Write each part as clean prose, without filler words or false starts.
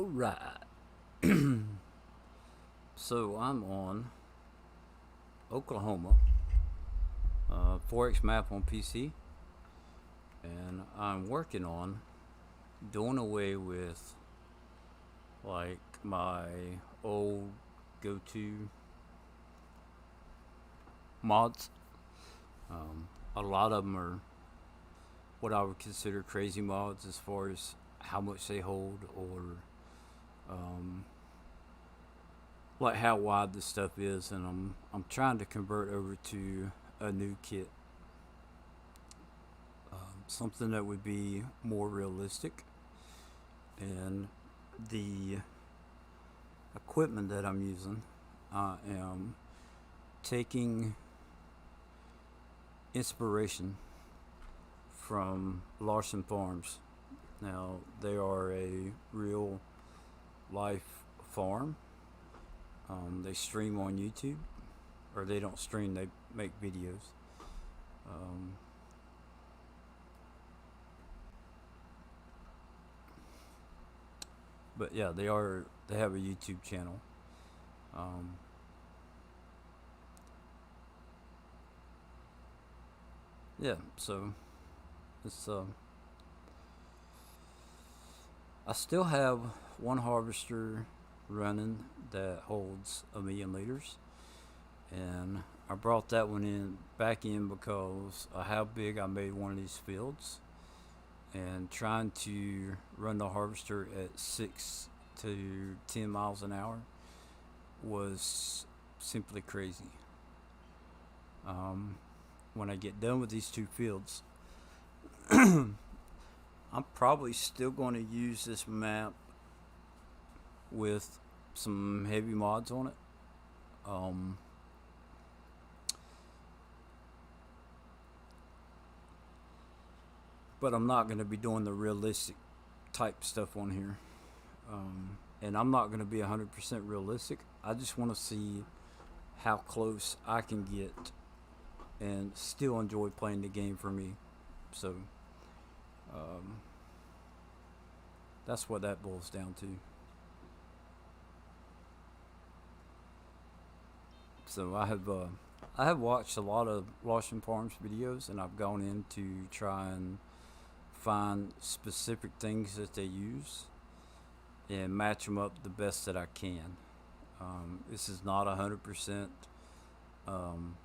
Alright. So I'm on Oklahoma, 4X map on PC, and I'm working on doing away with like my old go-to mods. A lot of them are what I would consider crazy mods as far as how much they hold or um, like how wide the stuff is, and I'm trying to convert over to a new kit, something that would be more realistic, and the equipment that I'm using, I am taking inspiration from Larson Farms. Now they are a real life farm. They stream on YouTube, or they don't stream; they make videos. Um, but yeah, they have a YouTube channel. Um, yeah, so it's I still have one harvester running that holds 1,000,000 liters, and I brought that one in back in because of how big I made one of these fields, and trying to run the harvester at 6 to 10 miles an hour was simply crazy. Um, when I get done with these two fields, I'm probably still going to use this map with some heavy mods on it. Um, but I'm not going to be doing the realistic type stuff on here. And I'm not going to be 100% realistic. I just want to see how close I can get and still enjoy playing the game for me. So um, that's what that boils down to. So I have watched a lot of Lawson Farms videos, and I've gone in to try and find specific things that they use and match them up the best that I can. This is not 100% um,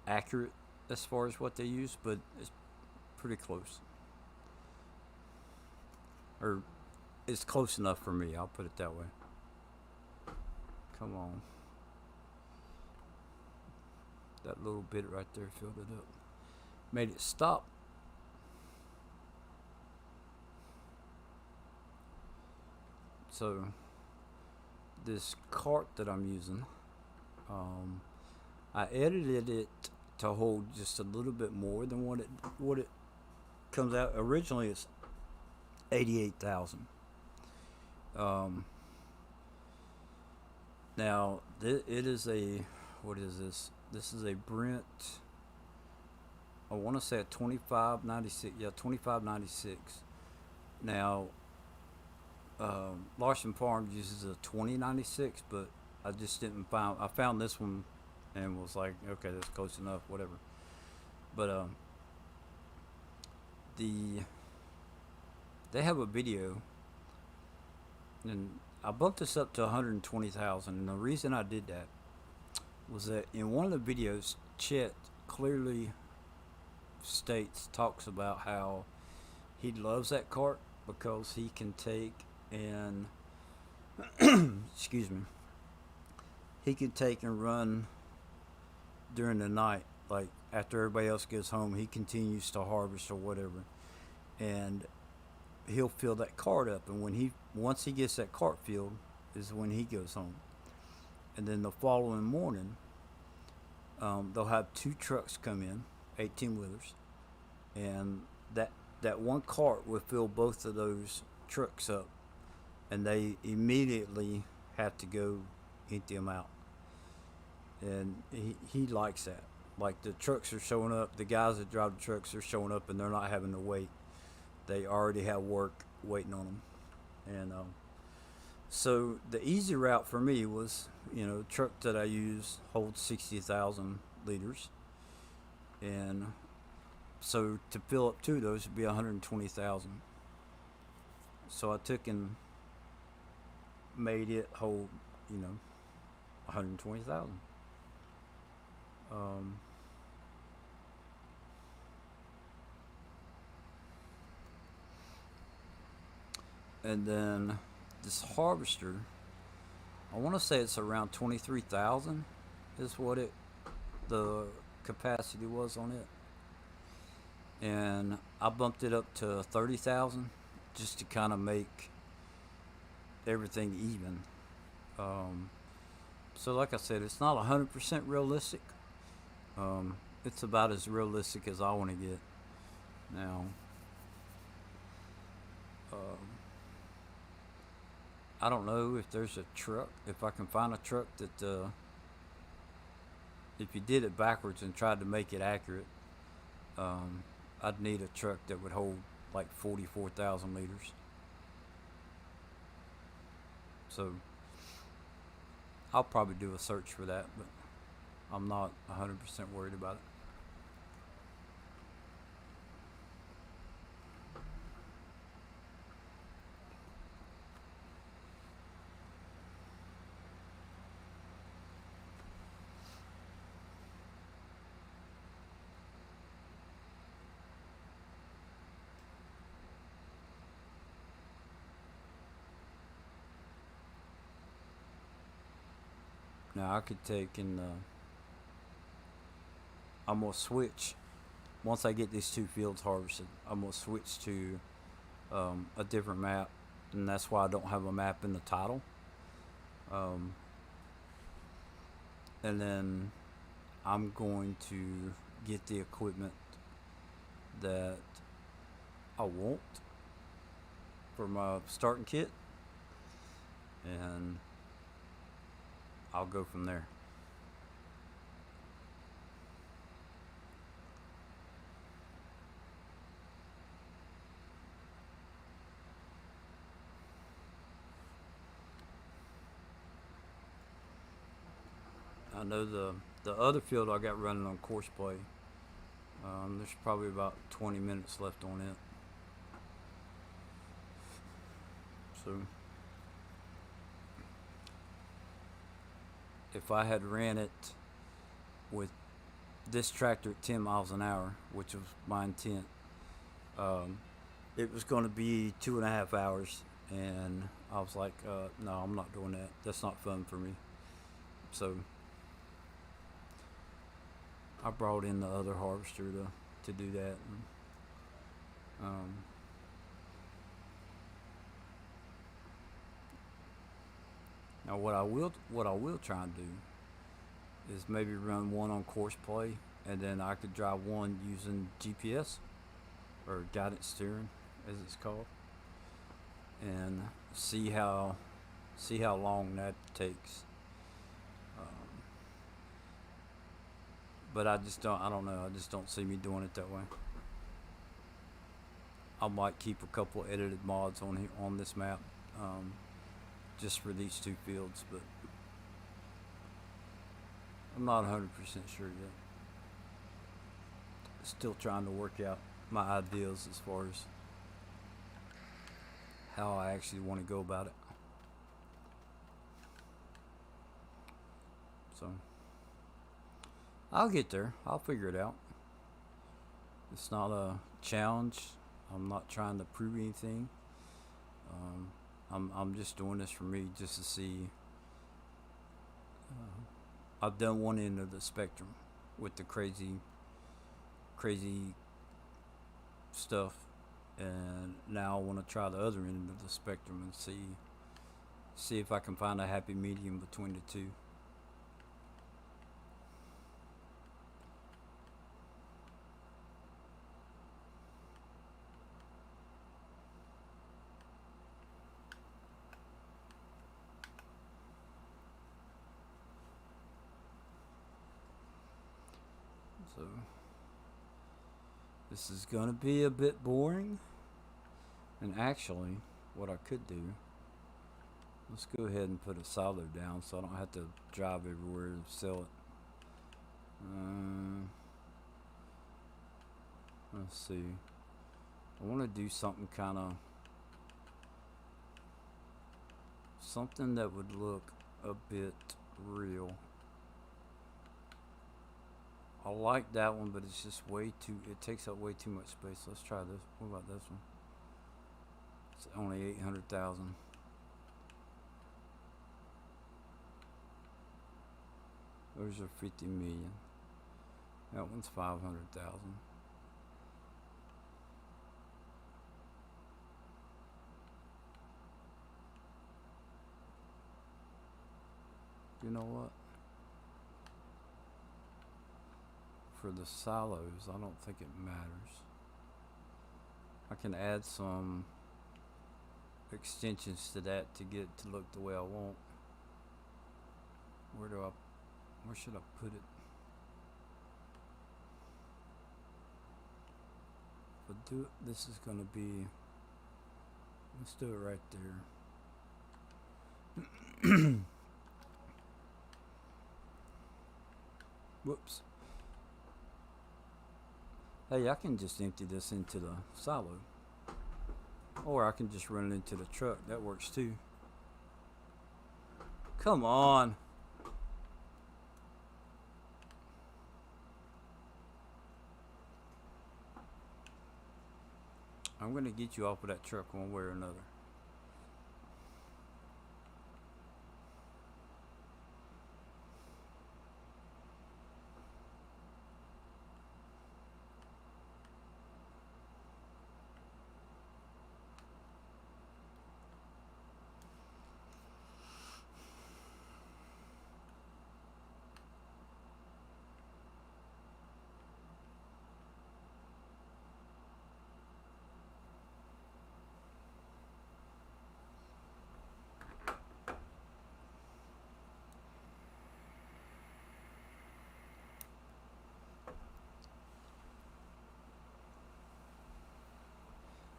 accurate as far as what they use, but it's pretty close, or it's close enough for me. I'll put it that way. Come on, that little bit right there filled it up, made it stop. So this cart that I'm using, um, I edited it to hold just a little bit more than what it comes out. Originally, it's 88,000. Um, Now it is a, what is this? This is a Brent. I want to say a 2596. Yeah, 2596. Now Larson Farms uses a 2096, but I just didn't find. I found this one and was like, okay, that's close enough, whatever. But the they have a video, and I bumped this up to 120,000. And the reason I did that was that in one of the videos, Chet clearly talks about how he loves that cart because he can take and excuse me, he can take and run during the night, like after everybody else goes home. He continues to harvest or whatever, and he'll fill that cart up. And once he gets that cart filled is when he goes home. And then the following morning, they'll have two trucks come in, 18 wheelers, and that one cart will fill both of those trucks up, and they immediately have to go empty them out. And he likes that. Like, the trucks are showing up, the guys that drive the trucks are showing up, and they're not having to wait. They already have work waiting on them. And so the easy route for me was, the truck that I use holds 60,000 liters, and so to fill up two of those would be 120,000. So I took and made it hold, 120,000. Um, and then this harvester, I want to say it's around 23,000 is what the capacity was on it, and I bumped it up to 30,000 just to kind of make everything even. Um, so, like I said, it's not 100% realistic. It's about as realistic as I want to get. Now, um, I don't know if there's a truck, if I can find a truck that, if you did it backwards and tried to make it accurate, um, I'd need a truck that would hold like 44,000 liters. So I'll probably do a search for that, but I'm not 100% worried about it. Now I could take and I'm gonna switch once I get these two fields harvested. I'm gonna switch to a different map, and that's why I don't have a map in the title. Um, and then I'm going to get the equipment that I want for my starting kit, and I'll go from there. I know the other field I got running on course play. There's probably about 20 minutes left on it. So if I had ran it with this tractor at 10 miles an hour, which was my intent, um, it was going to be 2.5 hours. And I was like, no, I'm not doing that. That's not fun for me. So I brought in the other harvester to do that. And, um, now what I will try and do is maybe run one on course play, and then I could drive one using GPS or guidance steering, as it's called, and see how long that takes. Um, but I just don't. I don't know. I just don't see me doing it that way. I might keep a couple edited mods on here on this map, um, just for these two fields, but I'm not 100% sure yet. Still trying to work out my ideas as far as how I actually want to go about it. So I'll get there. I'll figure it out. It's not a challenge. I'm not trying to prove anything. Um, I'm just doing this for me, just to see. I've done one end of the spectrum with the crazy stuff, and now I want to try the other end of the spectrum and see if I can find a happy medium between the two. So this is gonna be a bit boring, and actually, what I could do, let's go ahead and put a silo down so I don't have to drive everywhere and sell it. Let's see. I want to do something kind of, something that would look a bit real. I like that one, but it's just way too, it takes up way too much space. Let's try this. What about this one? It's only 800,000. Those are 50 million. That one's 500,000. You know what? For the silos, I don't think it matters. I can add some extensions to that to get it to look the way I want. Where should I put it? If I do it, this is gonna be, let's do it right there. Whoops. Hey, I can just empty this into the silo. Or I can just run it into the truck. That works too. Come on. I'm going to get you off of that truck one way or another.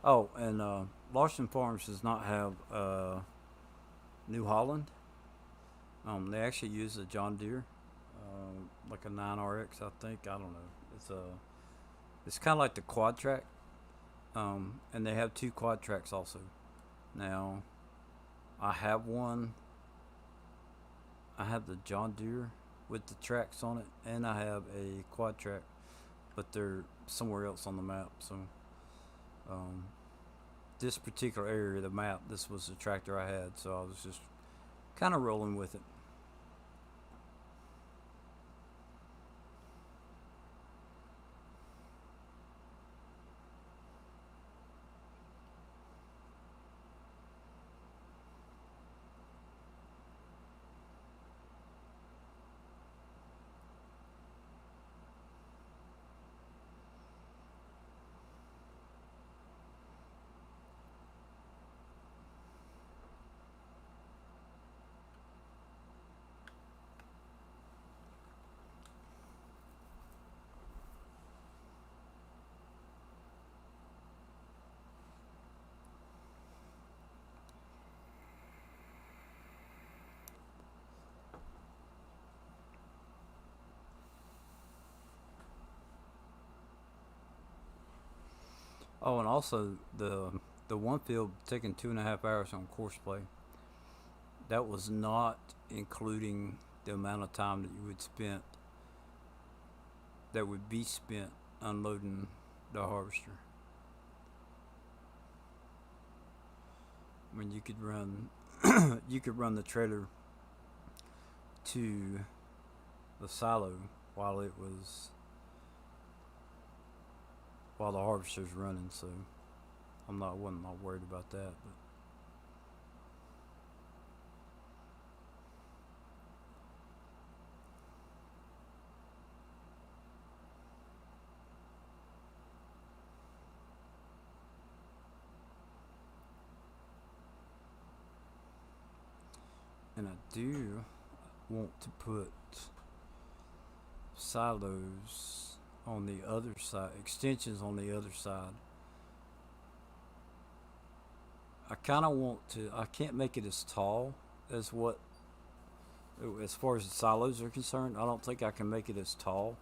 Oh, and Larson Farms does not have New Holland. They actually use a John Deere, like a 9RX, I think. I don't know. It's kind of like the quad track, and they have two quad tracks also. Now, I have one. I have the John Deere with the tracks on it, and I have a quad track, but they're somewhere else on the map. So, um, this particular area of the map, this was the tractor I had, so I was just kind of rolling with it. Oh, and also the one field taking 2.5 hours on course play. That was not including the amount of time that you would spend that would be spent unloading the harvester. I mean, you could run you could run the trailer to the silo while it was while the harvester's running. So wasn't not worried about that. But and I do want to put silos on the other side, extensions on the other side. I kind of want to. I can't make it as tall as what, as far as the silos are concerned. I don't think I can make it as tall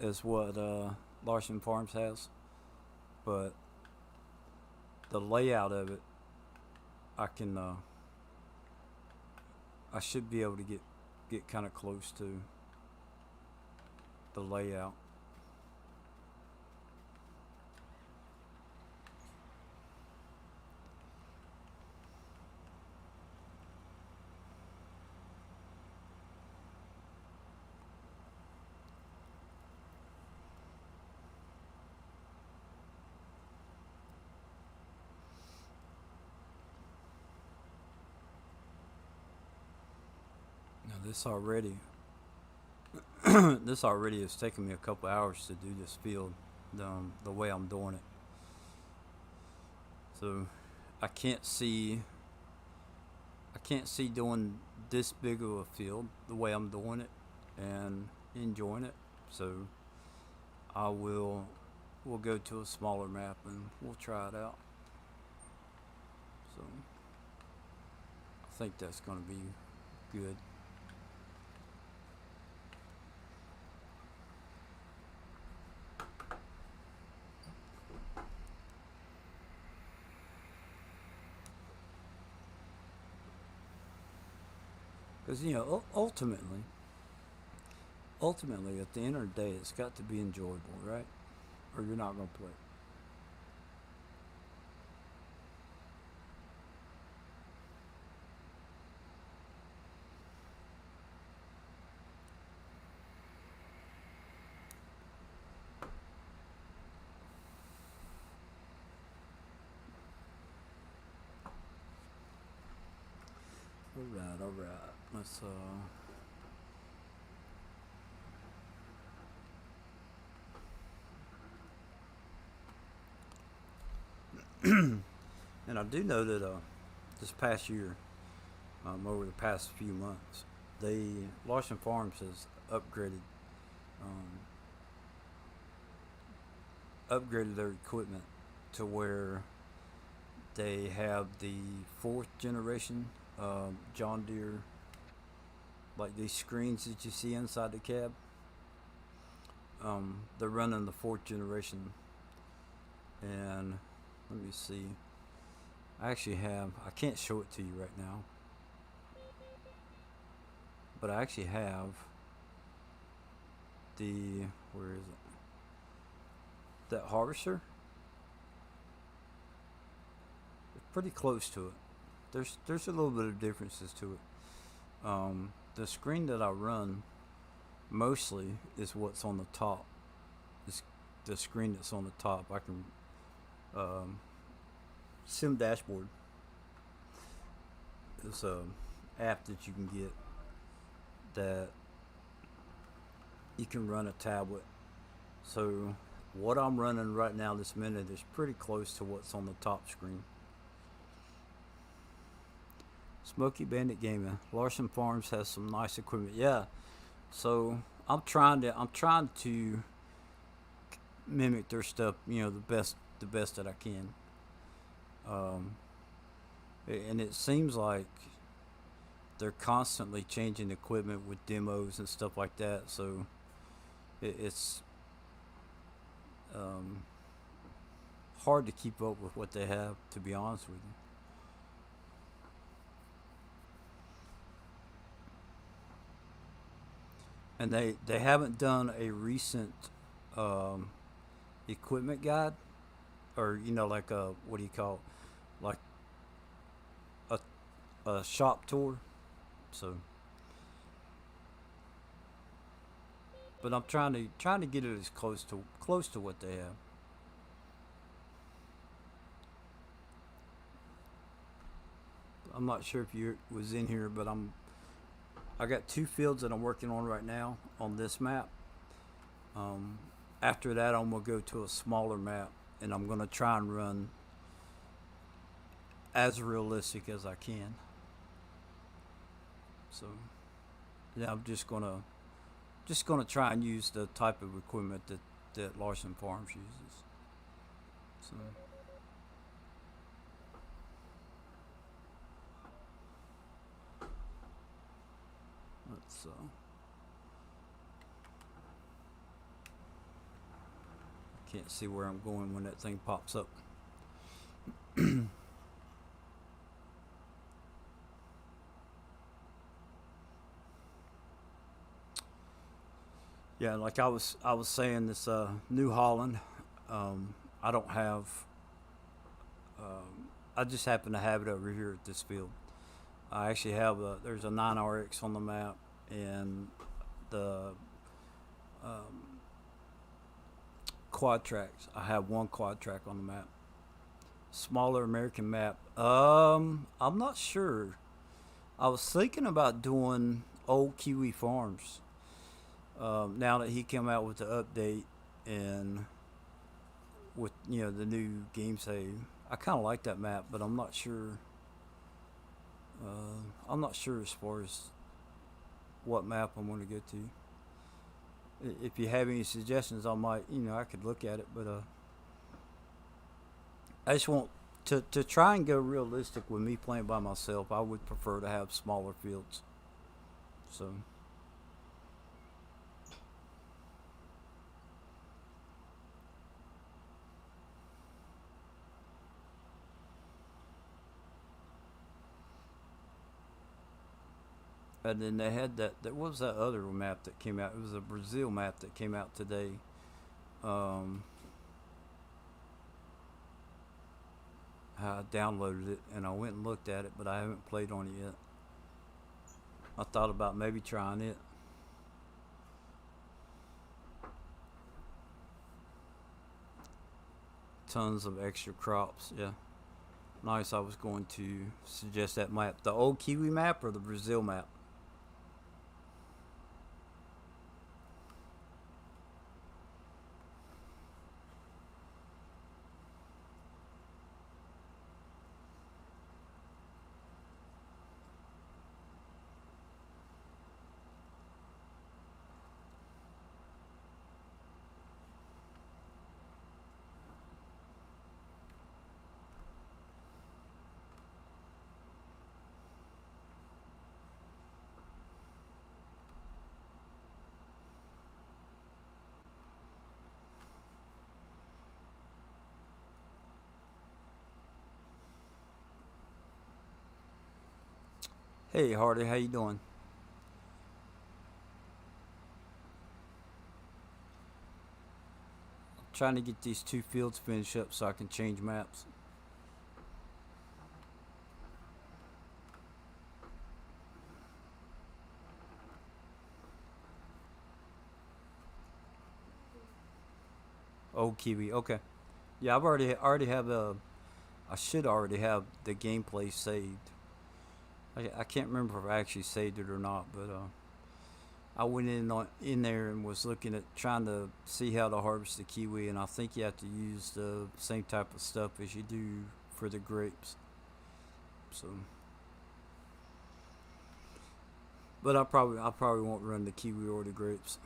as what Larson Farms has, but the layout of it, I can. I should be able to get kind of close to the layout. Now this already, this already has taken me a couple hours to do this field, the way I'm doing it. So I can't see, I can't see doing this big of a field the way I'm doing it and enjoying it. So I will, we'll go to a smaller map and we'll try it out. So I think that's going to be good. Because ultimately, at the end of the day, it's got to be enjoyable, right? Or you're not gonna play. All right. Let's and I do know that this past year, over the past few months, they Larson Farms has um, upgraded their equipment to where they have the fourth generation John Deere, like these screens that you see inside the cab. They're running the fourth generation, and let me see. I actually have. I can't show it to you right now, but I actually have the. Where is it? That harvester. It's pretty close to it. There's a little bit of differences to it. The screen that I run mostly is what's on the top. It's the screen that's on the top. I can Sim Dashboard is a app that you can get that you can run a tablet. So what I'm running right now this minute is pretty close to what's on the top screen. Smoky Bandit Gaming. Larson Farms has some nice equipment. Yeah. So I'm trying to mimic their stuff, the best that I can. Um, and it seems like they're constantly changing equipment with demos and stuff like that. So it's um, hard to keep up with what they have, to be honest with you. And they haven't done a recent um, equipment guide, or like a, what do you call it? Like a, a shop tour. So, but I'm trying to get it as close to what they have. I'm not sure if you was in here, but I got two fields that I'm working on right now on this map. Um, After that, I'm gonna go to a smaller map, and I'm gonna try and run as realistic as I can. So yeah, I'm just gonna try and use the type of equipment that Larson Farms uses. So So can't see where I'm going when that thing pops up. Yeah, like I was saying, this New Holland. I don't have. I just happen to have it over here at this field. I actually have there's a 9RX on the map, and the um, quad tracks. I have one quad track on the map. Smaller American map. I'm not sure. I was thinking about doing old Kiwi Farms. Now that he came out with the update and with the new game save, I kind of like that map, but I'm not sure. I'm not sure as far as what map I'm going to get to. If you have any suggestions, I might, I could look at it, but I just want to try and go realistic with me playing by myself. I would prefer to have smaller fields. So. And then they had that. What was that other map that came out? It was a Brazil map that came out today. Um, I downloaded it and I went and looked at it, but I haven't played on it yet. I thought about maybe trying it. Tons of extra crops. Yeah, nice. I was going to suggest that map, the old Kiwi map or the Brazil map. Hey Hardy, how you doing? Trying to get these two fields finished up so I can change maps. Old Kiwi. Okay. Yeah, I've already have a. I should already have the gameplay saved. I can't remember if I actually saved it or not, but I went in there and was looking at trying to see how to harvest the kiwi, and I think you have to use the same type of stuff as you do for the grapes. So, but I probably won't run the kiwi or the grapes.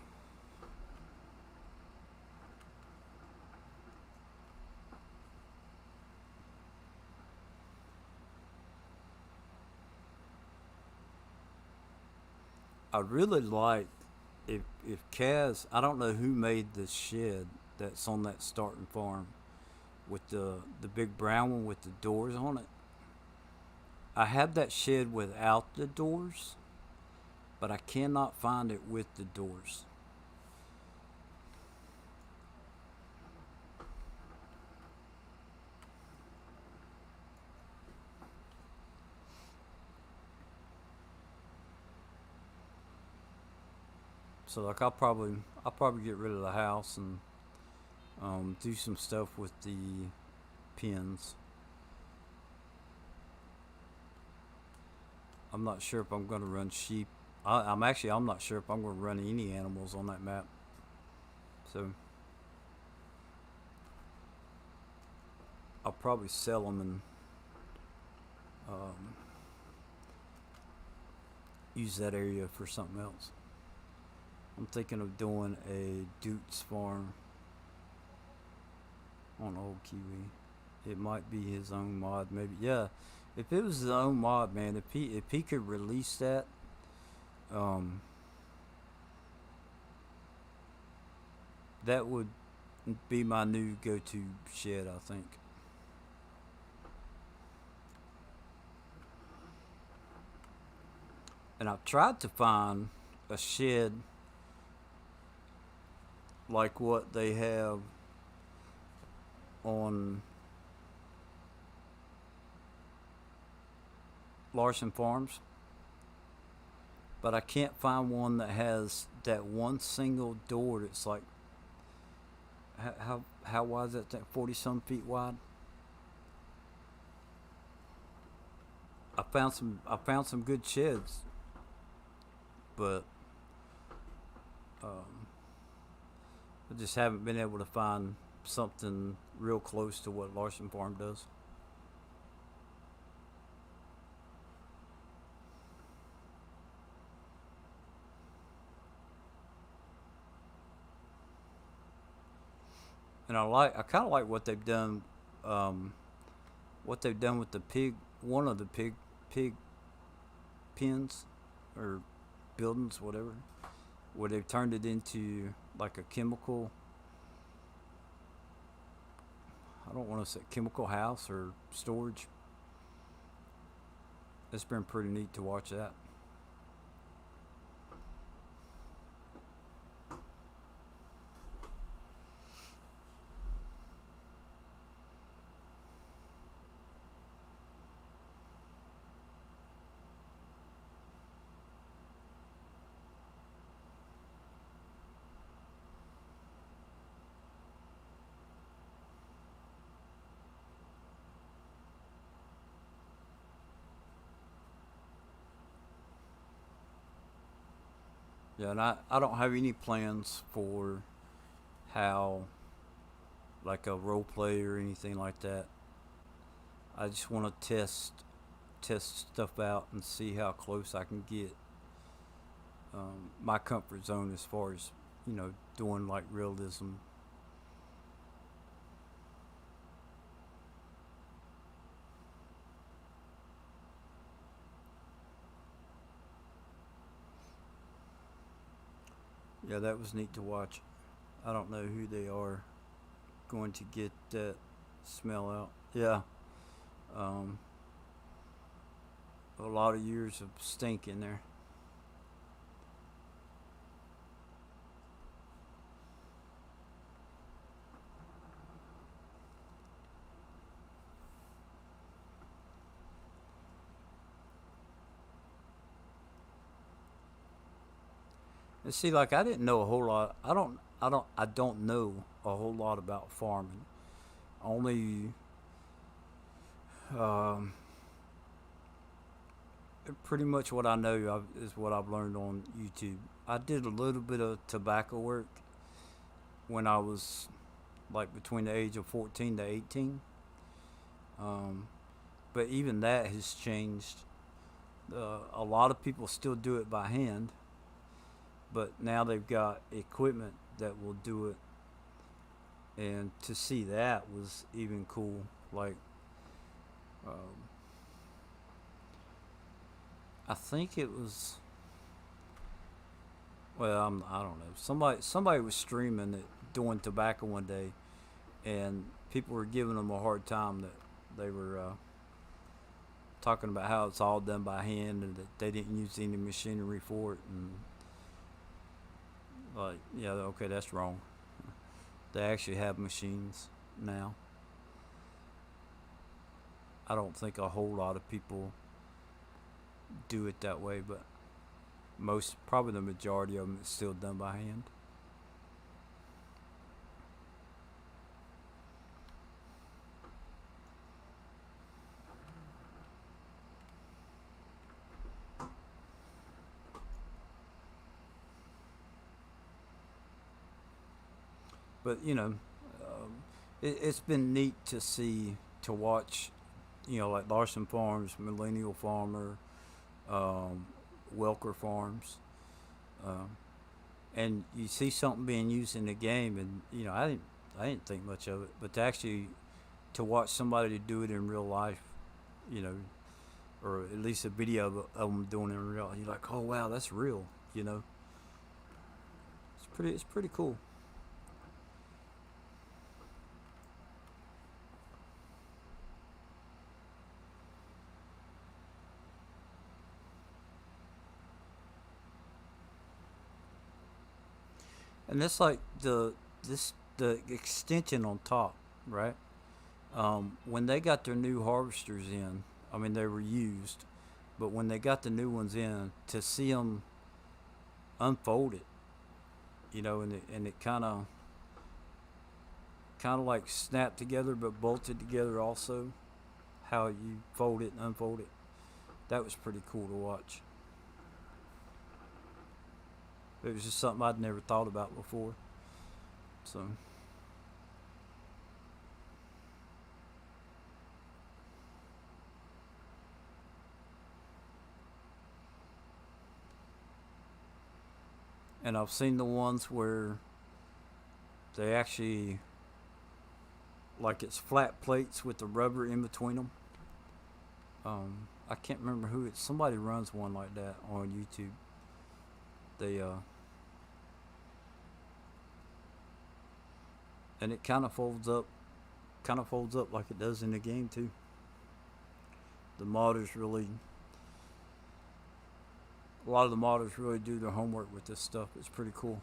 I really like if Kaz. I don't know who made the shed that's on that starting farm with the big brown one with the doors on it. I have that shed without the doors, but I cannot find it with the doors. So like I'll probably get rid of the house and do some stuff with the pins. I'm not sure if I'm going to run sheep. I'm not sure if I'm going to run any animals on that map. So I'll probably sell them and um, use that area for something else. I'm thinking of doing a Duke's farm on Old Kiwi. It might be his own mod, maybe. Yeah, if it was his own mod, man, if he could release that, That would be my new go-to shed, I think. And I've tried to find a shed like what they have on Larson Farms, but I can't find one that has that one single door that's like how wide is that thing? 40 some feet wide. I found some good sheds, but um, I just haven't been able to find something real close to what Larson Farm does. And I kind of like um, what they've done with the pig, one of the pig pens or buildings, whatever, where they've turned it into like a chemical. I don't want to say chemical house or storage. It's been pretty neat to watch that. Yeah, and I don't have any plans for how like a role play or anything like that. I just want to test stuff out and see how close I can get my comfort zone as far as doing like realism. Yeah, that was neat to watch. I don't know who they are going to get that smell out. Yeah, um, a lot of years of stink in there. And see, like I didn't know a whole lot. I don't know a whole lot about farming. Only um, pretty much what I know is what I've learned on YouTube. I did a little bit of tobacco work when I was like between the age of 14 to 18. Um, but even that has changed. A lot of people still do it by hand, but now they've got equipment that will do it. And to see that was even cool. Like, um, I think it was. Well, I don't know. Somebody was streaming it doing tobacco one day, and people were giving them a hard time that they were talking about how it's all done by hand and that they didn't use any machinery for it. And like, yeah, okay, that's wrong. They actually have machines now. I don't think a whole lot of people do it that way, but probably the majority of them, is still done by hand. But it's been neat to see to watch, like Larson Farms, Millennial Farmer, um, Welker Farms, um, and you see something being used in the game, and I didn't think much of it, but to actually to watch somebody do it in real life, you know, or at least a video of them doing it in real, you're like, oh wow, that's real, you know. It's pretty cool. And it's like the extension on top, right? When they got their new harvesters in, I mean they were used, but when they got the new ones in, to see them unfold it, and it kind of like snapped together but bolted together also, how you fold it and unfold it. That was pretty cool to watch. It was just something I'd never thought about before. So, and I've seen the ones where they actually, like, it's flat plates with the rubber in between them. I can't remember who it's. Somebody runs one like that on YouTube. They and it kind of folds up like it does in the game too. The modders really, a lot of the modders really do their homework with this stuff. It's pretty cool.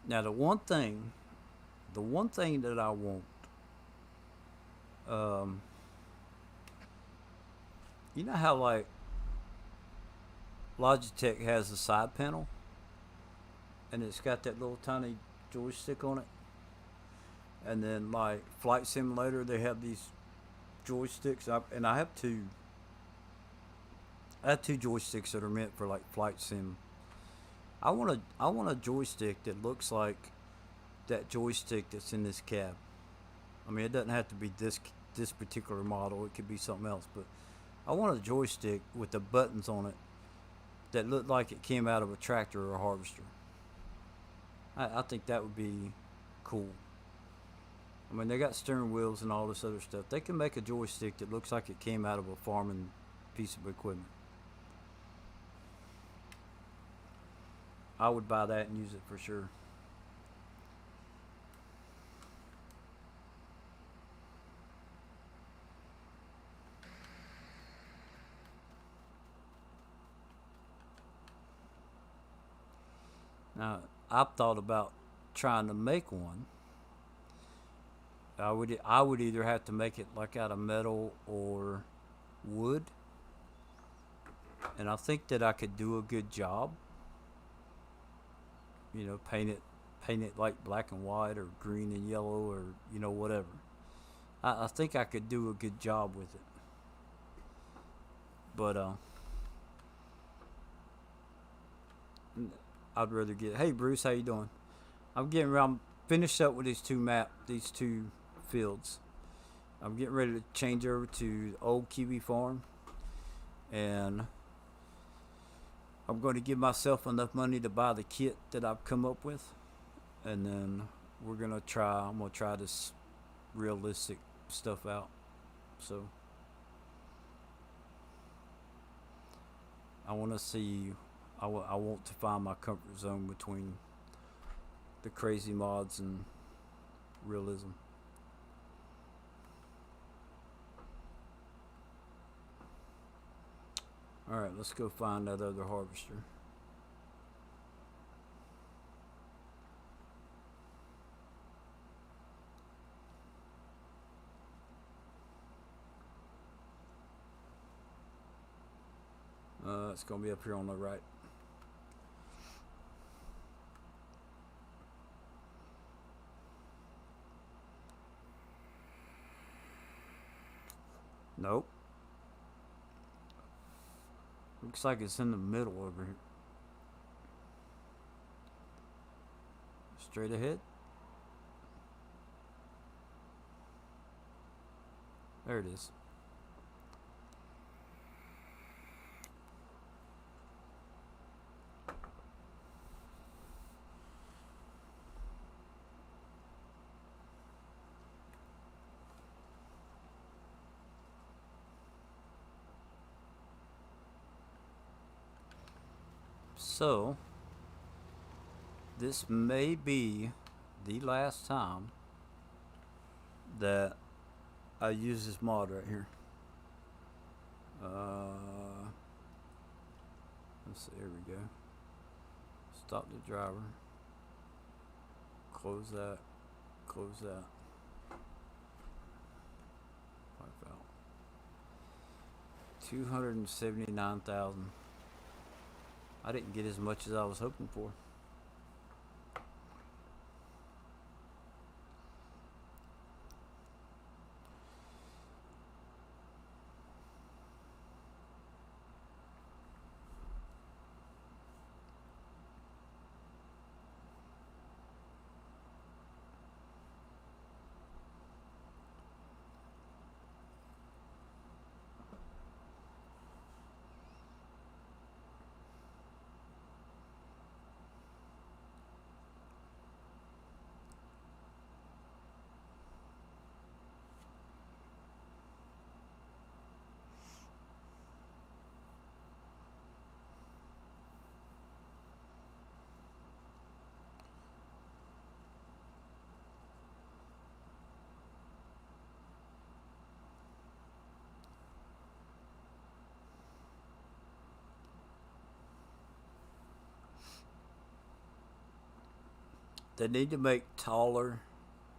Now the one thing that I want, um, you know how like Logitech has a side panel and it's got that little tiny joystick on it, and then like Flight Simulator they have these joysticks, and I have two joysticks that are meant for like flight sim. I want a joystick that looks like that joystick that's in this cab. I mean, it doesn't have to be this particular model. It could be something else, but I want a joystick with the buttons on it that look like it came out of a tractor or a harvester. I think that would be cool. I mean, they got steering wheels and all this other stuff. They can make a joystick that looks like it came out of a farming piece of equipment. I would buy that and use it for sure. Now, I've thought about trying to make one. I would either have to make it like out of metal or wood, and I think that I could do a good job. Paint it like black and white or green and yellow or whatever. I think I could do a good job with it, but I'd rather get. Hey Bruce, how you doing? I'm getting around finished up with these two fields. I'm getting ready to change over to the old Kiwi farm, and I'm going to give myself enough money to buy the kit that I've come up with, and then I'm gonna try this realistic stuff out. So I want to see. I want to find my comfort zone between the crazy mods and realism. All right, let's go find that other harvester. It's gonna be up here on the right. Nope. Looks like it's in the middle over here. Straight ahead. There it is. So, this may be the last time that I use this mod right here. Let's see, here we go. Stop the driver. Close that. Close that. Wipe out. 279,000. I didn't get as much as I was hoping for. They need to make taller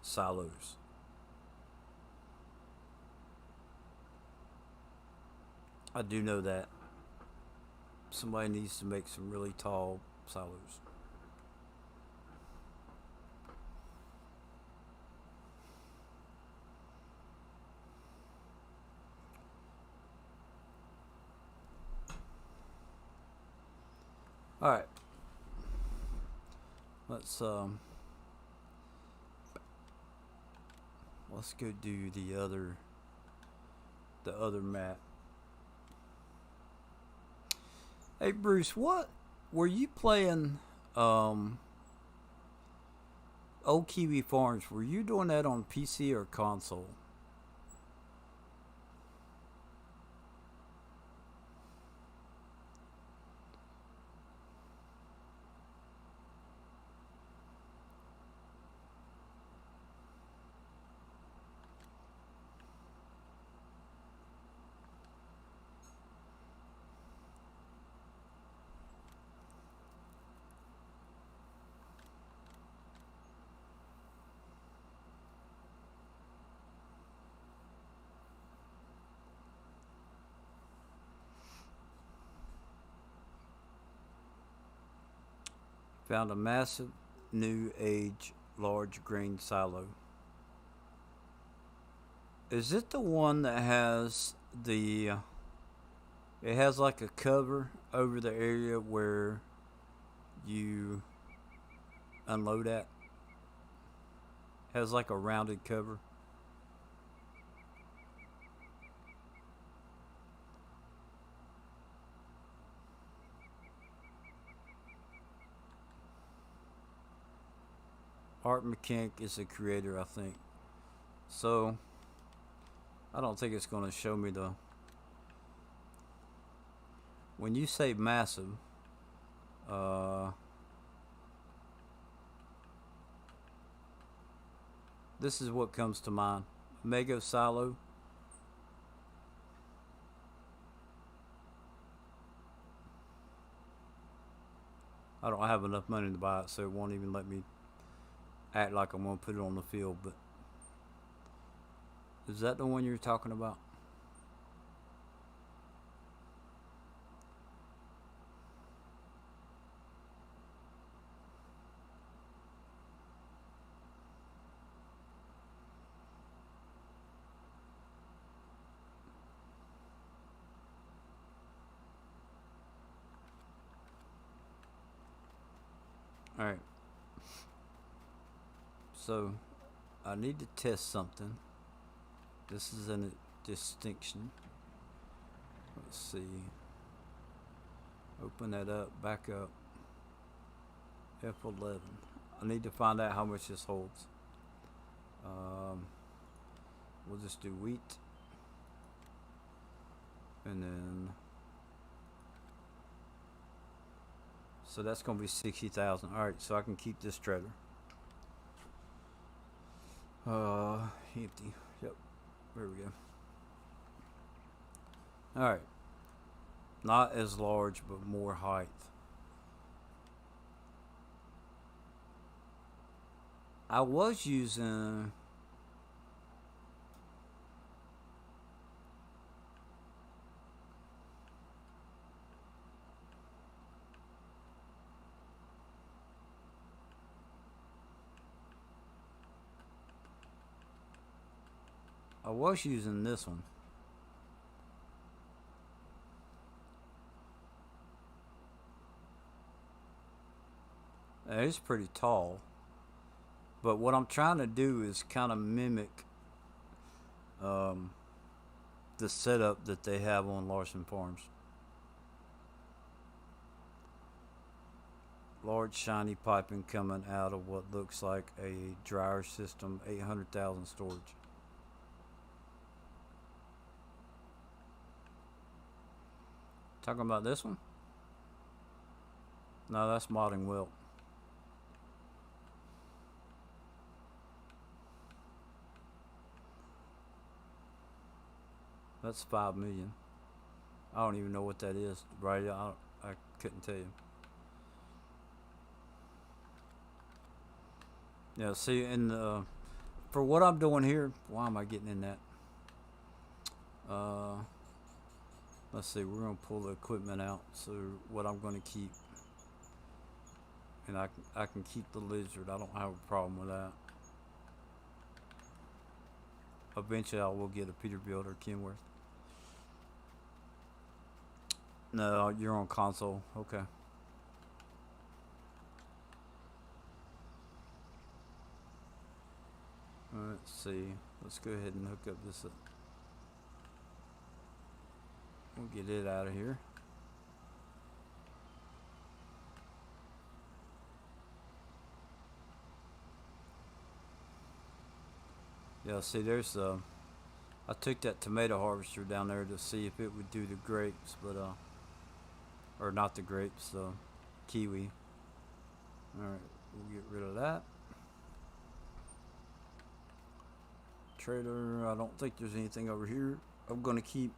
silos. I do know that. Somebody needs to make some really tall silos. Alright. Let's go do the other map. Hey Bruce, what were you playing Old Kiwi Farms? Were you doing that on PC or console? Found a massive new age large grain silo. Is it the one that has it has like a cover over the area where you unload at? Has like a rounded cover. Art Mechanic is the creator, I think. So I don't think it's going to show me the. When you say massive, this is what comes to mind. Mega silo. I don't have enough money to buy it, so it won't even let me act like I'm going to put it on the field. But is that the one you're talking about? Alright. So, I need to test something. This is a distinction. Let's see. Open that up, back up. F11. I need to find out how much this holds. We'll just do wheat. And then So that's gonna be 60,000. All right, so I can keep this trailer. Empty. Yep. There we go. All right. Not as large, but more height. I was using. I was using this one. It's pretty tall. But what I'm trying to do is kind of mimic um, the setup that they have on Larson Farms. Large shiny piping coming out of what looks like a dryer system, 800,000 storage. Talking about this one? No, that's modding wilt. That's 5 million. I don't even know what that is, right? I couldn't tell you. Yeah, see, and for what I'm doing here, why am I getting in that? Let's see, we're gonna pull the equipment out. So what I'm gonna keep, and I can keep the lizard. I don't have a problem with that. Eventually, I will get a Peterbilt or Kenworth. No, you're on console. Okay. Let's see. Let's go ahead and hook up this. We'll get it out of here. Yeah, see, there's I took that tomato harvester down there to see if it would do the grapes, but or not the grapes, the kiwi. All right, we'll get rid of that. Trailer, I don't think there's anything over here. I'm gonna keep.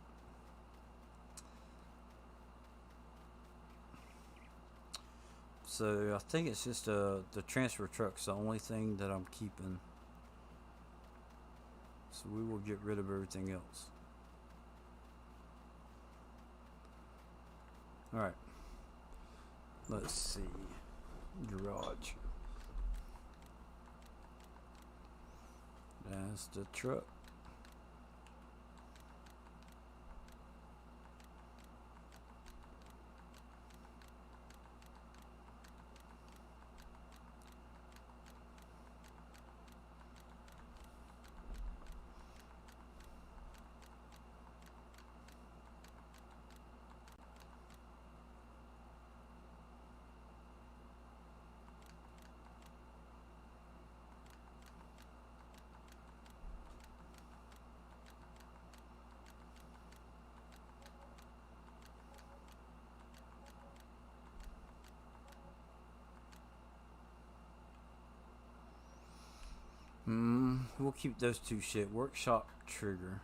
So I think it's just the transfer truck's the only thing that I'm keeping. So we will get rid of everything else. All right. Let's see. Garage. That's the truck. We'll keep those two shit. Workshop trigger.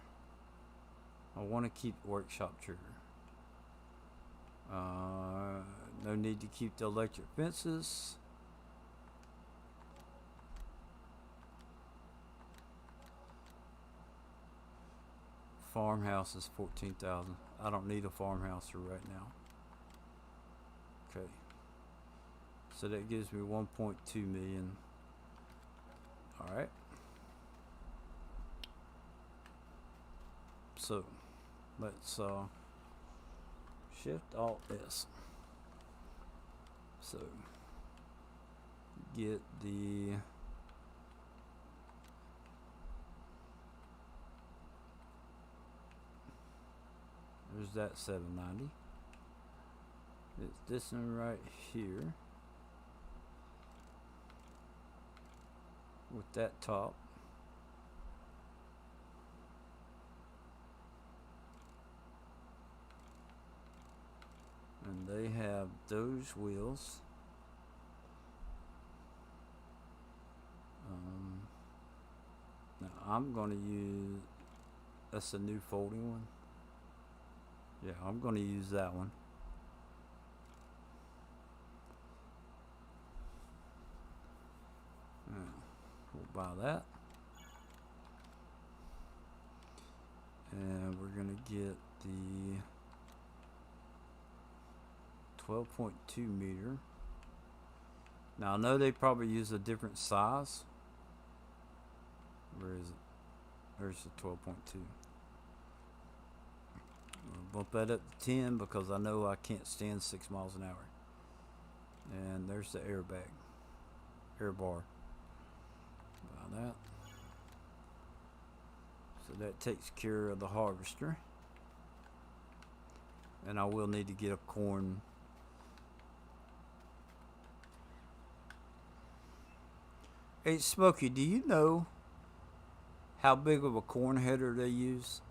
I want to keep workshop trigger. No need to keep the electric fences. Farmhouse is 14,000. I don't need a farmhouse right now. Okay. So that gives me 1.2 million. All right. So let's shift alt S. So get the there's that 790. It's this one right here with that top. And they have have those wheels. Now I'm going to use, that's a new folding one. Yeah, I'm going to use that one. We'll buy that. And we're going to get the 12.2 meter. Now I know they probably use a different size. Where is it? There's the 12.2. I'll bump that up to 10 because I know I can't stand 6 miles an hour. And there's the airbag, air bar. Buy that. So that takes care of the harvester. And I will need to get a corn. Hey Smokey, do you know how big of a corn header they use?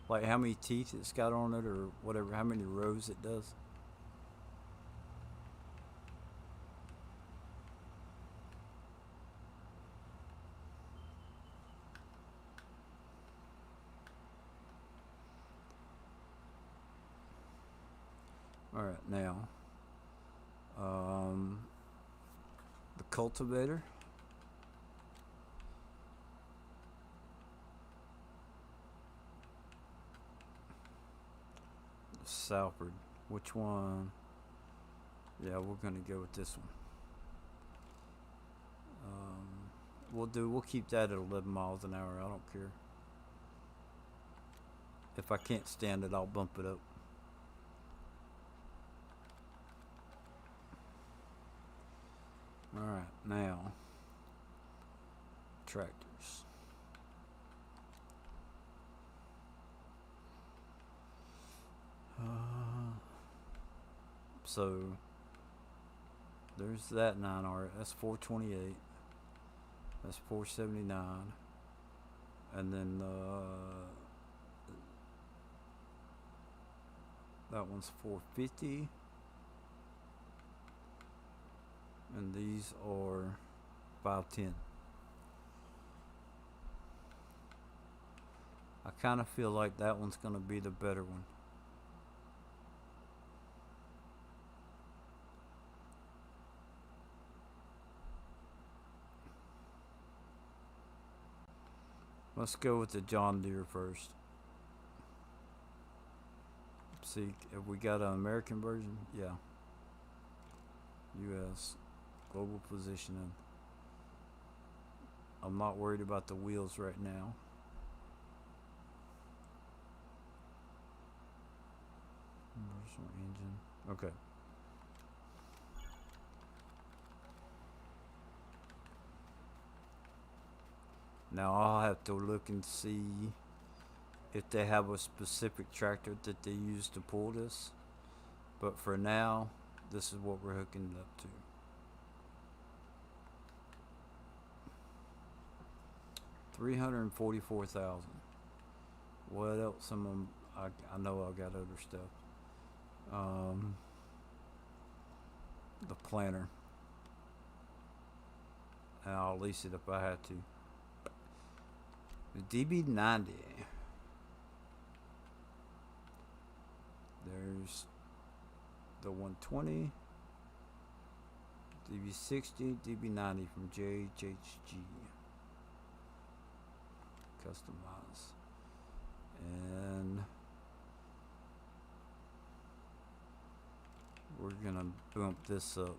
Like how many teeth it's got on it or whatever, how many rows it does? Alright, now the cultivator. The Salford. Which one? Yeah, we're gonna go with this one. We'll keep that at 11 miles an hour. I don't care. If I can't stand it, I'll bump it up. Alright, now tractors. So there's that 9R. That's 428. That's 479. And then that one's 450. And these are 510. I kind of feel like that one's going to be the better one. Let's go with the John Deere first. See, have we got an American version? Yeah. US. Global positioning. I'm not worried about the wheels right now. Commercial engine. Okay. Now I'll have to look and see if they have a specific tractor that they use to pull this. But for now, this is what we're hooking it up to. $344,000. What else? I know I got other stuff. The planter. And I'll lease it if I had to. The DB90. There's the 120, DB60, DB90 from JHG. Customize. And we're gonna bump this up.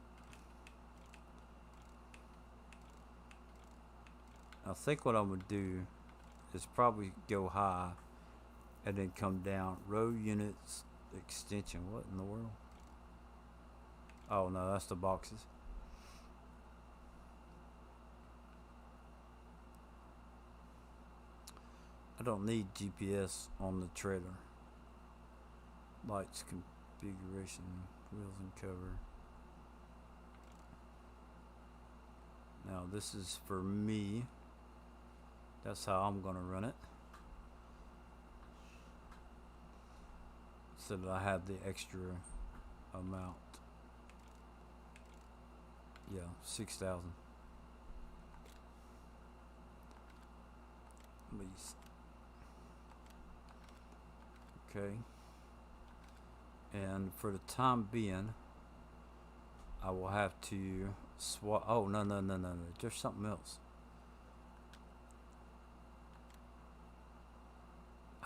I think what I'm gonna do is probably go high and then come down. Row units extension. What in the world? Oh no, that's the boxes. I don't need GPS on the trailer. Lights configuration, wheels and cover. Now this is for me. That's how I'm gonna run it. So that I have the extra amount. Yeah, 6,000. At least. Okay. And for the time being, I will have to swap. Oh, no, no, no, no, no. There's something else.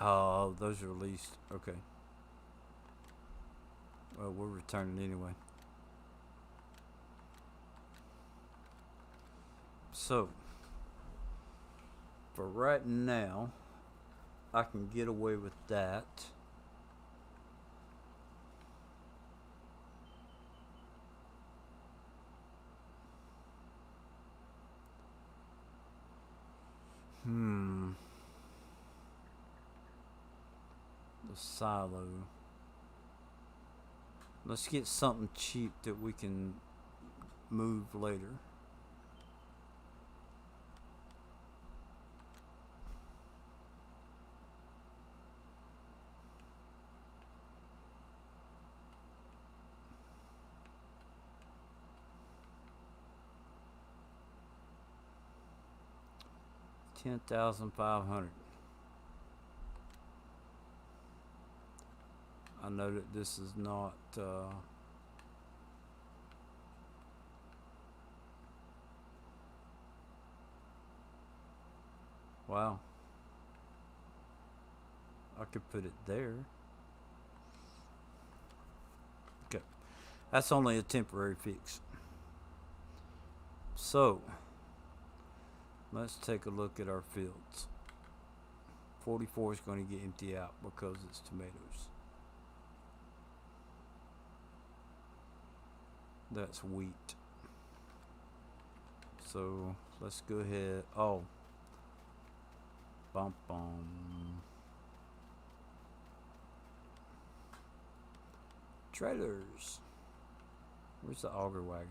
Oh, those are released. Okay. Well, we're returning anyway. So, for right now, I can get away with that. The silo. Let's get something cheap that we can move later. $10,500. I know that this is not wow. I could put it there. Okay. That's only a temporary fix. So, let's take a look at our fields. 44 is going to get empty out because it's tomatoes. That's wheat. So, let's go ahead. Oh. Bum bum. Trailers. Where's the auger wagon?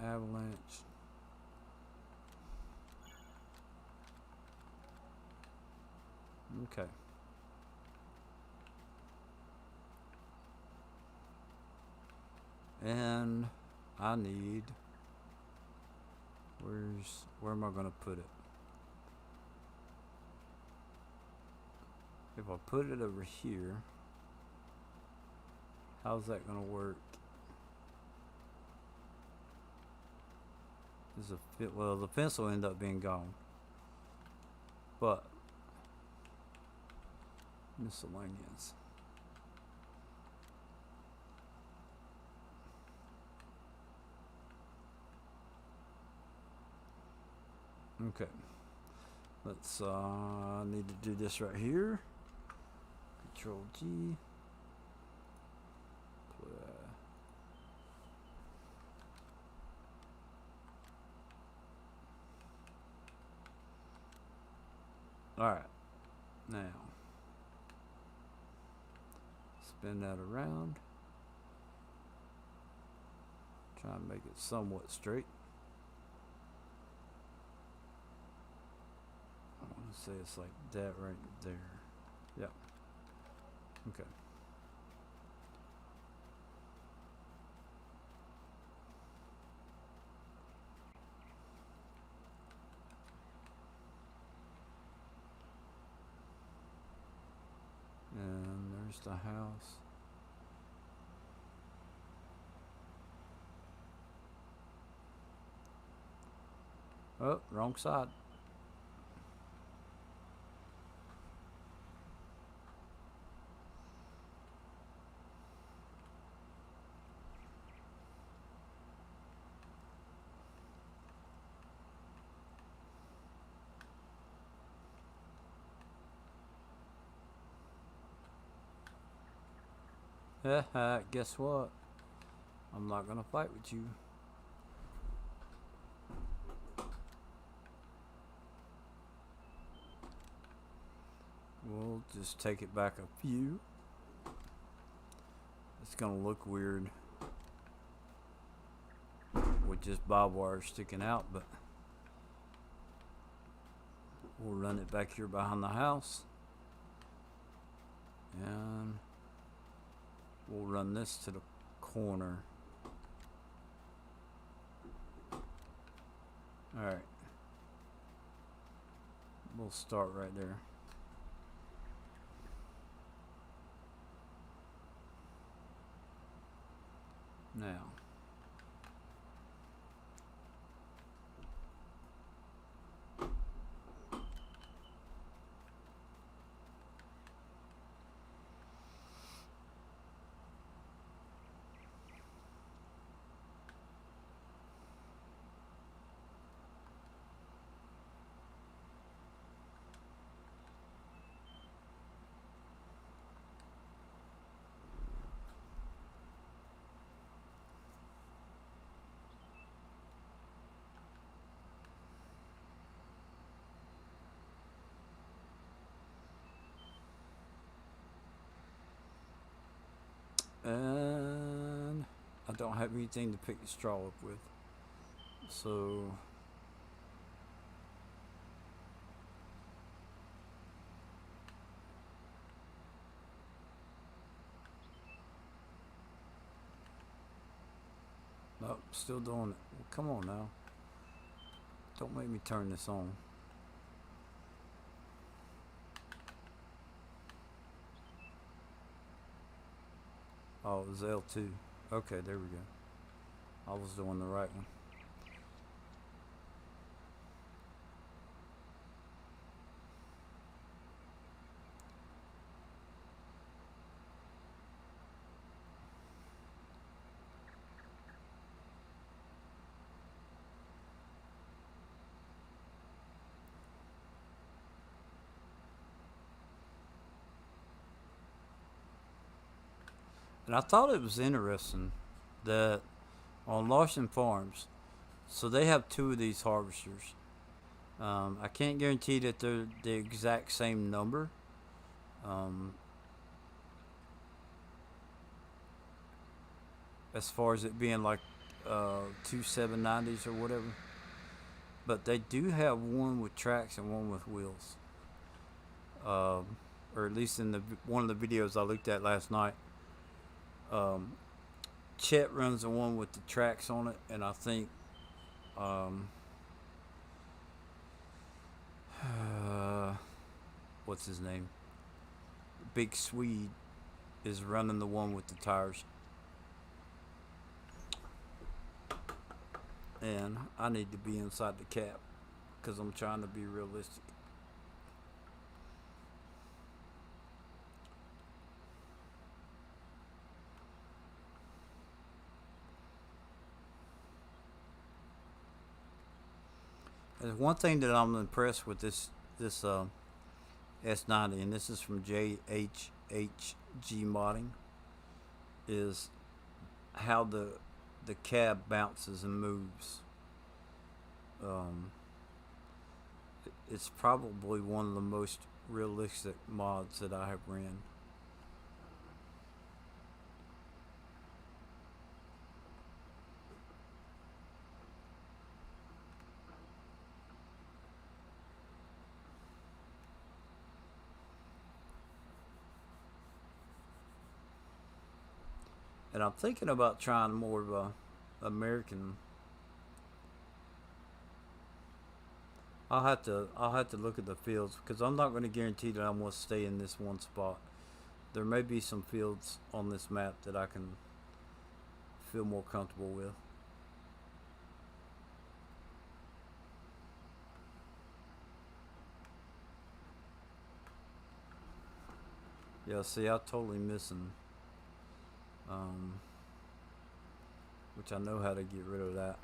Avalanche. Okay. And I need, where am I gonna put it? If I put it over here, how's that gonna work? Well, the fence will end up being gone, but miscellaneous. Okay, let's need to do this right here. Control G. Alright, now spin that around, try and make it somewhat straight. I want to say it's like that right there. Yep. Okay. And there's the house. Oh, wrong side. Guess what? I'm not gonna fight with you. We'll just take it back a few. It's gonna look weird with just barbed wire sticking out, but We'll run it back here behind the house. And we'll run this to the corner. Alright. We'll start right there. Now. And I don't have anything to pick the straw up with. So nope, still doing it. Well, come on now. Don't make me turn this on. Oh, it was L2. Okay, there we go. I was doing the right one. And I thought it was interesting that on Larson Farms, so they have two of these harvesters. I can't guarantee that they're the exact same number. As far as it being like two 790s or whatever. But they do have one with tracks and one with wheels. Or at least in one of the videos I looked at last night. Chet runs the one with the tracks on it, and I think what's his name? Big Swede is running the one with the tires. And I need to be inside the cab because I'm trying to be realistic. There's one thing that I'm impressed with this S90, and this is from JHHG Modding, is how the cab bounces and moves. It's probably one of the most realistic mods that I have ran. And I'm thinking about trying more of a American. I'll have to look at the fields because I'm not going to guarantee that I'm going to stay in this one spot. There may be some fields on this map that I can feel more comfortable with. Yeah, see, I'm totally missing. Which I know how to get rid of that.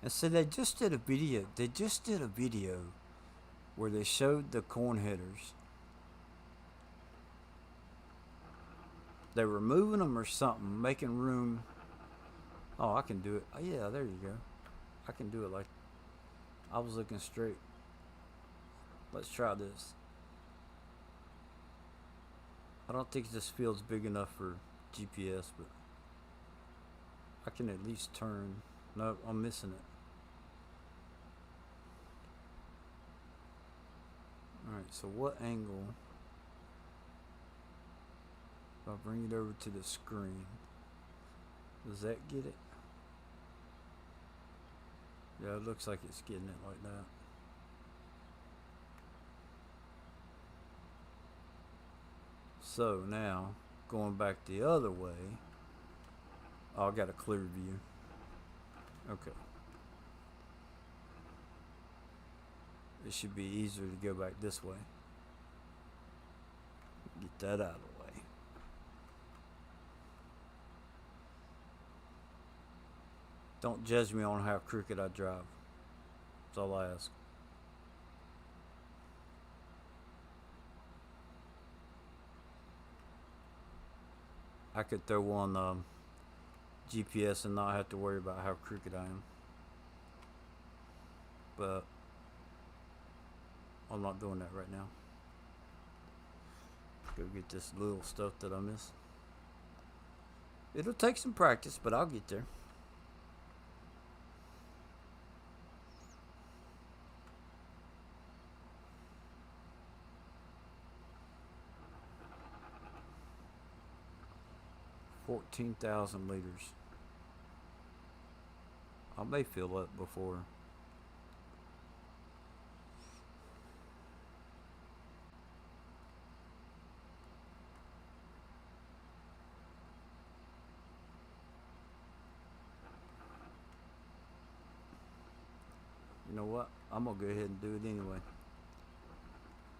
And so they just did a video. They just did a video where they showed the corn headers. They were moving them or something, making room. Oh, I can do it. Oh, yeah, there you go. I can do it like I was looking straight. Let's try this. I don't think this field's big enough for GPS, but I can at least turn. No, I'm missing it. Alright, so what angle? If I bring it over to the screen, does that get it? Yeah, it looks like it's getting it like that. So now, going back the other way. Oh, I got a clear view. Okay. It should be easier to go back this way. Get that out of the way. Don't judge me on how crooked I drive. That's all I ask. I could throw on GPS and not have to worry about how crooked I am. But I'm not doing that right now. Go get this little stuff that I missed. It'll take some practice, but I'll get there. $14,000 liters. I may fill up before. You know what? I'm gonna go ahead and do it anyway.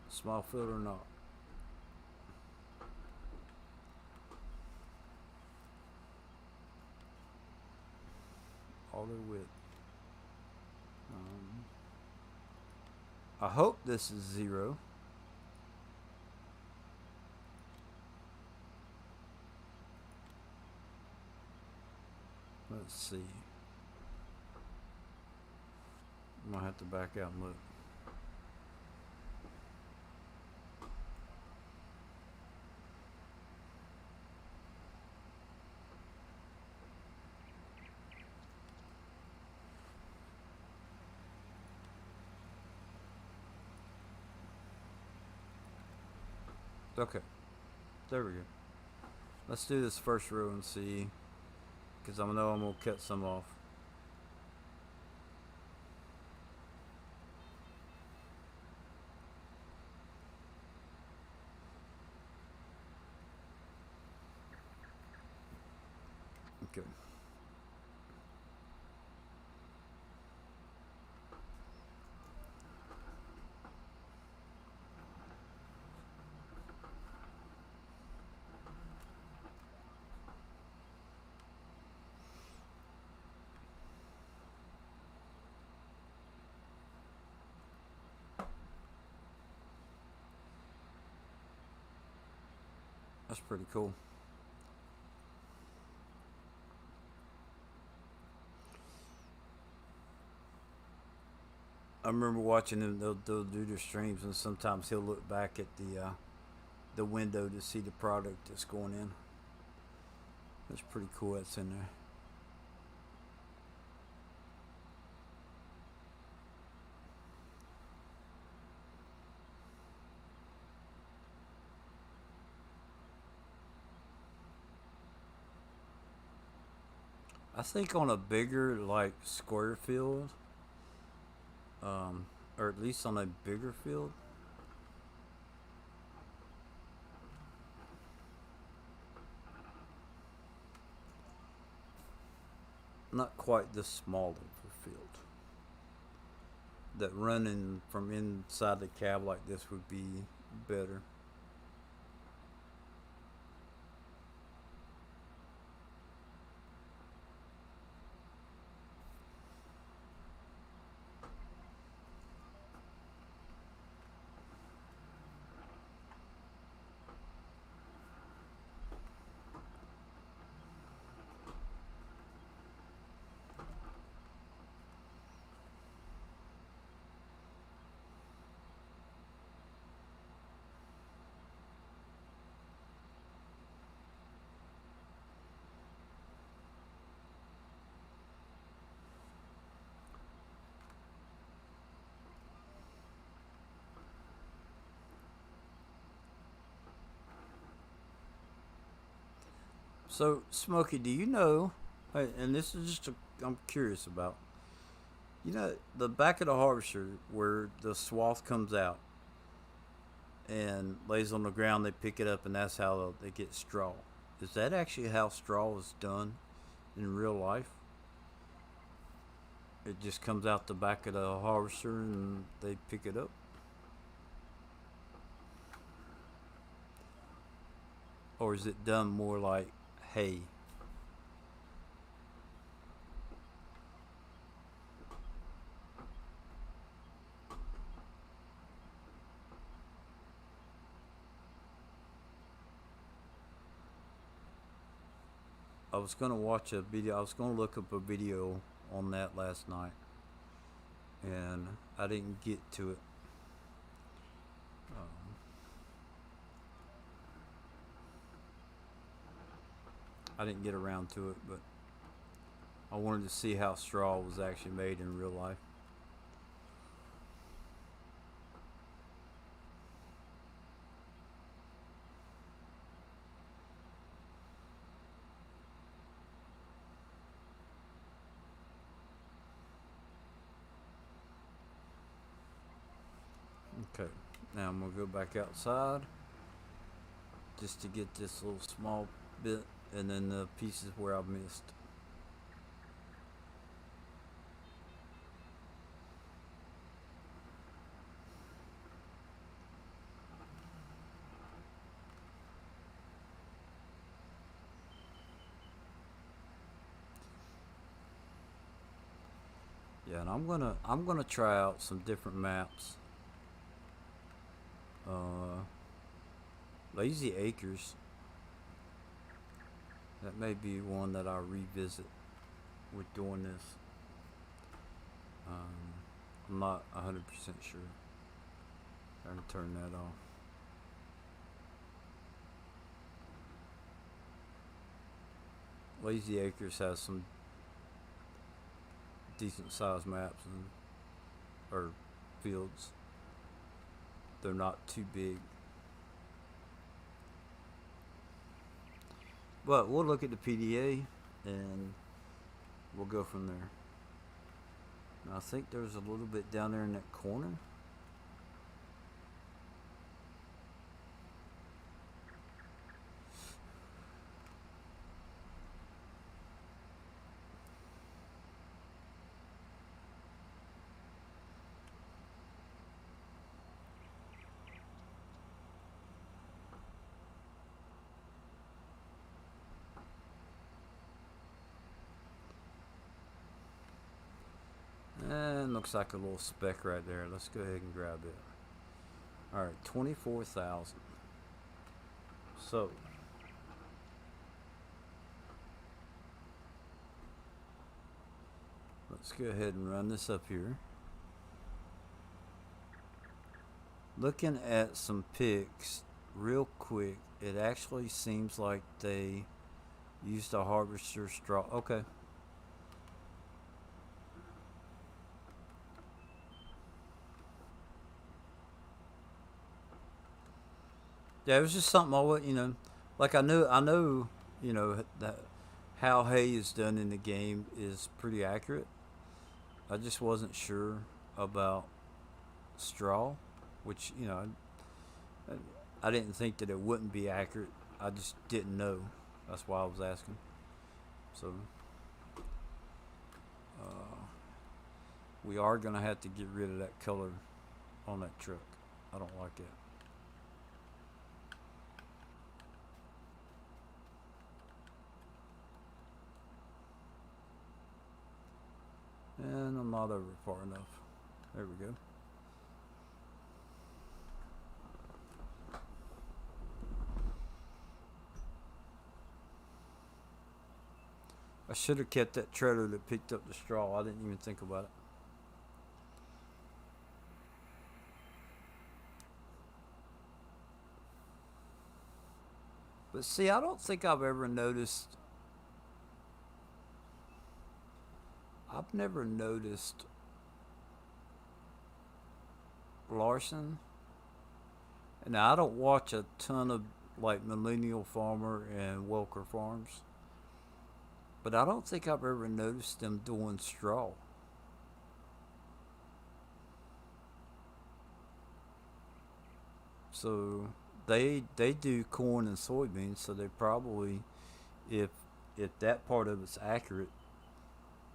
Small field or not. Auto width. I hope this is 0. Let's see. I might have to back out and look. Okay, there we go. Let's do this first row and see, because I know I'm gonna cut some off. Okay. That's pretty cool. I remember watching them. They'll do their streams, and sometimes he'll look back at the window to see the product that's going in. That's pretty cool. That's in there. I think on a bigger like square field, or at least on a bigger field, not quite this small of a field, that running from inside the cab like this would be better. So, Smokey, do you know? And this is just I'm curious about. You know, the back of the harvester where the swath comes out and lays on the ground, they pick it up, and that's how they get straw. Is that actually how straw is done in real life? It just comes out the back of the harvester and they pick it up? Or is it done more like hay? I was going to watch a video, I was going to look up a video on that last night, and I didn't get to it. Um, I didn't get around to it, but I wanted to see how straw was actually made in real life. Okay, now I'm going to go back outside just to get this little small bit and then the pieces where I missed. Yeah, and I'm gonna try out some different maps. Uh, Lazy Acres. That may be one that I'll revisit with doing this. Um, I'm not 100% sure. I can turn that off. Lazy Acres has some decent sized maps and or fields. They're not too big. But we'll look at the PDA and we'll go from there. And I think there's a little bit down there in that corner. And looks like a little speck right there. Let's go ahead and grab it. Alright, 24,000. So, let's go ahead and run this up here. Looking at some pics real quick, it actually seems like they used a harvester straw. Okay. Yeah, it was just something I would, like I know, that how hay is done in the game is pretty accurate. I just wasn't sure about straw, which I didn't think that it wouldn't be accurate. I just didn't know. That's why I was asking. So uh, we are gonna have to get rid of that color on that truck. I don't like it. And I'm not over far enough. There we go. I should have kept that trailer that picked up the straw. I didn't even think about it. But see, I don't think I've ever noticed. I've never noticed Larson. And now I don't watch a ton of like Millennial Farmer and Welker Farms. But I don't think I've ever noticed them doing straw. So they do corn and soybeans, so they probably, if if that part of it's accurate,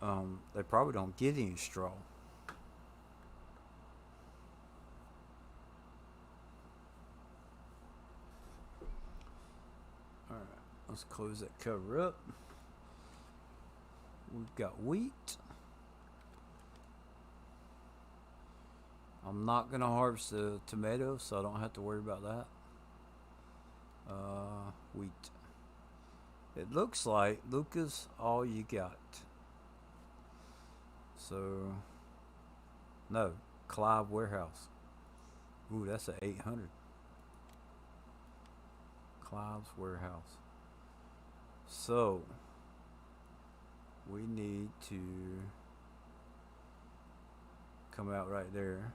they probably don't get any straw. All right, let's close that cover up. We've got wheat. I'm not gonna harvest the tomatoes, so I don't have to worry about that. Wheat. It looks like Lucas, all you got. So no, Clive Warehouse. Ooh, that's a 800. Clive's Warehouse. So we need to come out right there.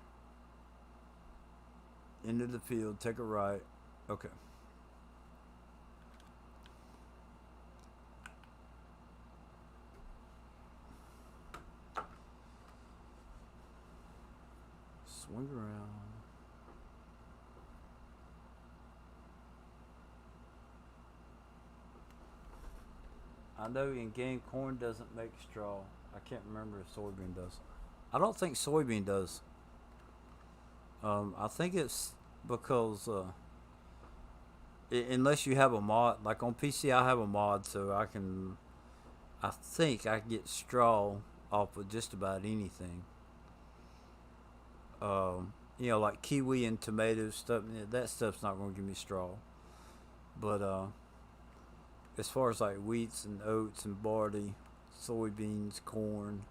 Into the field, take a right. Okay. Swing around. I know in game corn doesn't make straw. I can't remember if soybean does. I don't think soybean does. I think it's because unless you have a mod, like on PC, I have a mod, so I can. I think I can get straw off of just about anything. Like kiwi and tomato stuff. That stuff's not going to give me straw. But as far as like wheats and oats and barley, soybeans, corn,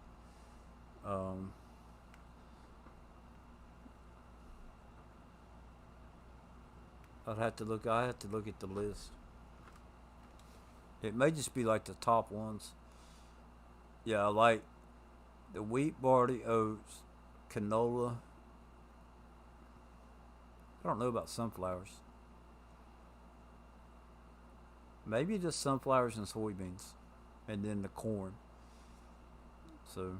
um, I'd have to look. I have to look at the list. It may just be like the top ones. Yeah, like the wheat, barley, oats, canola. I don't know about sunflowers. Maybe just sunflowers and soybeans, and then the corn. So,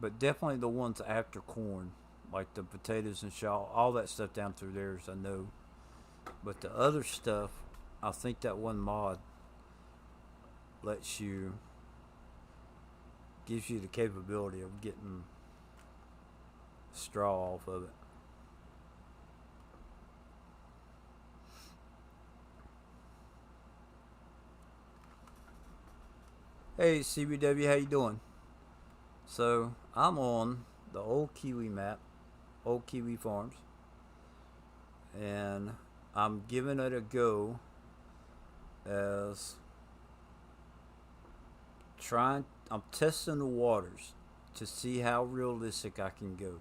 but definitely the ones after corn, like the potatoes and shaw, all that stuff down through there is I know. But the other stuff, I think that one mod lets you, gives you the capability of getting straw off of it. Hey CBW, how you doing? So I'm on the old Kiwi map, old Kiwi Farms, and I'm giving it a go as trying. I'm testing the waters to see how realistic I can go.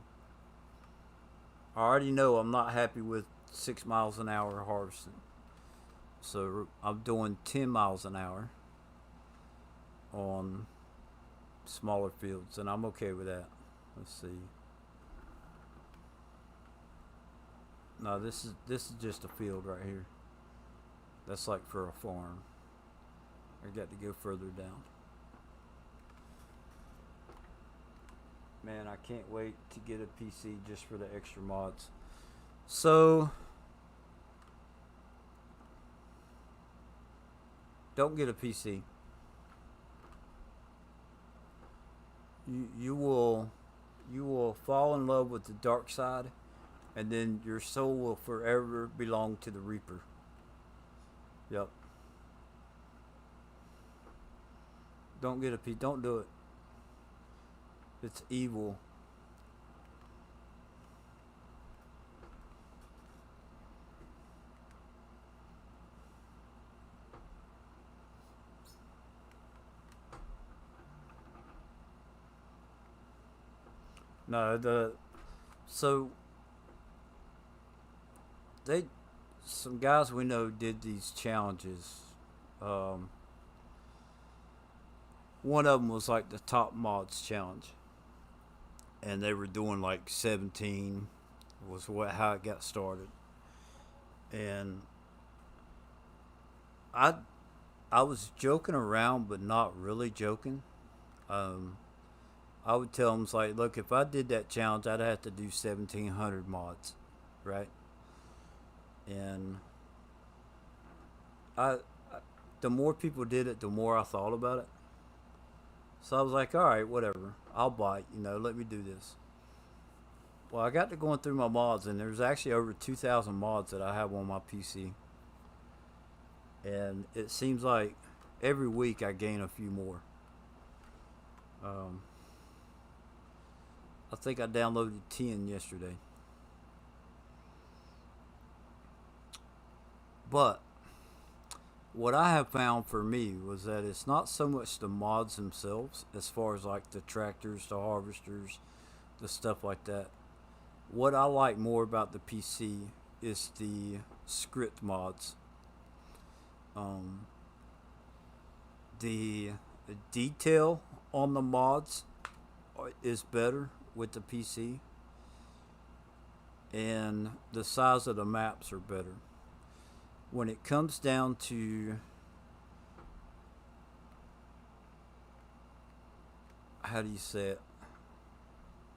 I already know I'm not happy with 6 miles an hour harvesting, so I'm doing 10 miles an hour on smaller fields, and I'm okay with that. Let's see. No, this is just a field right here. That's like for a farm. I got to go further down. Man, I can't wait to get a PC just for the extra mods. So, don't get a PC. You will fall in love with the dark side, and then your soul will forever belong to the Reaper. Yep. Don't get a PC. Don't do it. It's evil. No, the so they some guys we know did these challenges. Um, One of them was like the top mods challenge, and they were doing like 17 was what how it got started, and I I was joking around, but not really joking. Um, I would tell them, like, look, if I did that challenge, I'd have to do 1,700 mods, right? And I, the more people did it, the more I thought about it. So I was like, all right, whatever, I'll bite. Let me do this. Well, I got to going through my mods, and there's actually over 2,000 mods that I have on my PC, and it seems like every week I gain a few more. Um, I think I downloaded 10 yesterday. But what I have found for me was that it's not so much the mods themselves, as far as like the tractors, the harvesters, the stuff like that. What I like more about the PC is the script mods. Um, the detail on the mods is better with the PC, and the size of the maps are better. When it comes down to, how do you say it?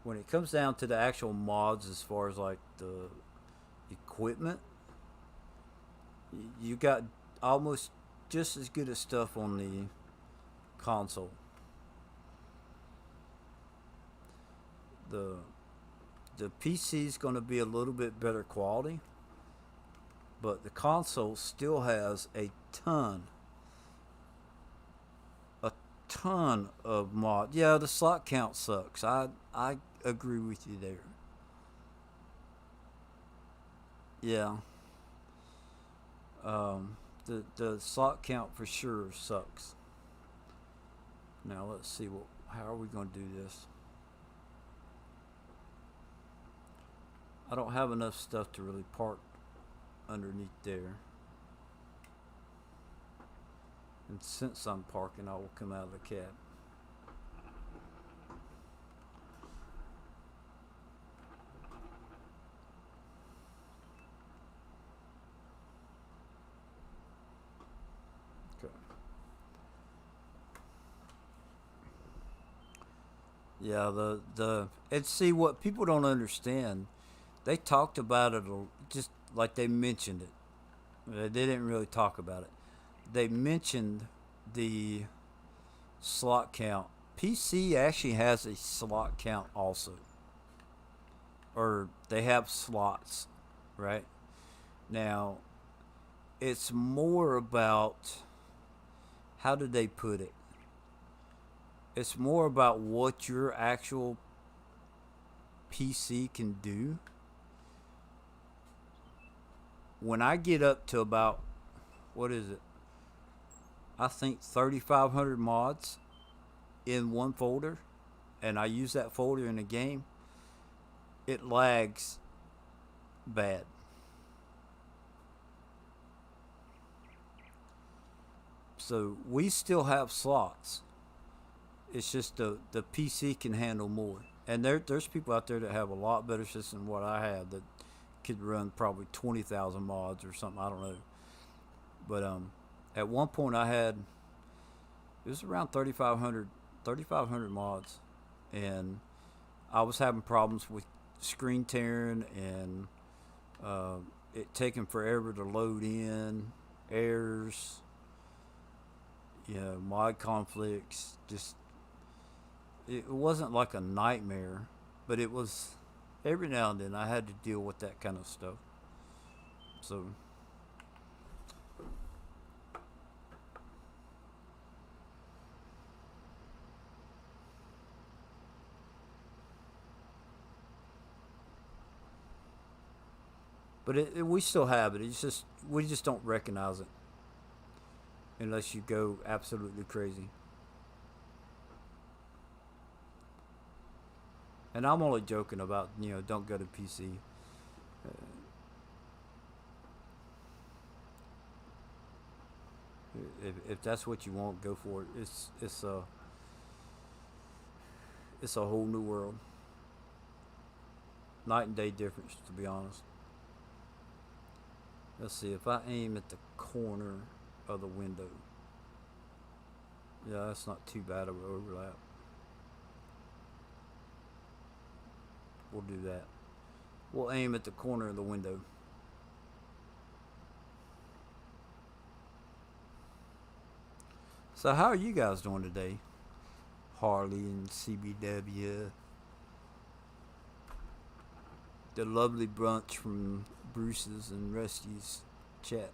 When it comes down to the actual mods, as far as like the equipment, you got almost just as good as stuff on the console. The the PC is going to be a little bit better quality, but the console still has a ton of mod. Yeah, the slot count sucks. I agree with you there. Yeah. The slot count for sure sucks. Now let's see what how are we going to do this? I don't have enough stuff to really park underneath there. And since I'm parking, I will come out of the cab. Okay. Yeah, the and see what people don't understand. They talked about it just like they mentioned it. They didn't really talk about it. They mentioned the slot count. PC actually has a slot count also, or they have slots, right? Now, it's more about, how did they put it? It's more about what your actual PC can do. When I get up to about, what is it? I think 3,500 mods in one folder, and I use that folder in a game, it lags bad. So we still have slots. It's just the PC can handle more. And there's people out there that have a lot better system than what I have, that could run probably 20,000 mods or something. I don't know. But at one point I had, it was around 3,500 mods, and I was having problems with screen tearing and uh, it taking forever to load in, errors, mod conflicts. Just, it wasn't like a nightmare, but it was, every now and then I had to deal with that kind of stuff. So, but we still have it. It's just we just don't recognize it unless you go absolutely crazy. And I'm only joking about, don't go to PC. Uh, if that's what you want, go for it. It's a whole new world, night and day difference, to be honest. Let's see, if I aim at the corner. of the window. Yeah, that's not too bad of an overlap. We'll do that. We'll aim at the corner of the window. So how are you guys doing today? Harley and CBW. The lovely brunch from Bruce's and Rusty's chat.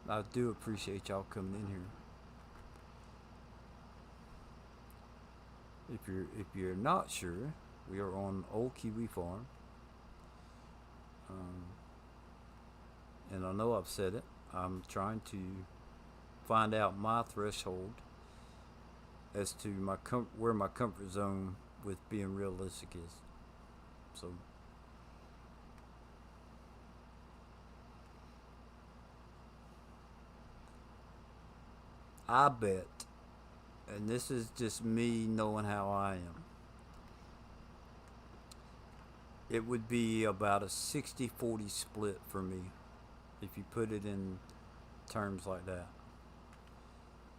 I do appreciate y'all coming in here. If you're not sure, we are on Old Kiwi Farm, um, and I know I've said it. I'm trying to find out my threshold as to where my comfort zone with being realistic is. So I bet, and this is just me knowing how I am, it would be about a 60-40 split for me if you put it in terms like that.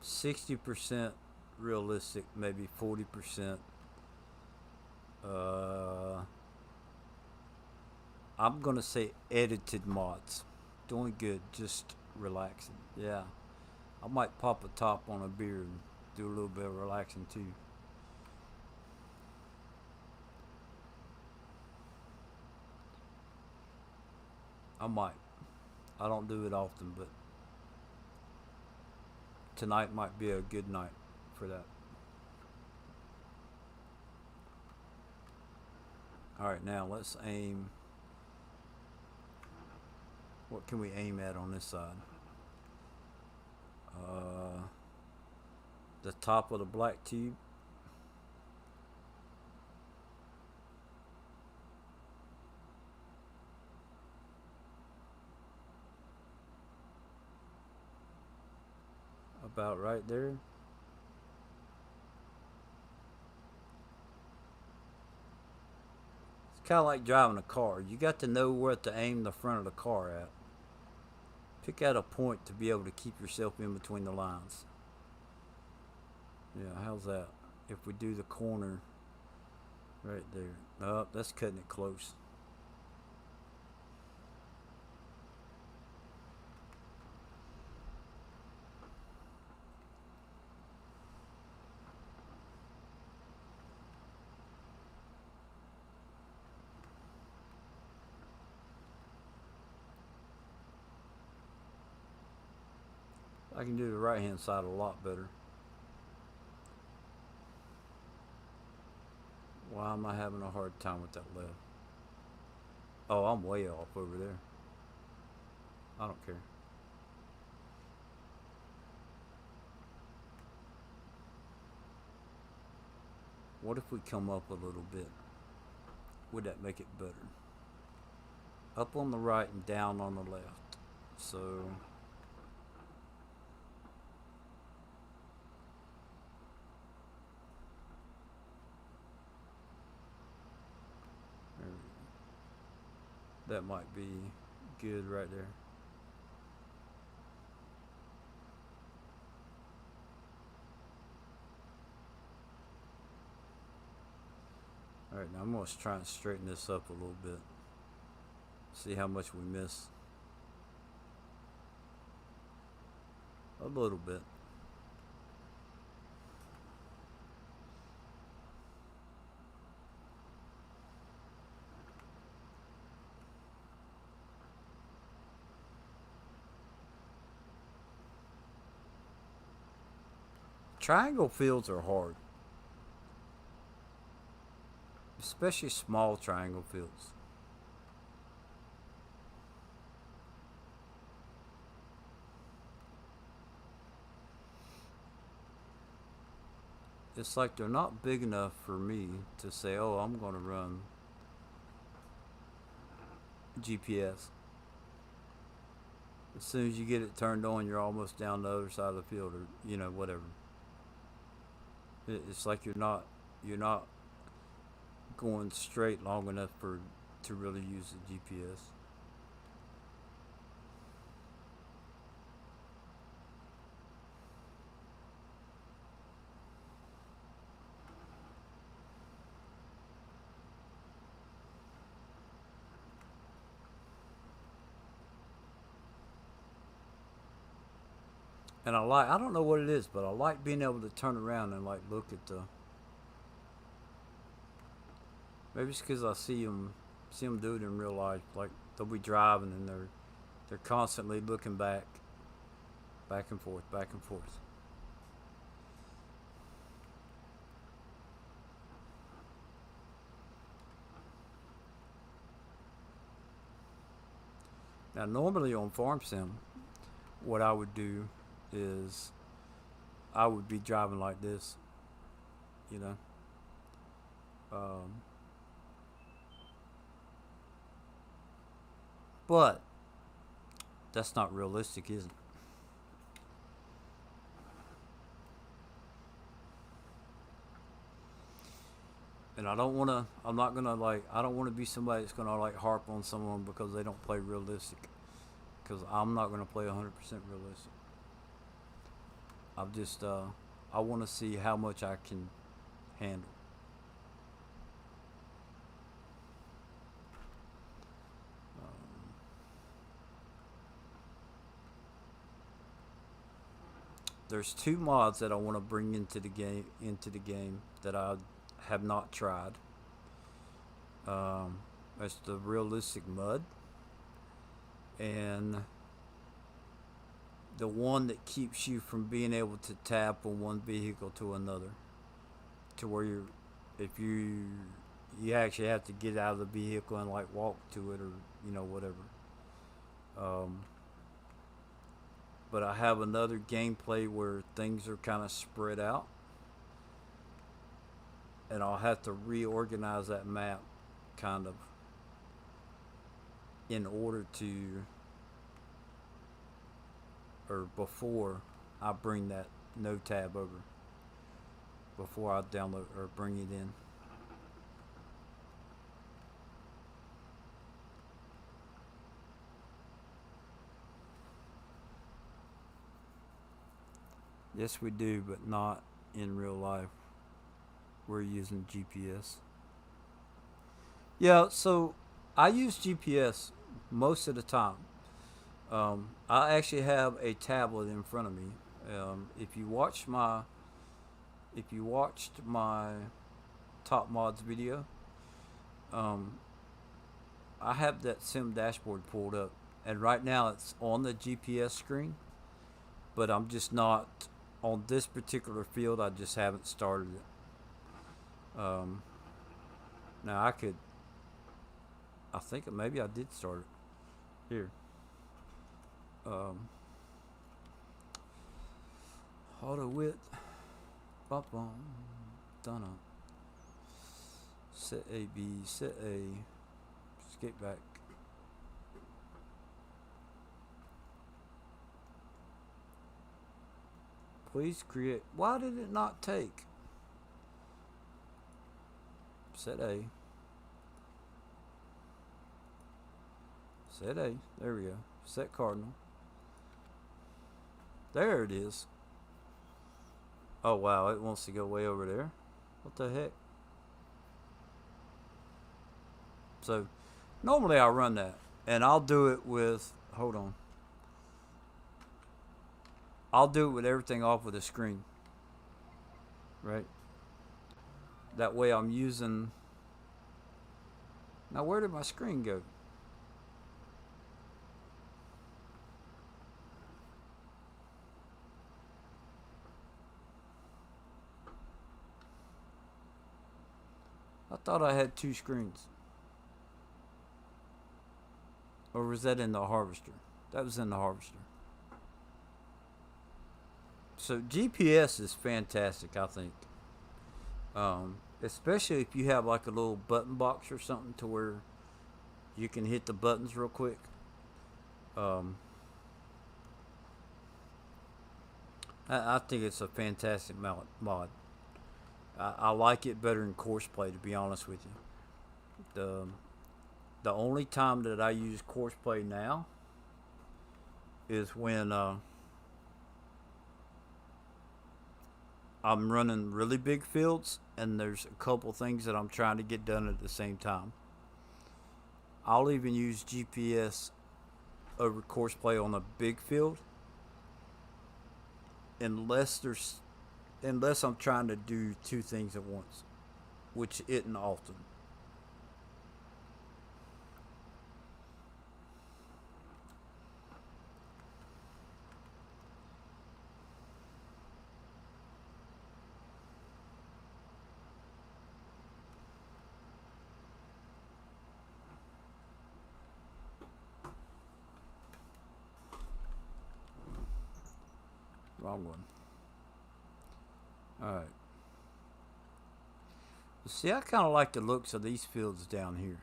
60% realistic, maybe 40%. Uh, I'm gonna say edited mods. Doing good, just relaxing. Yeah, I might pop a top on a beer and do a little bit of relaxing too. I might. I don't do it often, but tonight might be a good night for that. All right, now let's aim. What can we aim at on this side? Uh, the top of the black tube. About right there. It's kind of like driving a car. You got to know where to aim the front of the car at. Pick out a point to be able to keep yourself in between the lines. Yeah, how's that? If we do the corner right there. Oh, that's cutting it close. I can do the right hand side a lot better. Why am I having a hard time with that left? Oh, I'm way off over there. I don't care. What if we come up a little bit? Would that make it better? Up on the right and down on the left. So that might be good right there. Alright, now I'm going to try and straighten this up a little bit. See how much we miss. A little bit. Triangle fields are hard, especially small triangle fields. It's like they're not big enough for me to say, oh, I'm going to run GPS. As soon as you get it turned on, you're almost down the other side of the field, or whatever. It's like you're not going straight long enough for to really use the GPS. And I don't know what it is, but I like being able to turn around and like look at the. Maybe it's because I see them do it in real life. Like they'll be driving and they're constantly looking back and forth, back and forth. Now, normally on Farm Sim, what I would do is I would be driving like this, you know. Um, but that's not realistic, is it? And I don't want to. I'm not gonna like. I don't want to be somebody that's gonna like harp on someone because they don't play realistic. Because I'm not gonna play 100% realistic. I'm just. I want to see how much I can handle. Um, there's two mods that I want to bring into the game that I have not tried. That's the realistic mud and the one that keeps you from being able to tap from one vehicle to another, to where if you actually have to get out of the vehicle and like walk to it or whatever. Um, but I have another gameplay where things are kind of spread out, and I'll have to reorganize that map kind of in order to, or before I bring that no tab over, before I download or bring it in. Yes, we do, but not in real life. We're using GPS. Yeah, so I use GPS most of the time. I actually have a tablet in front of me. If you watched my top mods video, um, I have that sim dashboard pulled up, and right now it's on the GPS screen, but I'm just not on this particular field. I just haven't started it. Now I could. I think maybe I did start it here. Um, auto width. Bum bum. Done. Set A B. Set A. Skip back. Please create. Why did it not take? Set A. Set A. There we go. Set cardinal. There it is. Oh wow, it wants to go way over there. What the heck? So normally I run that, and I'll do it with. Hold on. I'll do it with everything off with a screen. Right. That way I'm using. Now where did my screen go? I thought I had two screens. Or was that in the harvester? That was in the harvester. So GPS is fantastic, I think. Especially if you have like a little button box or something to where you can hit the buttons real quick. Um, I think it's a fantastic mod. I like it better than Courseplay, to be honest with you. The the only time that I use course play now is when I'm running really big fields and there's a couple things that I'm trying to get done at the same time. I'll even use GPS over course play on a big field unless there's unless I'm trying to do two things at once, which isn't often. Wrong one. All right. See, I kind of like the looks of these fields down here.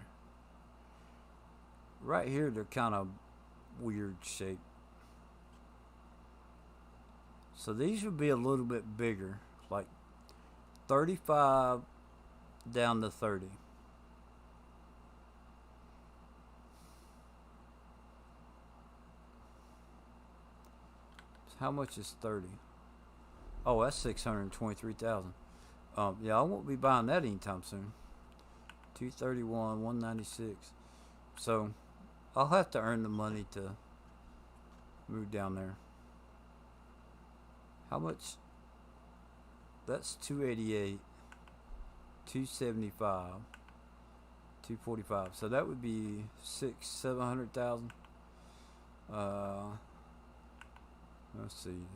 Right here, they're kind of weird shape. So these would be a little bit bigger, like 35 down to 30. How much is 30? Oh, that's 623,000. Yeah, I won't be buying that anytime soon. 231, 196. So I'll have to earn the money to move down there. How much? That's 288, 275, 245. So that would be 700,000. Let's see.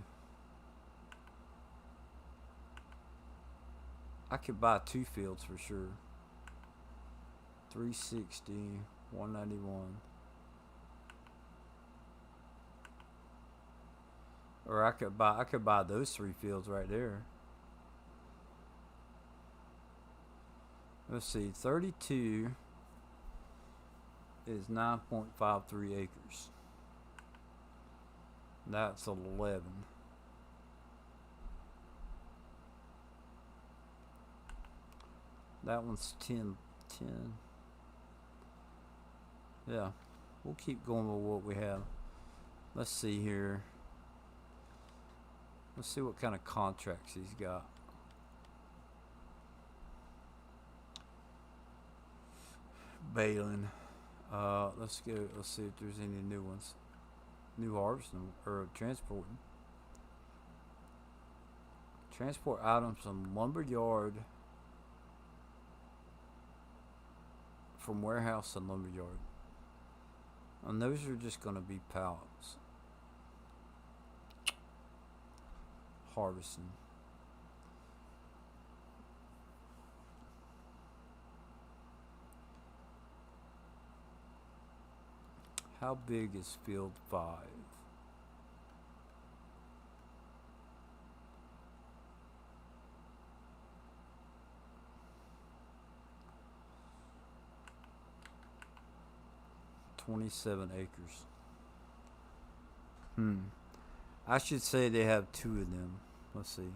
I could buy two fields for sure. 360, 191. Or I could buy those three fields right there. Let's see, 32 is 9.53 acres. That's 11. That one's 10. Yeah, we'll keep going with what we have. Let's see here. Let's see what kind of contracts he's got. Baling. Let's go. Let's see if there's any new ones. New harvesting or transporting. Transport items from lumber yard. From warehouse to lumber yard. And those are just going to be pallets. Harvesting. How big is field 5? $27 acres. I should say they have two of them. Let's see.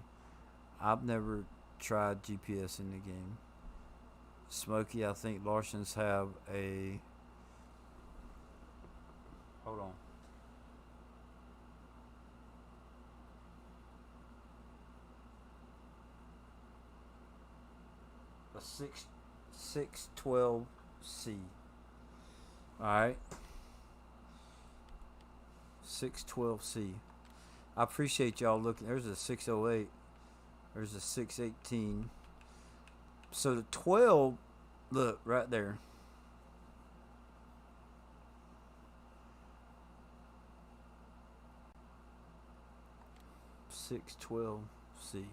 I've never tried GPS in the game. Smokey, I think Larson's have a. Hold on. A 612C. Alright. 612C. I appreciate y'all looking. There's a 608. There's a 618. So the 12, look right there. $612C.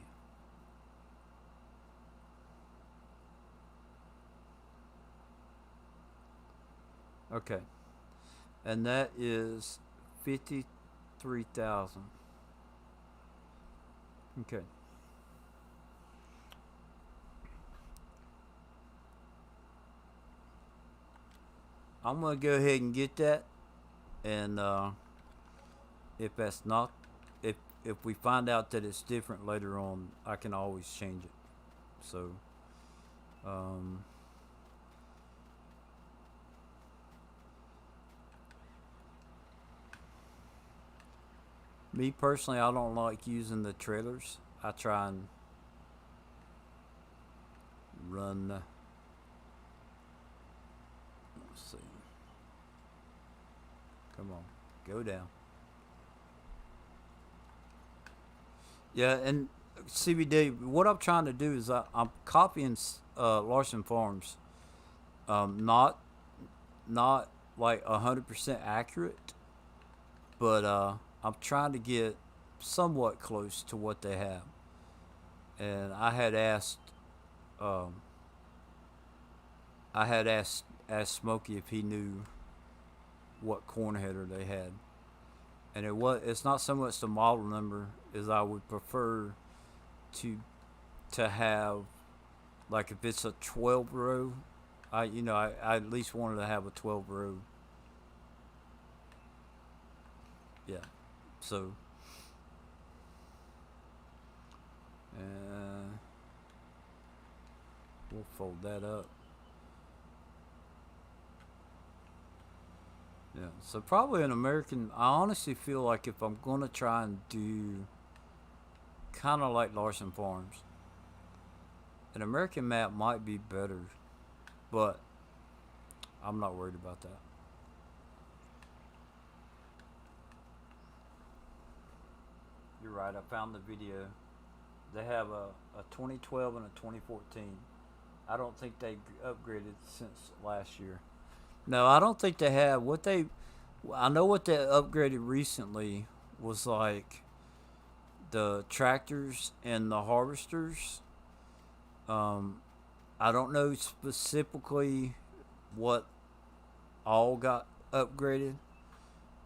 Okay. And that is 53,000. Okay. I'm gonna go ahead and get that, and if that's not, if we find out that it's different later on, I can always change it. So, um, Me personally, I don't like using the trailers. I try and run. Let's see. Come on, go down. Yeah, and CBD. What I'm trying to do is I'm copying Larson Farms. Not like 100% accurate, but I'm trying to get somewhat close to what they have. And um, asked Smokey if he knew what corn header they had, and it's not so much the model number as I would prefer to have, like, if it's a 12 row, I at least wanted to have a 12 row. Yeah, so uh, we'll fold that up. Yeah, so probably an American. I honestly feel like if I'm gonna try and do kind of like Larson Farms, an American map might be better, but I'm not worried about that. You're right. I found the video. They have a 2012 and a 2014. I don't think they upgraded since last year. No, I don't think they have. I know what they upgraded recently was like the tractors and the harvesters. Um, I don't know specifically what all got upgraded,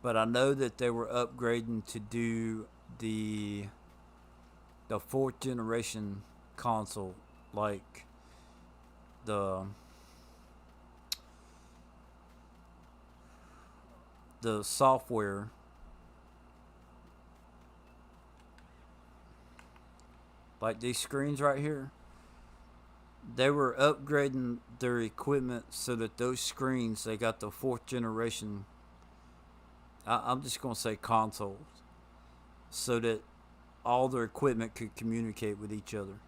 but I know that they were upgrading to do the the fourth generation console, like the the software, like these screens right here. They were upgrading their equipment so that those screens, they got the fourth generation. I'm just gonna say consoles, so that all their equipment could communicate with each other.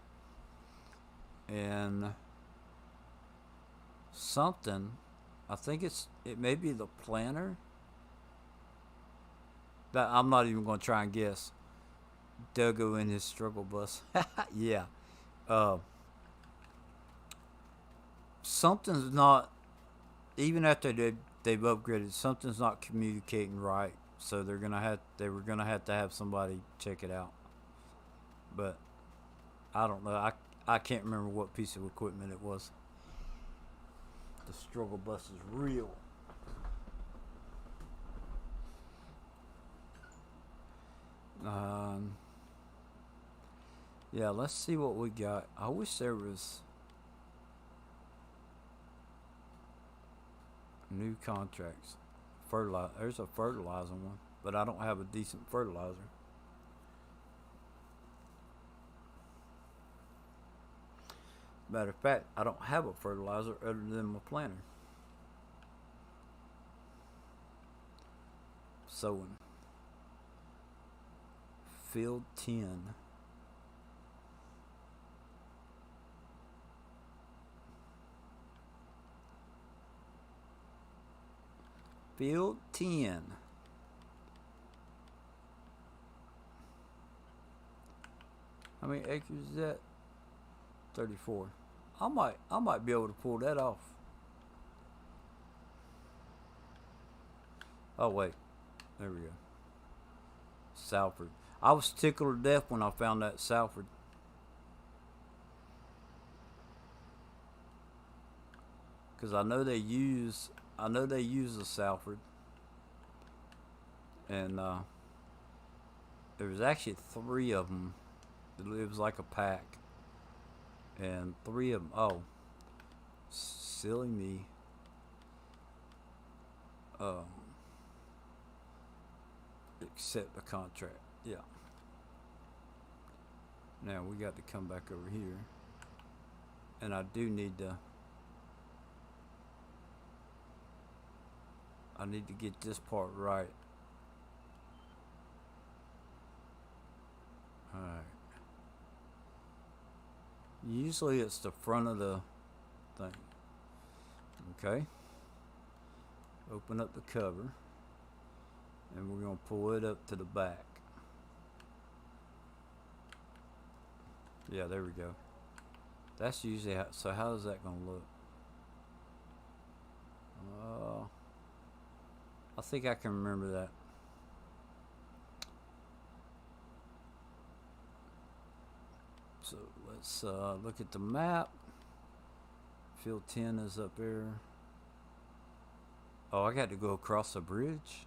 And something, I think it may be the planner. That I'm not even gonna try and guess. Duggo in his struggle bus. Yeah. Uh, Something's not, even after they've upgraded, something's not communicating right. So they were gonna have to have somebody check it out. But I don't know. I can't remember what piece of equipment it was. The struggle bus is real. Um, yeah, let's see what we got. I wish there was new contracts. Fertilizer. There's a fertilizer one, but I don't have a decent fertilizer. Matter of fact, I don't have a fertilizer other than my planter. Sowing. Field 10. Field 10. How many acres is that? 34. I might be able to pull that off. Oh wait. There we go. Salford. I was tickled to death when I found that Salford. Cause I know they use the Salford. And there was actually three of them. It was like a pack. And three of them. Oh, silly me. Um, accept the contract. Yeah. Now we got to come back over here. And I do need to. I need to get this part right. Alright. Usually it's the front of the thing. Okay. Open up the cover. And we're going to pull it up to the back. Yeah, there we go. That's usually how, so how is that going to look? I think I can remember that. So let's look at the map. Field 10 is up there. Oh, I got to go across a bridge.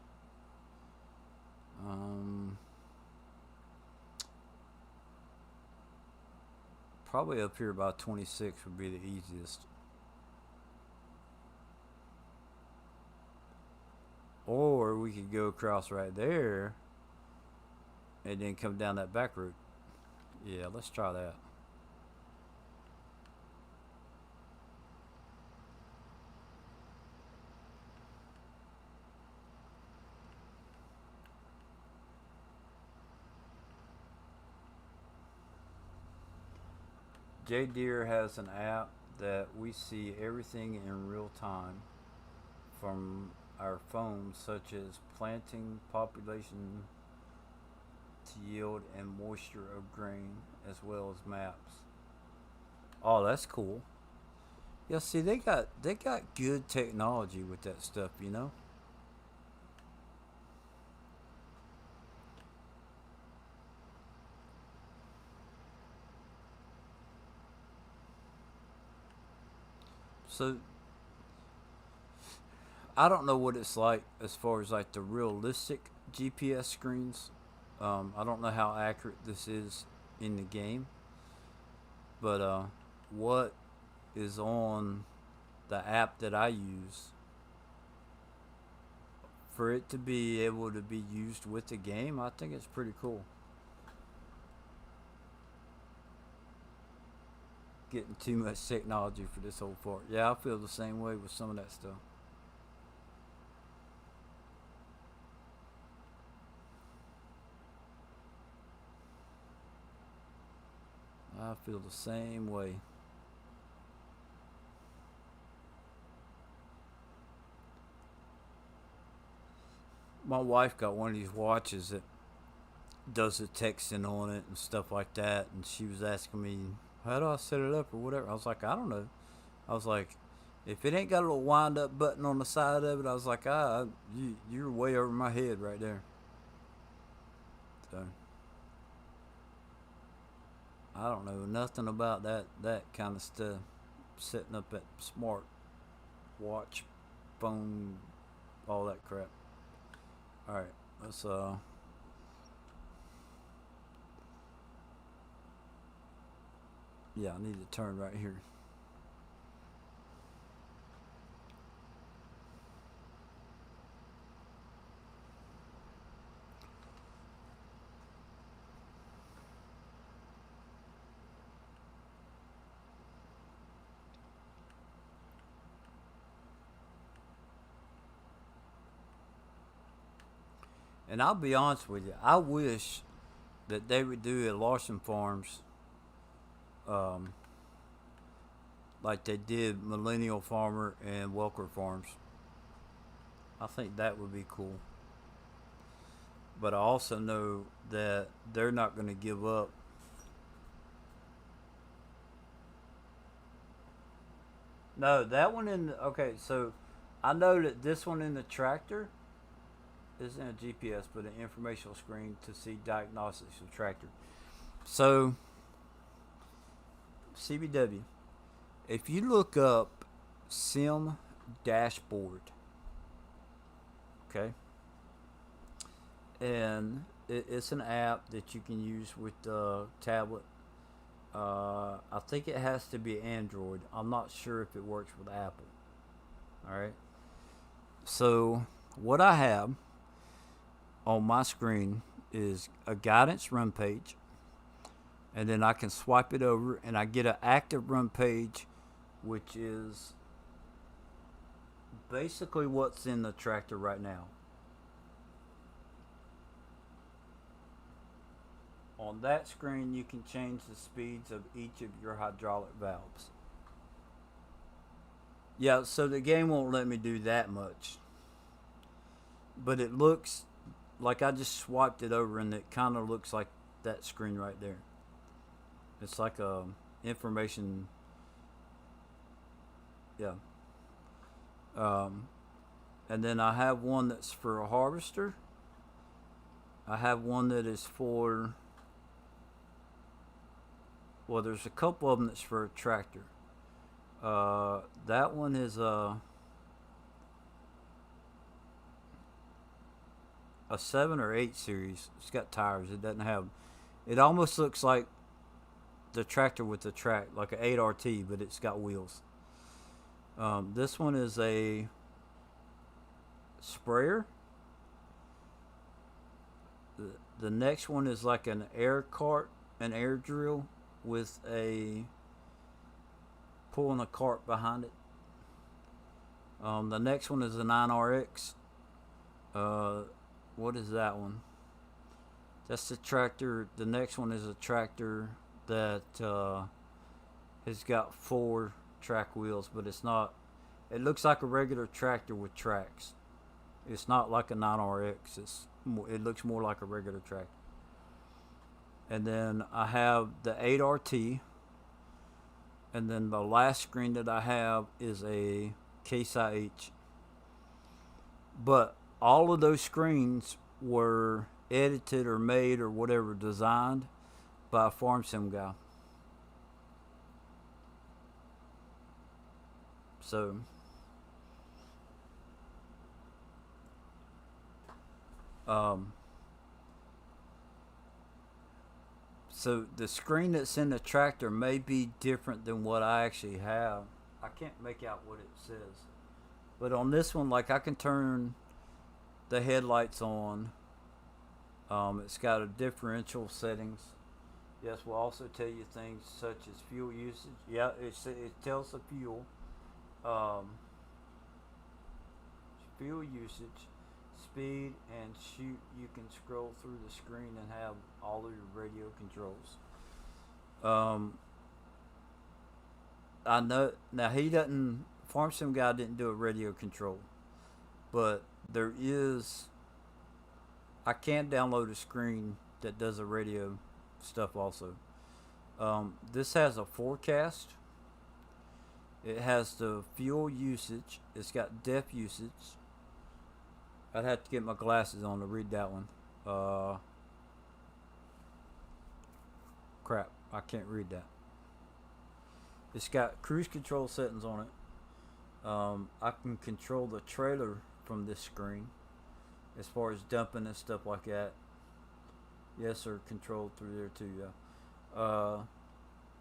Probably up here about 26 would be the easiest. Or we could go across right there and then come down that back route. Yeah, let's try that. J Deere has an app that we see everything in real time from our phones, such as planting, population, to yield, and moisture of grain, as well as maps. Oh, that's cool. Yeah, see, they got good technology with that stuff, you know. So I don't know what it's like as far as like the realistic GPS screens. I don't know how accurate this is in the game, but what is on the app that I use for it to be able to be used with the game, I think it's pretty cool. Getting too much technology for this whole part. Yeah, I feel the same way with some of that stuff. I feel the same way. My wife got one of these watches that does the texting on it and stuff like that, and she was asking me, how do I set it up or whatever? I was like, I don't know. I was like, if it ain't got a little wind up button on the side of it, I was like, you're way over my head right there. So I don't know nothing about that kind of stuff. Setting up that smart watch, phone, all that crap. All right, let's yeah, I need to turn right here. And I'll be honest with you, I wish that they would do at Larson Farms, um, like they did Millennial Farmer and Welker Farms. I think that would be cool. But I also know that they're not going to give up. No, that one in the, okay, so I know that this one in the tractor isn't a GPS, but an informational screen to see diagnostics of tractor. So, CBW, if you look up Sim Dashboard, okay, and it's an app that you can use with the tablet. I think it has to be Android. I'm not sure if it works with Apple. All right. So what I have on my screen is a guidance run page, and then I can swipe it over, and I get an active run page, which is basically what's in the tractor right now on that screen, you can change the speeds of each of your hydraulic valves. Yeah, so the game won't let me do that much. But it looks like I just swiped it over and it kind of looks like that screen right there. It's like a information. Yeah. Um, and then I have one that's for a harvester. I have one that is for. Well, there's a couple of them that's for a tractor. That one is a 7 or 8 series. It's got tires. It doesn't have. It almost looks like the tractor with the track, like an 8RT, but it's got wheels. This one is a sprayer. The next one is like an air cart, an air drill with a pulling a cart behind it. The next one is a 9RX. What is that one? That's the tractor. The next one is a tractor that has got 4 track wheels, but it's not. It looks like a regular tractor with tracks. It's not like a 9RX. It looks more like a regular tractor. And then I have the 8RT. And then the last screen that I have is a Case IH. But all of those screens were edited or made or whatever, designed by a farm sim guy. So so the screen that's in the tractor may be different than what I actually have. I can't make out what it says. But on this one, like, I can turn the headlights on. It's got a differential settings. Yes, we'll also tell you things such as fuel usage. Yeah, it tells the fuel. Fuel usage, speed, and shoot. You can scroll through the screen and have all of your radio controls. I know now he doesn't. Farm Sim guy didn't do a radio control, but there is. I can download a screen that does a radio stuff also. This has a forecast. It has the fuel usage. It's got depth usage. I'd have to get my glasses on to read that one. Crap, I can't read that. It's got cruise control settings on it. I can control the trailer from this screen as far as dumping and stuff like that. Yes, sir, controlled through there too, yeah.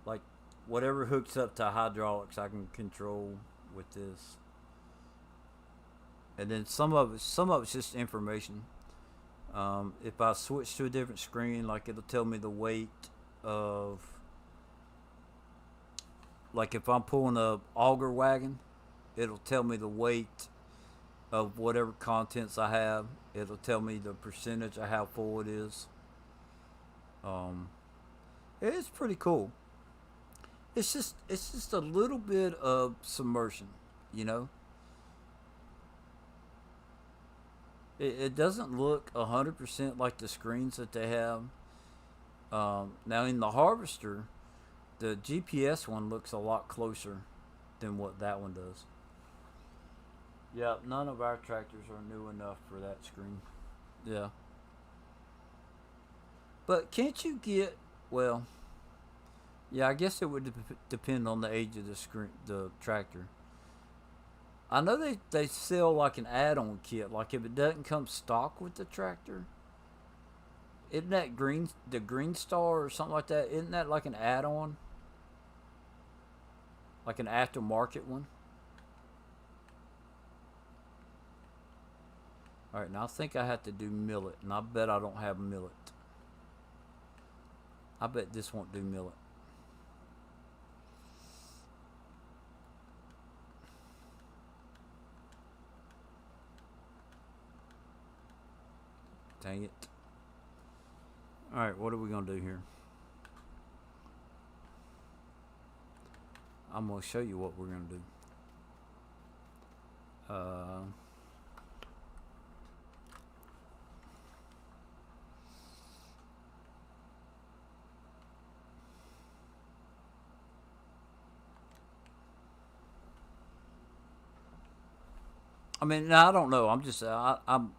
Like whatever hooks up to hydraulics, I can control with this. And then some of it's just information. If I switch to a different screen, like it'll tell me the weight of, like if I'm pulling a auger wagon, it'll tell me the weight of whatever contents I have. It'll tell me the percentage of how full it is. It's pretty cool. It's just a little bit of submersion, you know. It doesn't look 100% like the screens that they have. Now in the harvester, the GPS one looks a lot closer than what that one does. Yeah, none of our tractors are new enough for that screen. Yeah. But can't you get, well, yeah, I guess it would depend on the age of the tractor. I know they sell like an add-on kit. Like if it doesn't come stock with the tractor, isn't that the Green Star or something like that? Isn't that like an add-on, like an aftermarket one? All right, now I think I have to do millet, and I bet I don't have millet. I bet this won't do millet. Dang it. All right, what are we gonna do here? I'm gonna show you what we're gonna do. Uh, I mean, no, I don't know. I'm just, I'm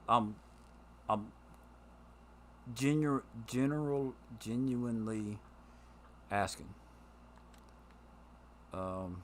genuinely asking. Um,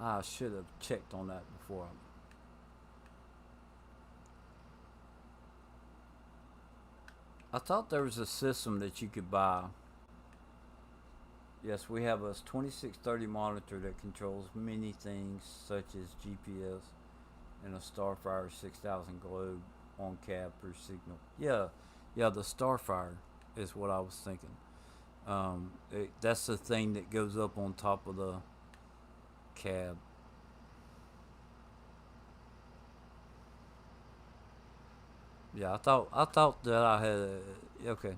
I should have checked on that before. I thought there was a system that you could buy. Yes, we have a 2630 monitor that controls many things such as GPS and a Starfire 6000 globe on cab per signal. Yeah, yeah, the Starfire is what I was thinking. That's the thing that goes up on top of the cab. Yeah, I thought that I had. Okay.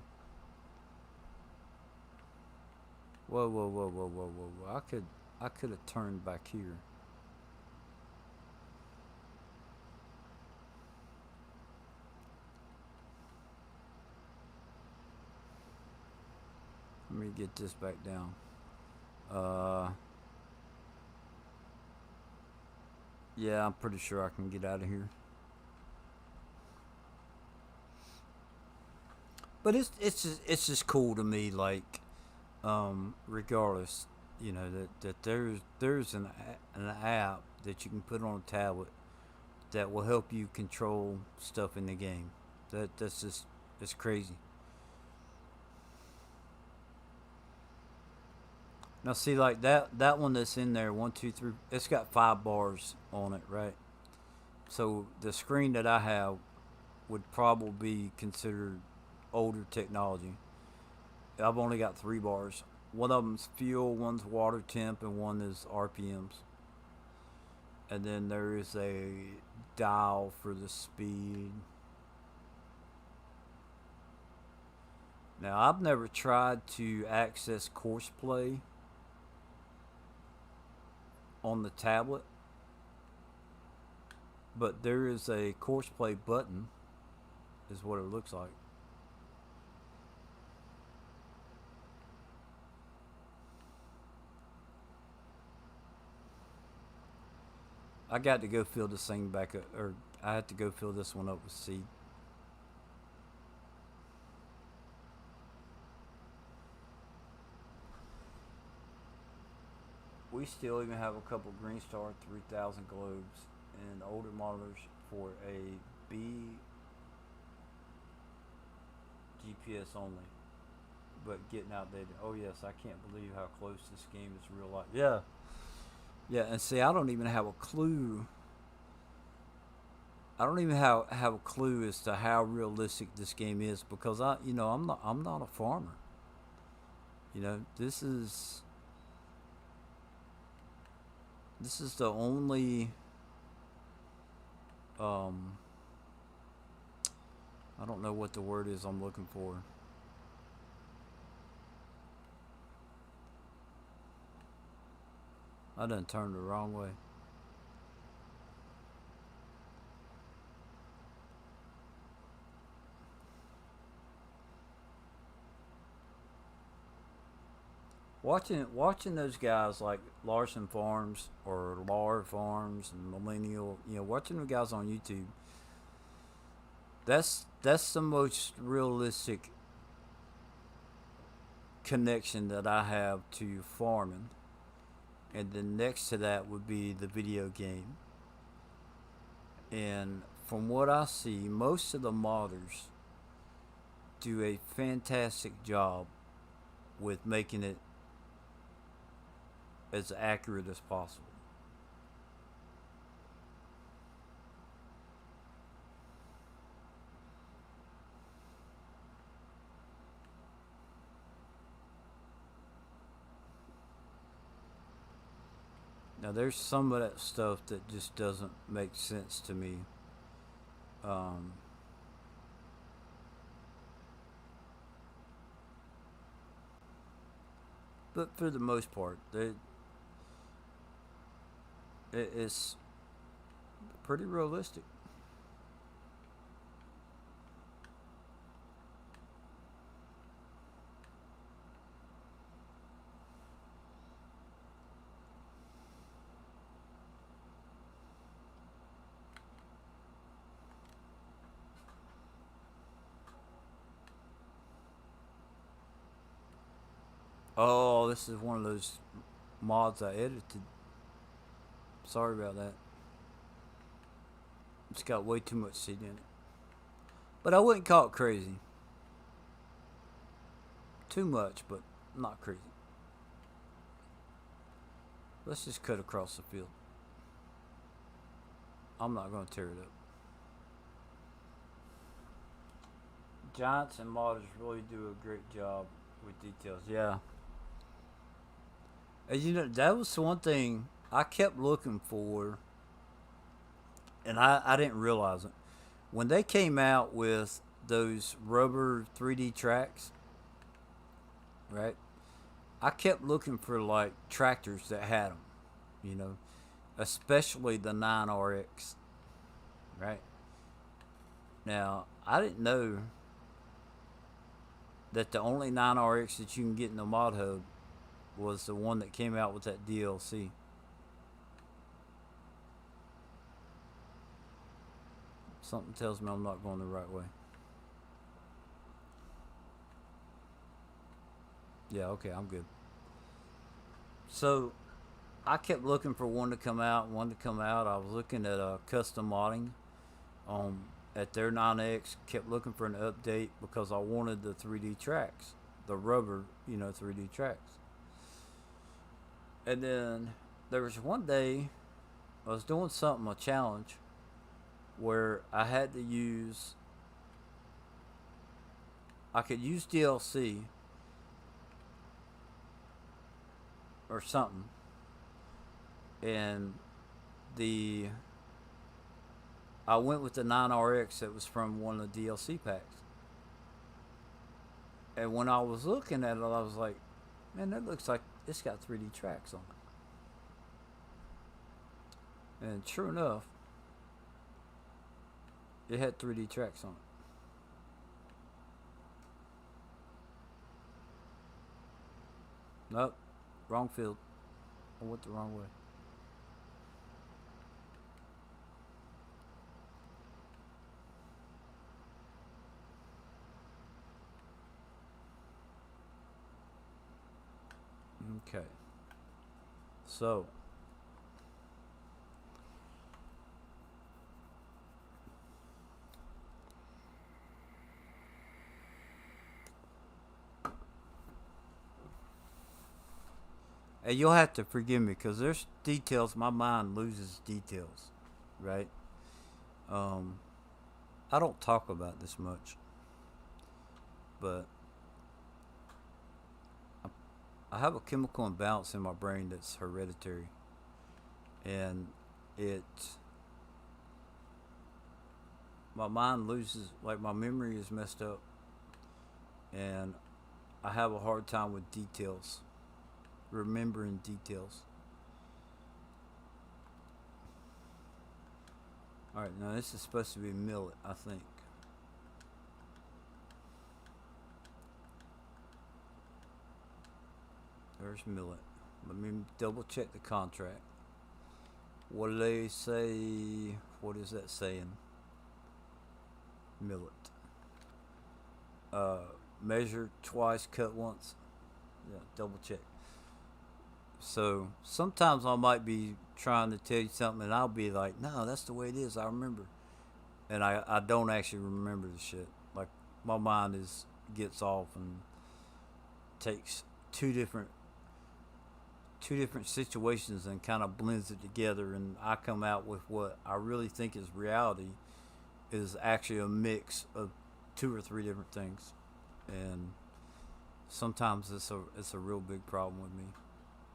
Whoa, whoa, whoa, whoa, whoa, whoa, whoa. I could have turned back here. Let me get this back down. Uh, yeah, I'm pretty sure I can get out of here. But it's just cool to me. Like, regardless, that there's an app that you can put on a tablet that will help you control stuff in the game. That's just it's crazy. Now see, like that one that's in there, one, two, three. It's got 5 bars on it, right? So the screen that I have would probably be considered older technology. I've only got 3 bars. One of them's fuel, one's water temp, and one is RPMs. And then there is a dial for the speed. Now I've never tried to access course play on the tablet, but there is a course play button, is what it looks like. I got to go fill this thing back up, or I had to go fill this one up with seed. We still even have a couple Green Star 3000 globes and older monitors for a B GPS only, but getting outdated. Oh yes, I can't believe how close this game is real life. Yeah, yeah, and see, I don't even have a clue. I don't even have a clue as to how realistic this game is because I'm not a farmer. This is the only um I don't know what the word is I'm looking for. I done turned the wrong way. Watching those guys like Larson Farms or Lar Farms and Millennial, watching the guys on YouTube, that's the most realistic connection that I have to farming. And then next to that would be the video game. And from what I see, most of the modders do a fantastic job with making it as accurate as possible. Now, there's some of that stuff that just doesn't make sense to me. Um, but for the most part, it's pretty realistic. Oh, this is one of those mods I edited. Sorry about that. It's got way too much seed in it. But I wouldn't call it crazy. Too much, but not crazy. Let's just cut across the field. I'm not going to tear it up. Giants and modders really do a great job with details. Yeah. And you know, that was one thing I kept looking for, and I didn't realize it. When they came out with those rubber 3D tracks, right? I kept looking for like tractors that had them, you know, especially the 9RX, right? Now, I didn't know that the only 9RX that you can get in the mod hub was the one that came out with that DLC. Something tells me I'm not going the right way. Yeah, okay, I'm good. So I kept looking for one to come out, one to come out. I was looking at custom modding at their 9X. Kept looking for an update because I wanted the 3D tracks, the rubber, 3D tracks. And then there was one day I was doing something, a challenge, where I could use DLC or something, and the I went with the 9RX that was from one of the DLC packs. And when I was looking at it, I was like, man, that looks like it's got 3D tracks on it. And sure enough, it had 3D tracks on it. Nope, wrong field. I went the wrong way. Okay. So, and you'll have to forgive me because there's details. My mind loses details, right? Um, I don't talk about this much, but I have a chemical imbalance in my brain that's hereditary, and it my mind loses, like, my memory is messed up, and I have a hard time with details, remembering details. All right, now this is supposed to be millet, I think. There's millet. Let me double check the contract. What do they say? What is that saying? Millet. Uh, Measure twice, cut once. Yeah, double check. So sometimes I might be trying to tell you something, and I'll be like, "No, that's the way it is. I remember," and I don't actually remember the shit. Like, my mind gets off and takes two different situations and kind of blends it together, and I come out with what I really think is reality is actually a mix of two or three different things, and sometimes it's a real big problem with me.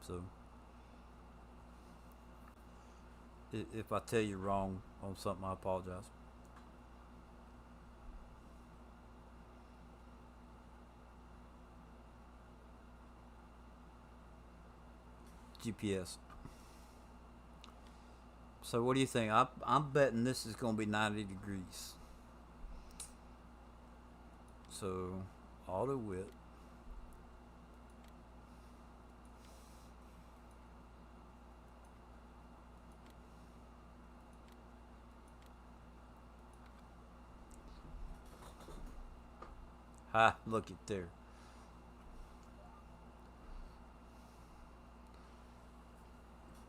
So if I tell you wrong on something, I apologize. GPS. So what do you think? I'm betting this is going to be 90 degrees. So auto width. Ha, look it there.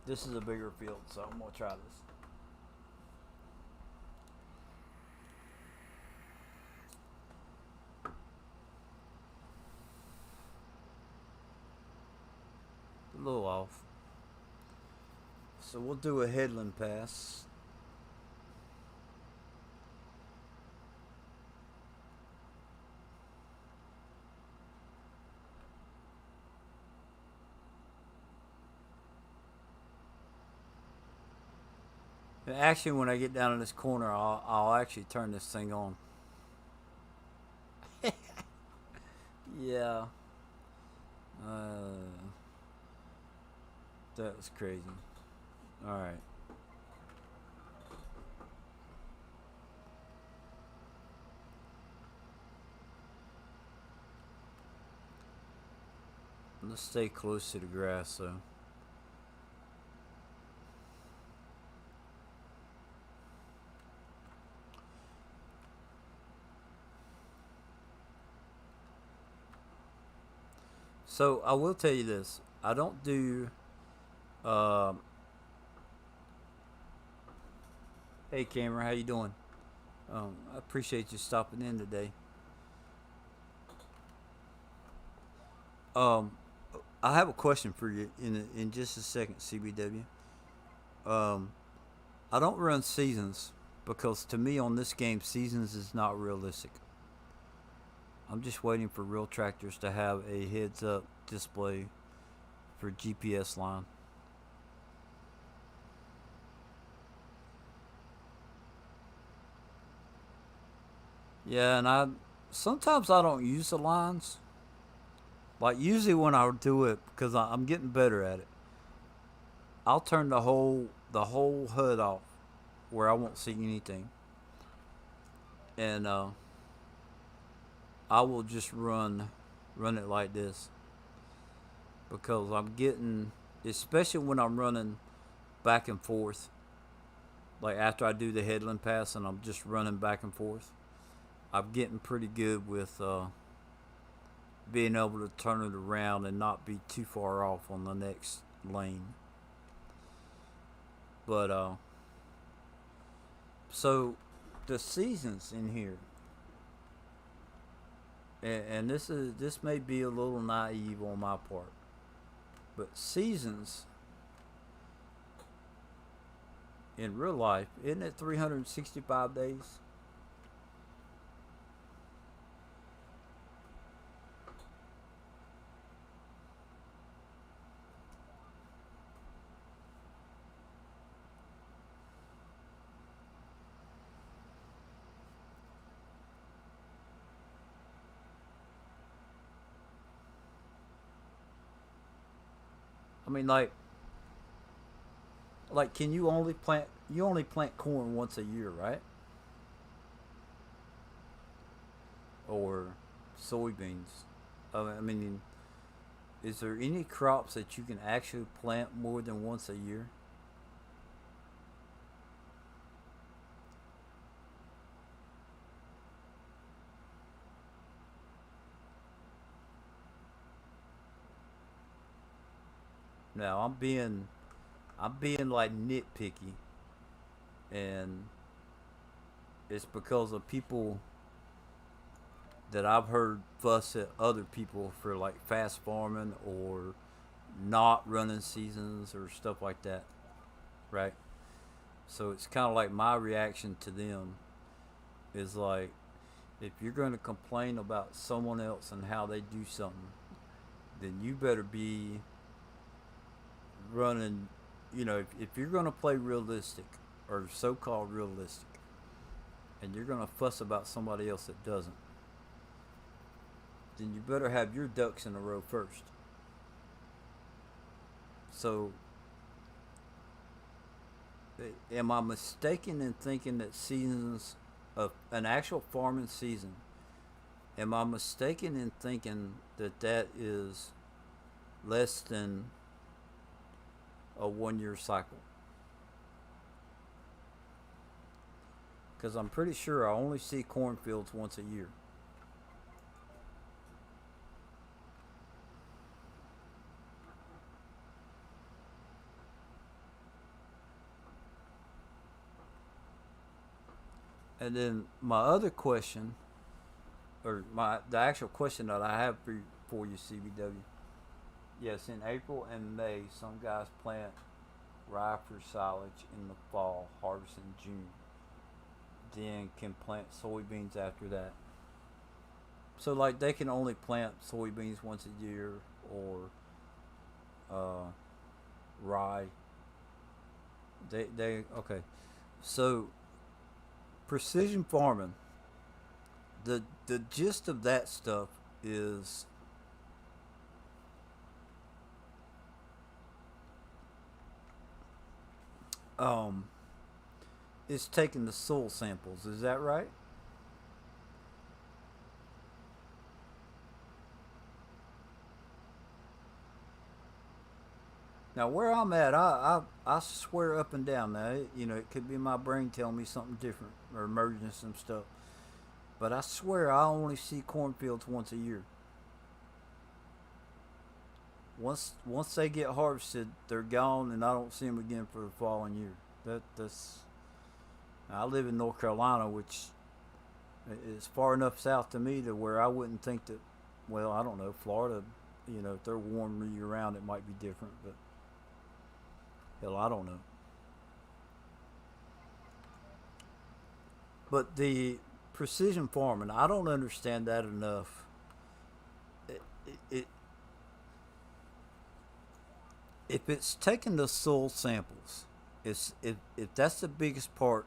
This is a bigger field, so I'm going to try this. A little off. So we'll do a headland pass. Actually, when I get down in this corner, I'll actually turn this thing on. Yeah. Uh, that was crazy. All right. Let's stay close to the grass, though. So I will tell you this: I don't do. Um, hey, Cameron, how you doing? I appreciate you stopping in today. Um, I have a question for you in just a second, CBW. Um, I don't run seasons because to me on this game, seasons is not realistic. I'm just waiting for real tractors to have a heads up display for GPS line. Yeah, and I sometimes I don't use the lines. Like usually when I do it, because I'm getting better at it, I'll turn the whole HUD off where I won't see anything, and I will just run it like this because I'm getting, especially when I'm running back and forth, like after I do the headland pass and I'm just running back and forth. I'm getting pretty good with being able to turn it around and not be too far off on the next lane. But so the seasons in here, and this may be a little naive on my part, but seasons in real life isn't it 365 days? I mean, like can you only plant corn once a year, right? Or soybeans. I mean, is there any crops that you can actually plant more than once a year? Now I'm being like nitpicky, and it's because of people that I've heard fuss at other people for like fast farming or not running seasons or stuff like that, right? So it's kind of like my reaction to them is like, if you're going to complain about someone else and how they do something, then you better be running. If you're going to play realistic or so-called realistic, and you're going to fuss about somebody else that doesn't, then you better have your ducks in a row first. So, am I mistaken in thinking that seasons of an actual farming season? Am I mistaken in thinking that that is less than a 1 year cycle? Because I'm pretty sure I only see cornfields once a year. And then my other question, or the actual question that I have for you, CBW. Yes, in April and May, some guys plant rye for silage in the fall, harvest in June. Then can plant soybeans after that. So like they can only plant soybeans once a year, or uh, rye. They okay. So precision farming. The gist of that stuff is um it's taking the soil samples. Is that right? Now where I'm at, I swear up and down. Now it could be my brain telling me something different or merging some stuff. But I swear I only see cornfields once a year. Once they get harvested, they're gone, and I don't see them again for the following year. That's I live in North Carolina, which is far enough south to me to where I wouldn't think that. Well, I don't know, Florida. If they're warm year round, it might be different, but hell, I don't know. But the precision farming, I don't understand that enough. It, it if it's taking the soil samples, if that's the biggest part,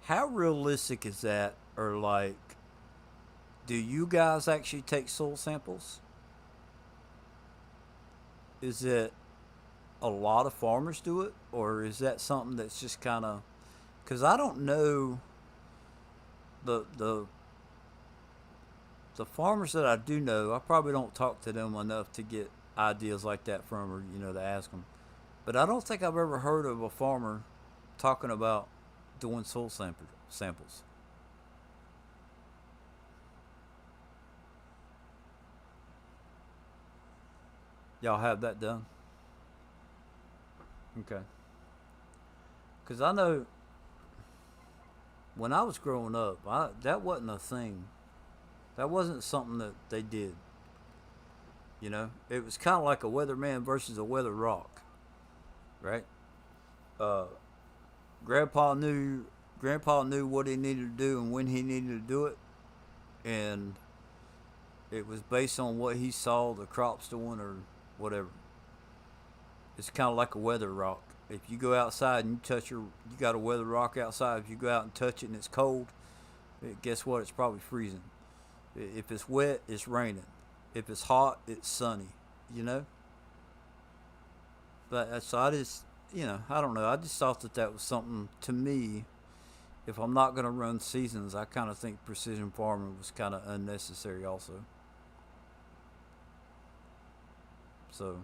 how realistic is that? Or like, do you guys actually take soil samples? Is it a lot of farmers do it, or is that something that's just kind of? Because I don't know the the the farmers that I do know. I probably don't talk to them enough to get ideas like that from, or to ask them. But I don't think I've ever heard of a farmer talking about doing soil samples. Y'all have that done? Okay. Because I know when I was growing up, that wasn't a thing. That wasn't something that they did. It was kind of like a weatherman versus a weather rock, right? Uh, Grandpa knew Grandpa knew what he needed to do and when he needed to do it, and it was based on what he saw the crops doing or whatever. It's kind of like a weather rock. If you go outside and you got a weather rock outside. If you go out and touch it and it's cold, guess what? It's probably freezing. If it's wet, it's raining. If it's hot, it's sunny. You know. But so I just, I don't know. I just thought that was something to me. If I'm not going to run seasons, I kind of think precision farming was kind of unnecessary also. So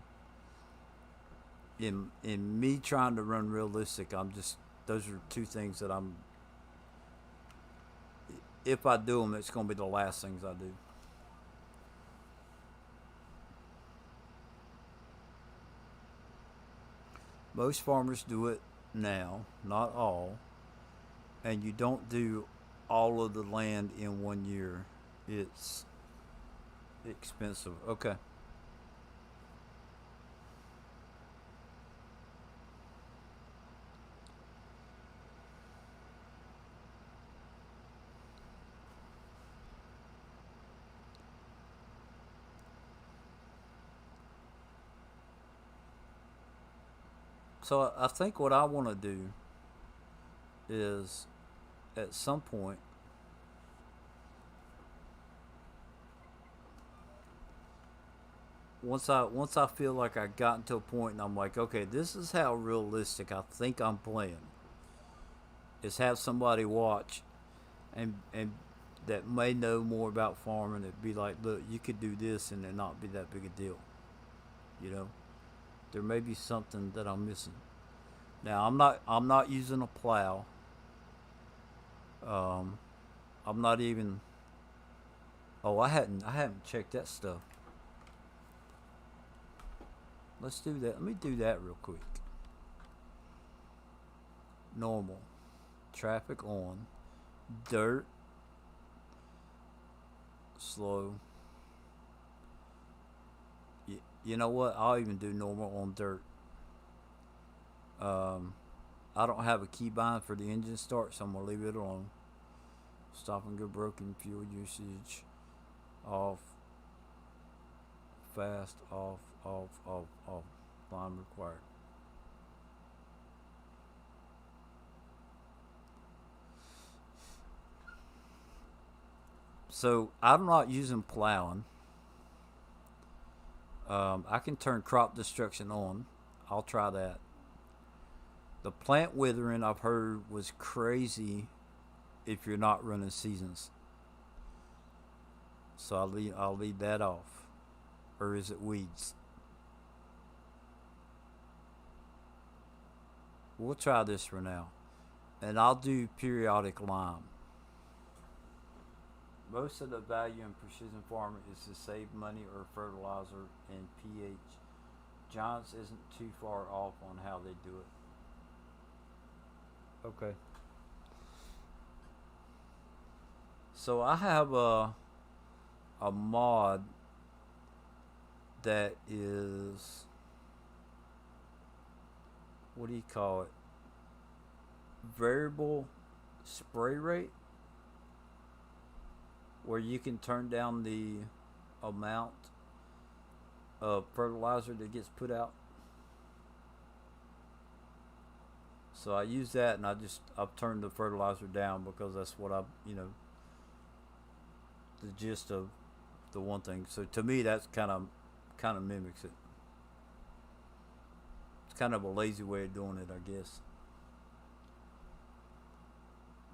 in me trying to run realistic, I'm just those are two things that I'm. If I do them, it's going to be the last things I do. Most farmers do it now, not all, and you don't do all of the land in 1 year. It's expensive. Okay. So I think what I want to do is at some point, once I feel like I gotten to a point and I'm like, okay, this is how realistic I think I'm playing. Is have somebody watch and that may know more about farming. It'd be like, look, you could do this and it not be that big a deal. You know, there may be something that I'm missing. Now I'm not using a plow. Um, I'm not even. Oh, I haven't checked that stuff. Let's do that. Let me do that real quick. Normal, traffic on, dirt, slow. You know what? I'll even do normal on dirt. Um, I don't have a key bind for the engine start, so I'm gonna leave it alone. Stop and go broken, fuel usage off, fast off, off, off, off. Line required. So I'm not using plowing. I can turn crop destruction on. I'll try that. The plant withering I've heard was crazy if you're not running seasons. So I'll leave that off. Or is it weeds? We'll try this for now. And I'll do periodic lime. Most of the value in precision farming is to save money or fertilizer and pH. Giants isn't too far off on how they do it. Okay. So I have a mod that is, what do you call it? Variable spray rate, where you can turn down the amount of fertilizer that gets put out. So I use that, and I've turned the fertilizer down because that's what the gist of the one thing. So to me, that's kind of mimics it. It's kind of a lazy way of doing it, I guess.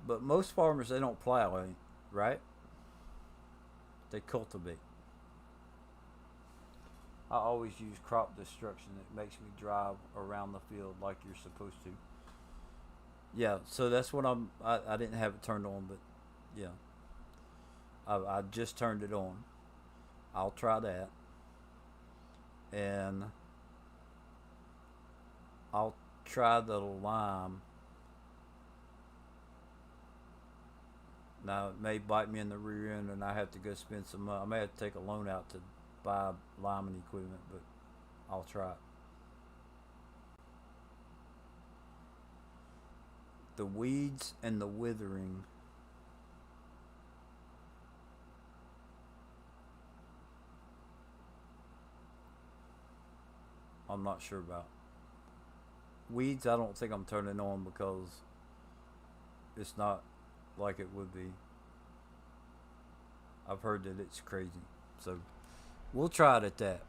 But most farmers, they don't plow, right? They cultivate. I always use crop destruction. It makes me drive around the field like you're supposed to. Yeah, so that's what I didn't have it turned on, but yeah, I just turned it on. I'll try that, and I'll try the lime. Now it may bite me in the rear end, and I have to go spend some money. I may have to take a loan out to buy liming equipment, but I'll try it. The weeds and the withering. I'm not sure about. Weeds, I don't think I'm turning on because it's not like it would be. I've heard that it's crazy. So we'll try it at that.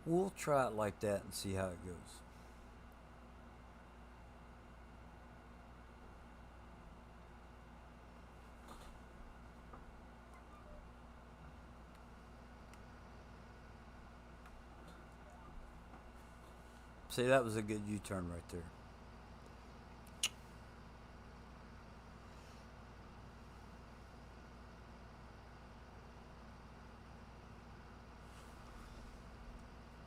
We'll try it like that and see how it goes. See, that was a good U turn right there.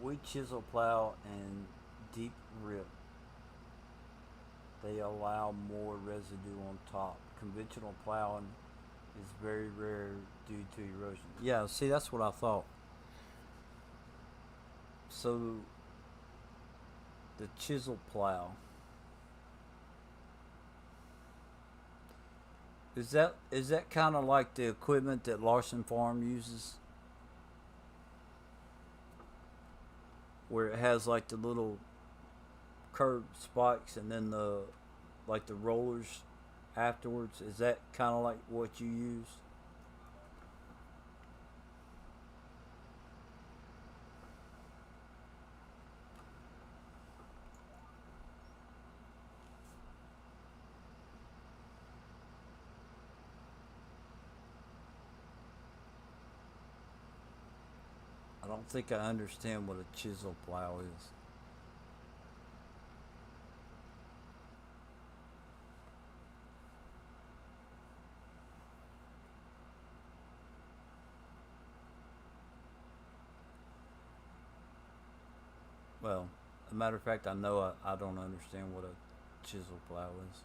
We chisel plow and deep rip. They allow more residue on top. Conventional plowing is very rare due to erosion. Yeah, see, that's what I thought. So the chisel plow. Is that kind of like the equipment that Larson Farm uses, where it has like the little curved spikes and then the like the rollers afterwards? Is that kind of like what you use? I don't think I understand what a chisel plow is. Well, as a matter of fact, I know I don't understand what a chisel plow is.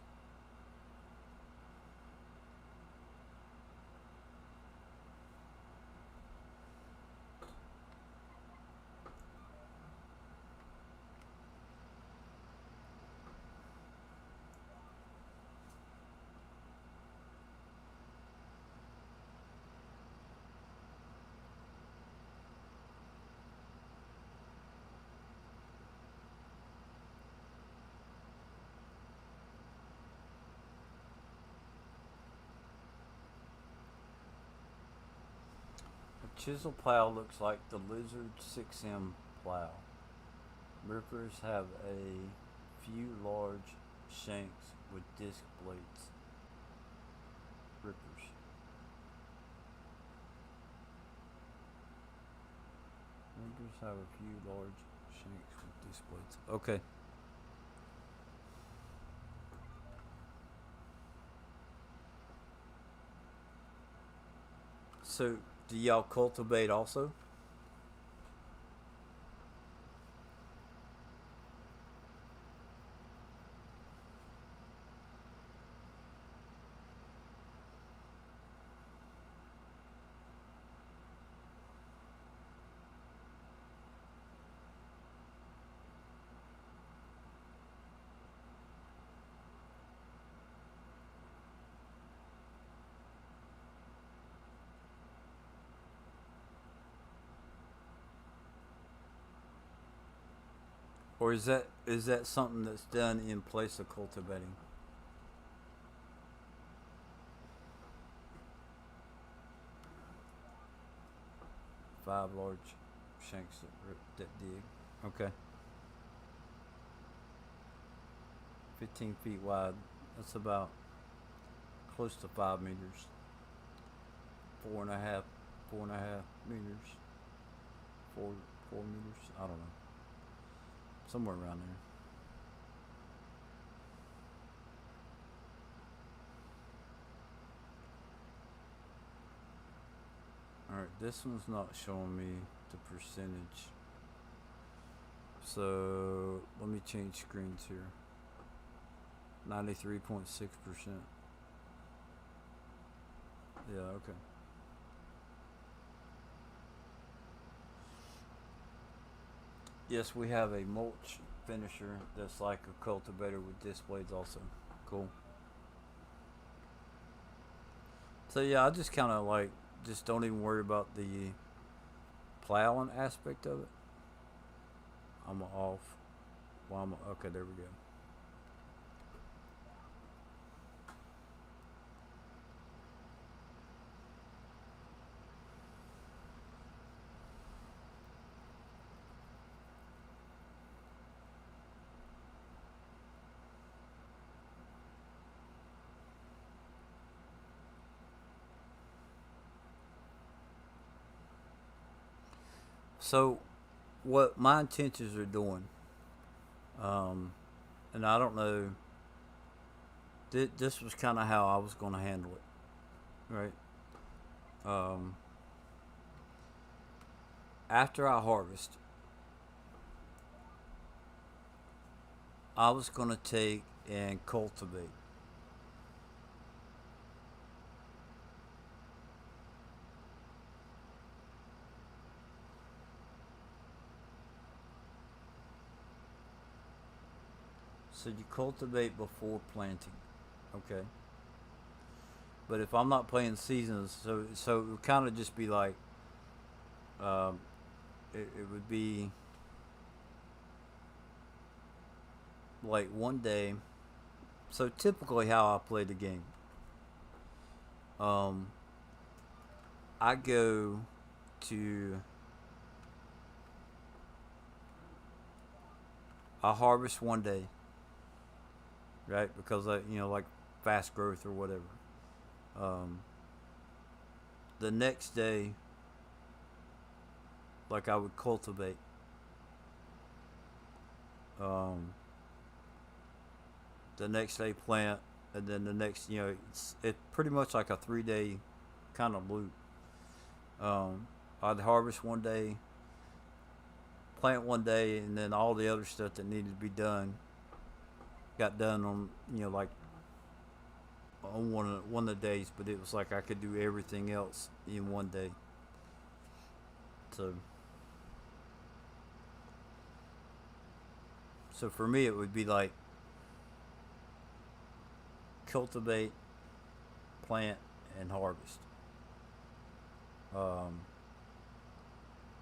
A chisel plow looks like the Lizard 6M plow. Rippers have a few large shanks with disc blades. Rippers. Rippers have a few large shanks with disc blades. Okay. So, do y'all cultivate also? Or is that something that's done in place of cultivating? 5 large shanks that dig. Okay. 15 feet wide. That's about close to 5 meters. 4.5, 4.5 meters. 4 meters. I don't know. Somewhere around there. All right. This one's not showing me the percentage. So let me change screens here. 93.6%. Yeah. Okay. Yes, we have a mulch finisher that's like a cultivator with disc blades also. Cool. So yeah, I just kind of like just don't even worry about the plowing aspect of it. I'm off. Well, okay. There we go. So what my intentions are doing, um, and I don't know. This was kind of how I was going to handle it, right? Um, After I harvest, I was going to take and cultivate. So you cultivate before planting, okay? But if I'm not playing seasons, so it would kind of just be like, um, it would be like one day. So typically, how I play the game, um, I go to I harvest one day, right? Because I, like fast growth or whatever. Um, the next day, like I would cultivate. Um, the next day plant, and then the next, it's pretty much like a 3 day kind of loop. I'd harvest one day, plant one day, and then all the other stuff that needed to be done got done on, like on one of the days. But it was like I could do everything else in one day. So so for me, it would be like cultivate, plant, and harvest. Um,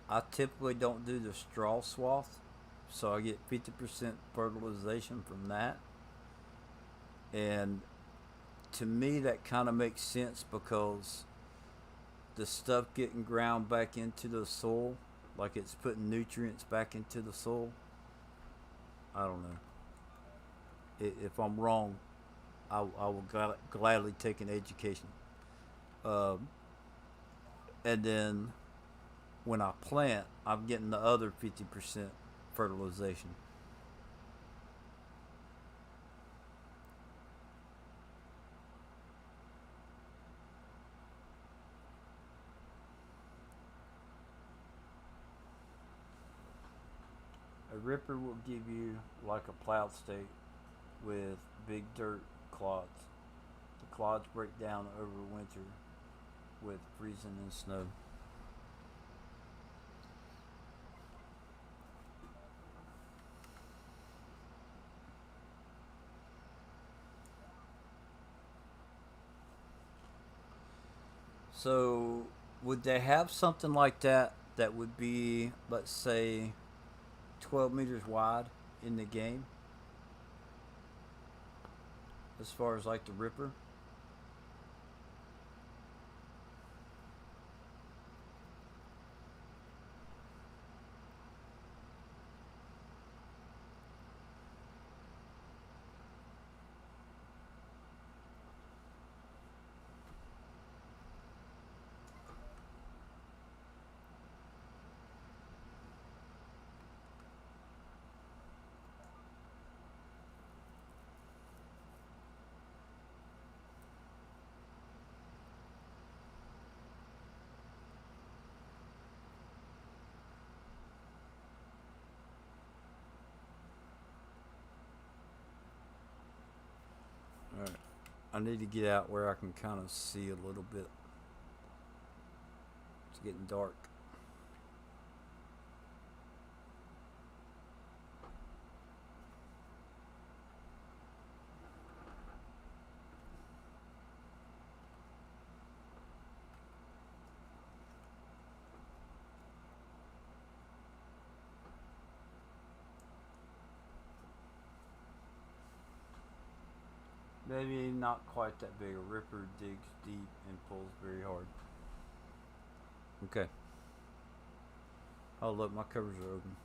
I typically don't do the straw swath, so I get 50% fertilization from that. And to me, that kind of makes sense because the stuff getting ground back into the soil, like it's putting nutrients back into the soil. I don't know. If I'm wrong, I will gladly take an education. Um, and then when I plant, I'm getting the other 50% fertilization. A ripper will give you like a plowed state with big dirt clods. The clods break down over winter with freezing and snow. So, would they have something like that would be, let's say, 12 meters wide in the game as far as like the Ripper? All right. I need to get out where I can kind of see a little bit. It's getting dark. Maybe not quite that big. A Ripper digs deep and pulls very hard. Okay. Oh, look, my covers are open.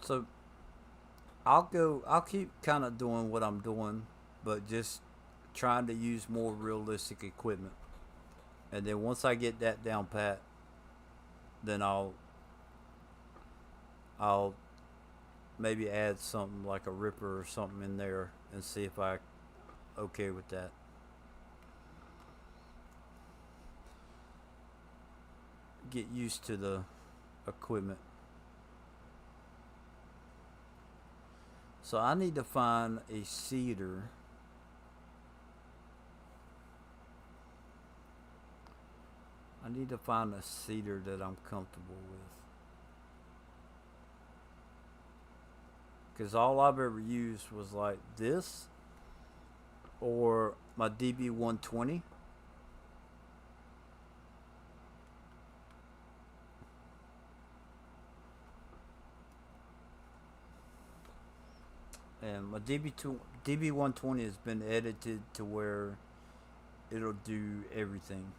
So I'll keep kind of doing what I'm doing, but just trying to use more realistic equipment. And then once I get that down pat, then I'll maybe add something like a Ripper or something in there and see if I okay with that. Get used to the equipment. So I need to find a seeder. I need to find a cedar that I'm comfortable with. Because all I've ever used was like this or my DB120. And my DB120 has been edited to where it'll do everything.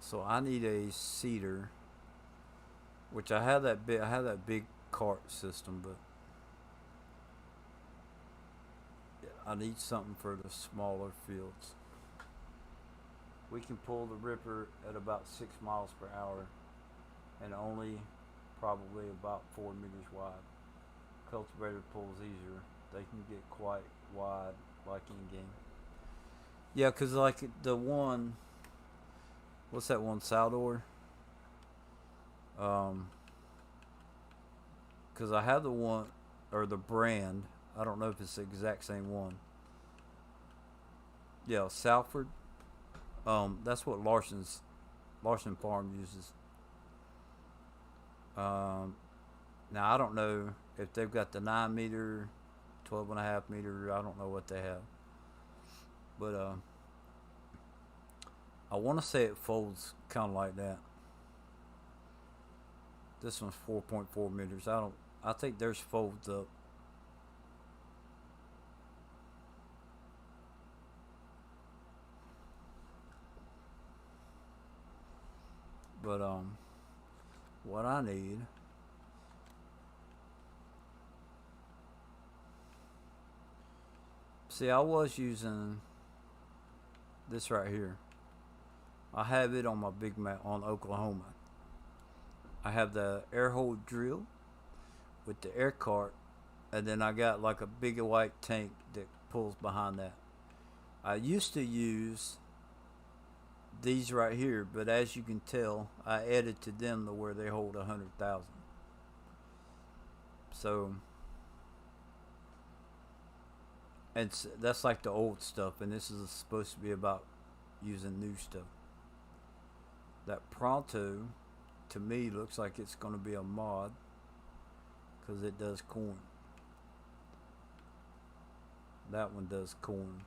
So I need a cedar, which I have that big. I have that big cart system, but I need something for the smaller fields. We can pull the ripper at about 6 miles per hour, and only probably about 4 meters wide. Cultivator pulls easier. They can get quite wide, like in game. Yeah, cause like the one, what's that one, Saldor? Um, cause I have the one or the brand. I don't know if it's the exact same one. Yeah, Salford. That's what Larson Farm uses. Um, Now I don't know if they've got the 9 meter, 12.5 meter. I don't know what they have, but I want to say it folds kind of like that. This one's 4.4 meters. I don't. I think theirs folds up. But what I need. See, I was using this right here. I have it on my big map on Oklahoma. I have the air hole drill with the air cart, and then I got like a big white tank that pulls behind that. I used to use these right here, but as you can tell, I added to them to where they hold 100,000. So, that's like the old stuff, and this is supposed to be about using new stuff. That Pronto, to me, looks like it's going to be a mod because it does corn. That one does corn.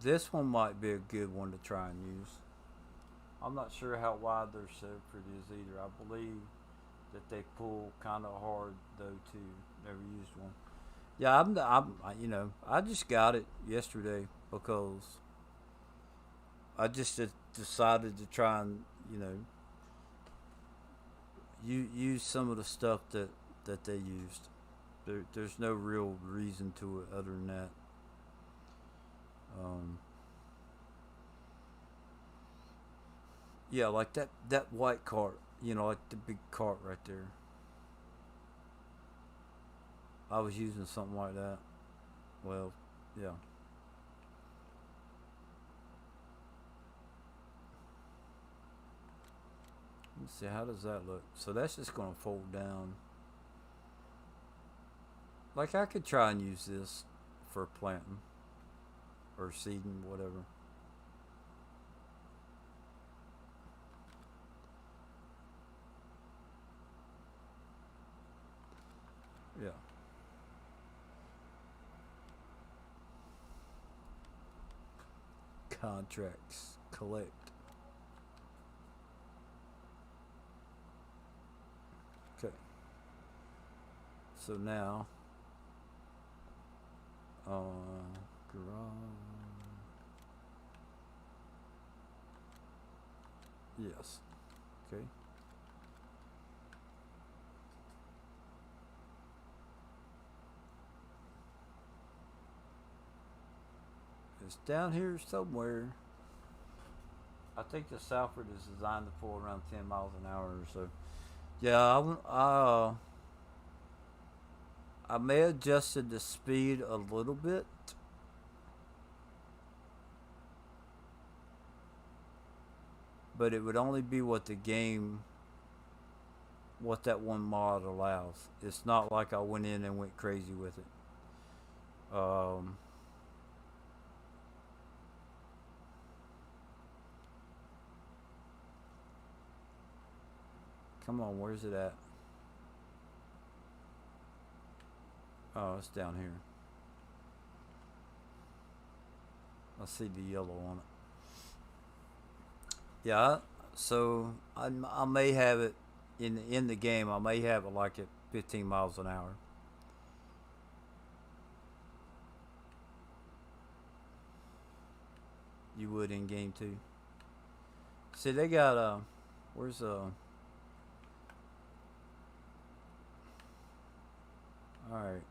This one might be a good one to try and use. I'm not sure how wide their Shepherd is either. I believe that they pull kind of hard though too. Never used one. Yeah, I just got it yesterday because I just decided to try and use some of the stuff that they used. There's no real reason to it other than that. Um, yeah, like that white cart, like the big cart right there. I was using something like that. Well, yeah. Let's see, how does that look? So that's just gonna fold down. Like I could try and use this for planting or seeding, whatever. Yeah. Contracts collect. Okay. So now, garage. Yes. Okay. It's down here somewhere. I think the Salford is designed to pull around 10 miles an hour or so. Yeah, I may have adjusted the speed a little bit but it would only be what the game, what that one mod allows. It's not like I went in and went crazy with it. Come on, where's it at? Oh, it's down here. I see the yellow on it. Yeah, so I may have it in the game. I may have it like at 15 miles an hour. You would in game too. See, they got where's all right.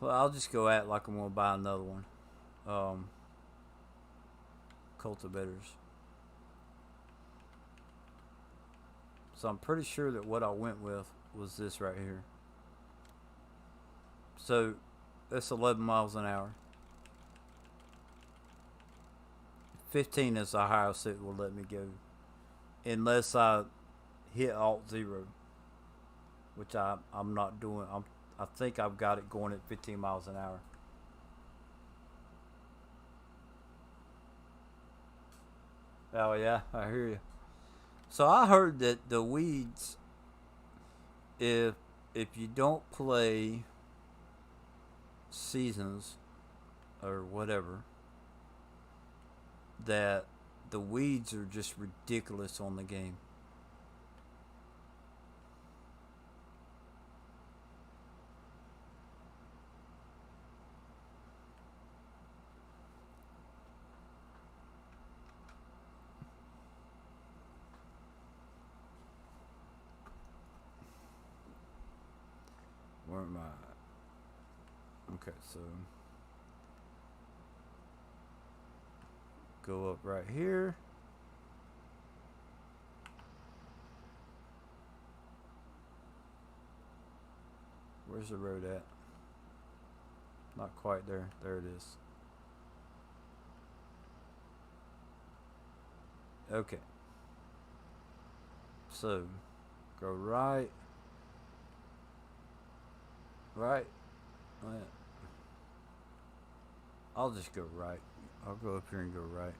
Well, I'll just go at like I'm gonna buy another one. Um, cultivators. So I'm pretty sure that what I went with was this right here. So that's 11 miles an hour. 15 is the highest it will let me go, unless I hit Alt 0, which I'm not doing. I think I've got it going at 15 miles an hour. Oh yeah, I hear you. So I heard that the weeds, if you don't play seasons or whatever, that the weeds are just ridiculous on the game. Where am I? Okay, so go up right here. Where's the road at? Not quite there. There it is. Okay. So, go right. Right. I'll just go right. I'll go up here and go right.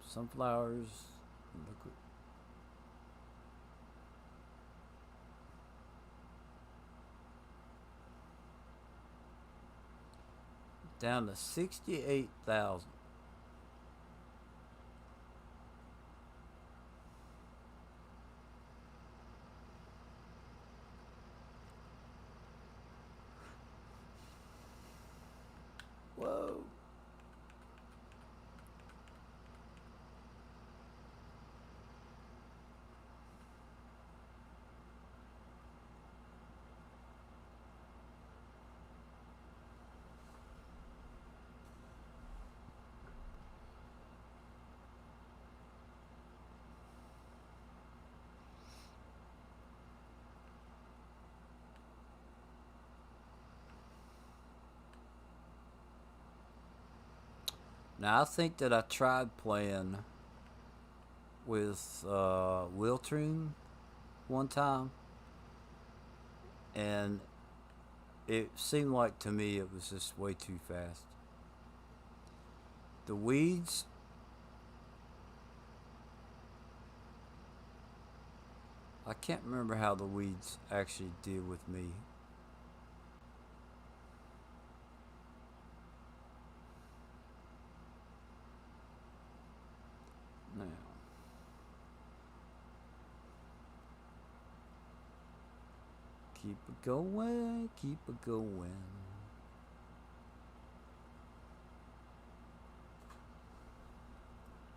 Sunflowers. Look. Down to 68,000. Whoa. Now I think that I tried playing with Wiltron one time, and it seemed like to me it was just way too fast. The weeds, I can't remember how the weeds actually deal with me. Now, keep it going, keep it going.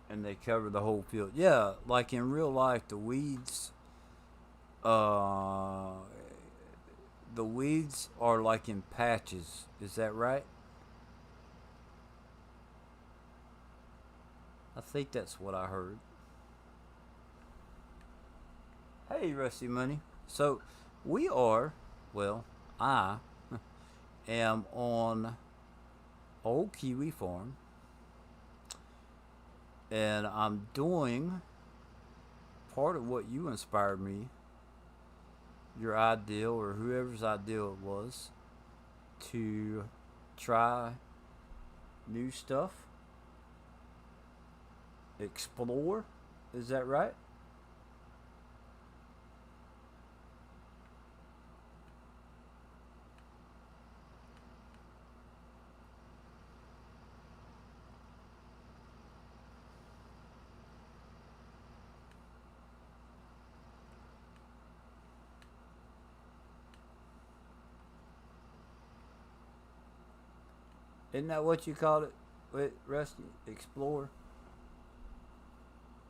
And they cover the whole field. Yeah, like in real life, uh, the weeds are like in patches. Is that right? I think that's what I heard. Hey, Rusty Money. So, we are, well, I am on Old Kiwi Farm, and I'm doing part of what you inspired me, your ideal or whoever's ideal it was, to try new stuff, explore. Is that right? Isn't that what you called it? Wait, Rusty? Explore?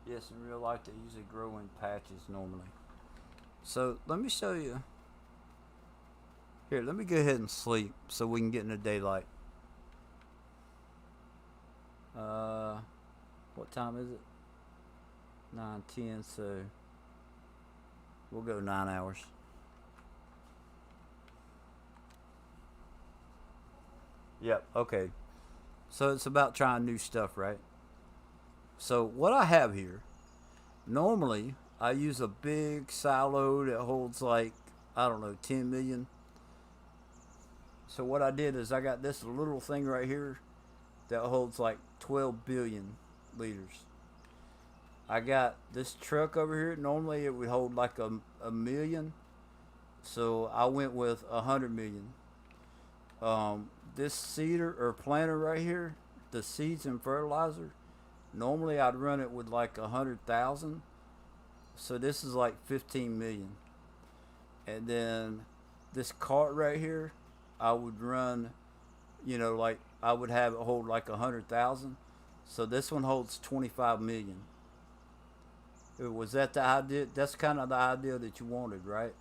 Yes, in real life they usually grow in patches normally. So let me show you. Here, let me go ahead and sleep so we can get in the daylight. Uh, what time is it? 9:10. So we'll go 9 hours. Yep. Okay. So it's about trying new stuff, right? So what I have here, normally I use a big silo that holds like, I don't know, 10 million. So what I did is I got this little thing right here that holds like 12 billion liters. I got this truck over here. Normally it would hold like a million. So I went with 100 million. This seeder or planter right here, the seeds and fertilizer, normally I'd run it with like 100,000. So this is like 15 million. And then this cart right here, I would run, like I would have it hold like 100,000. So this one holds 25 million. Was that the idea? That's kind of the idea that you wanted, right?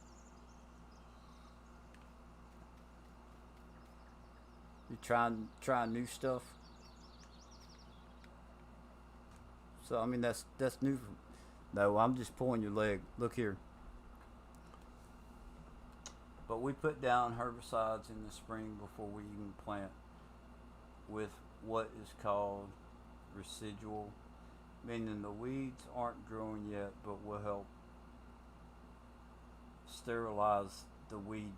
You trying new stuff. So I mean that's new. No, I'm just pulling your leg. Look here. But we put down herbicides in the spring before we even plant with what is called residual, meaning the weeds aren't growing yet, but will help sterilize the weed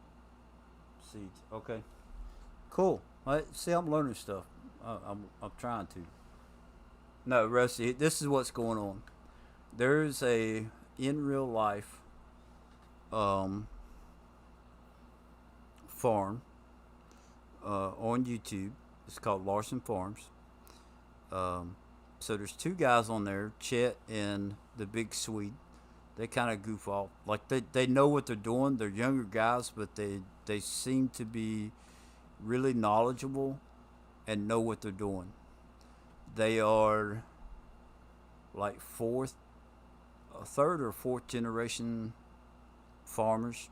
seeds. Okay, cool. See, I'm learning stuff. I'm trying to. No, Rusty, this is what's going on. There's a in real life um, farm on YouTube. It's called Larson Farms. Um, so there's two guys on there, Chet and the big Swede. They kind of goof off. Like they know what they're doing. They're younger guys, but they seem to be really knowledgeable and know what they're doing. They are like third or fourth generation farmers.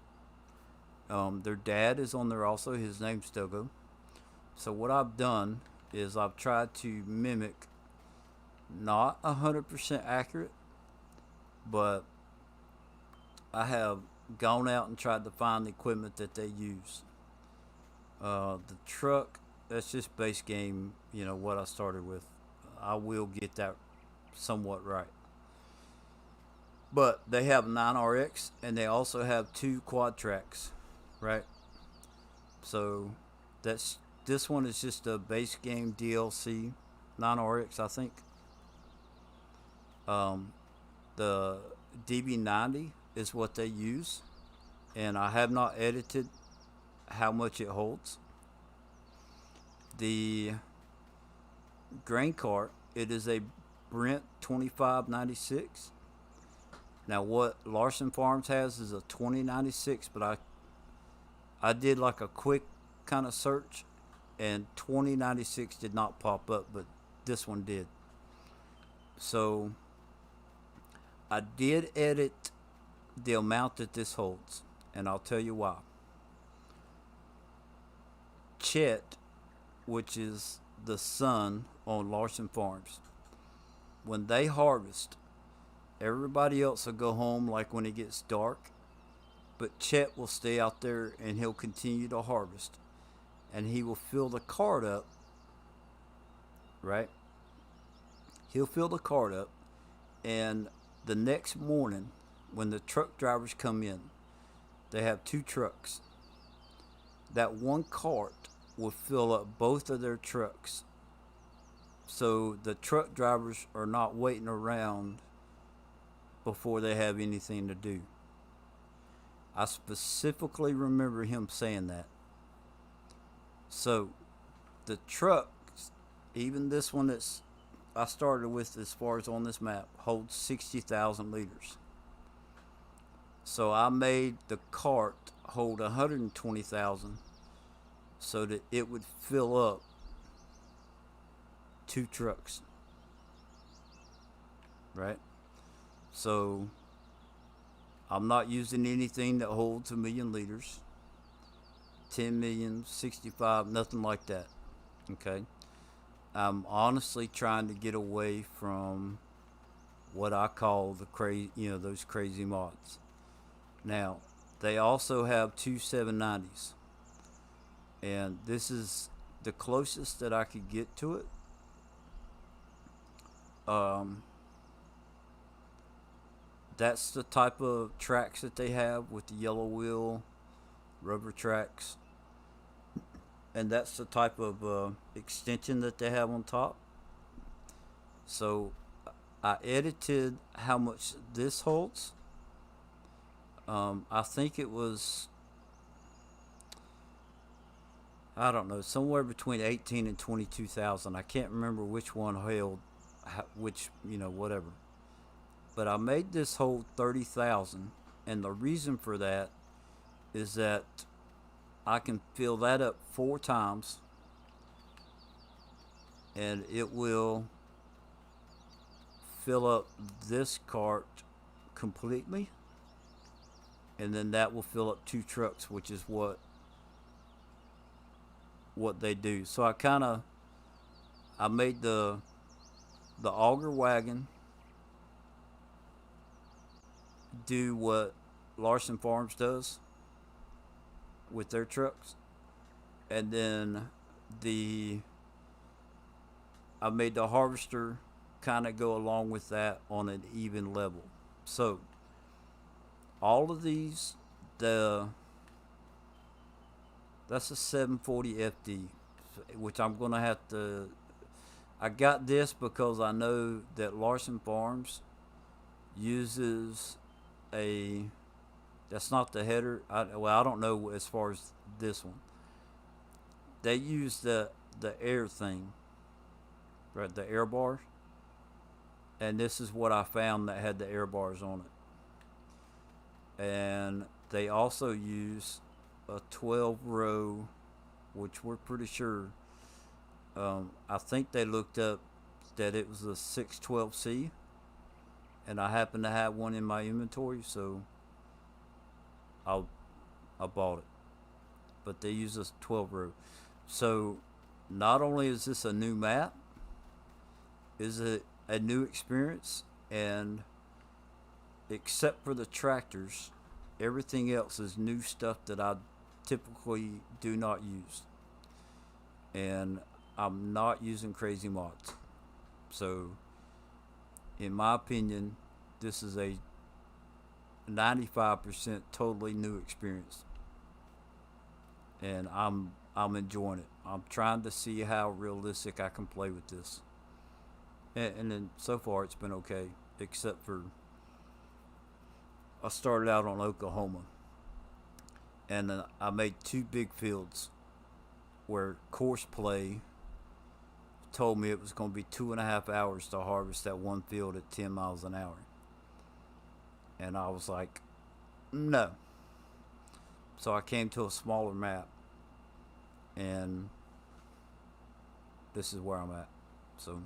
Their dad is on there also. His name's Dogo. So what I've done is I've tried to mimic, not 100% accurate, but I have gone out and tried to find the equipment that they use. The truck, that's just base game, what I started with. I will get that somewhat right. But they have 9RX and they also have two quad tracks, right? So that's this one is just a base game DLC 9RX, I think. Um, the DB90 is what they use, and I have not edited how much it holds. The grain cart, it is a Brent 2596. Now what Larson Farms has is a 2096, but I did like a quick kind of search, and 2096 did not pop up, but this one did. So I did edit the amount that this holds, and I'll tell you why. Chet, which is the son on Larson Farms, when they harvest, Everybody else will go home like when it gets dark, but Chet will stay out there and he'll continue to harvest. And he will fill the cart up, right? He'll fill the cart up, and the next morning, when the truck drivers come in, they have two trucks. That one cart will fill up both of their trucks. So the truck drivers are not waiting around before they have anything to do. I specifically remember him saying that. So the trucks, even this one that's I started with as far as on this map, holds 60,000 liters. So I made the cart hold 120,000 so that it would fill up two trucks. Right? So I'm not using anything that holds 1,000,000 liters, 10 million, 65, nothing like that. Okay? I'm honestly trying to get away from what I call the crazy, those crazy mods. Now, they also have two 790s, and this is the closest that I could get to it. Um, that's the type of tracks that they have with the yellow wheel, rubber tracks, and that's the type of extension that they have on top. So I edited how much this holds. I think it was, I don't know, somewhere between 18 and 22,000. I can't remember which one held which, whatever. But I made this hold 30,000, and the reason for that is that I can fill that up 4 times, and it will fill up this cart completely, and then that will fill up two trucks, which is what they do. So I made the auger wagon do what Larson Farms does with their trucks, and then the I made the harvester kind of go along with that on an even level. So all of these, that's a 740 FD, which I'm gonna have to. I got this because I know that Larson Farms uses a. That's not the header. I don't know as far as this one. They use the air thing, right? The air bars, and this is what I found that had the air bars on it. And they also use a 12-row, which we're pretty sure. I think they looked up that it was a 612C, and I happen to have one in my inventory, so I bought it. But they use a 12-row. So not only is this a new map, is it a new experience, and except for the tractors, everything else is new stuff that I typically do not use. And I'm not using crazy mods. So, in my opinion, this is a 95% totally new experience. And I'm enjoying it. I'm trying to see how realistic I can play with this. And then so far it's been okay, except for I started out on Oklahoma, and then I made two big fields where course play told me it was going to be 2.5 hours to harvest that one field at 10 miles an hour. And I was like, no. So I came to a smaller map, and this is where I'm at. So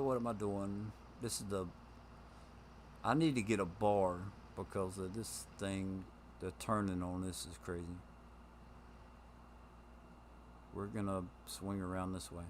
what am I doing? This is I need to get a bar because of this thing. The turning on this is crazy. We're gonna swing around this way.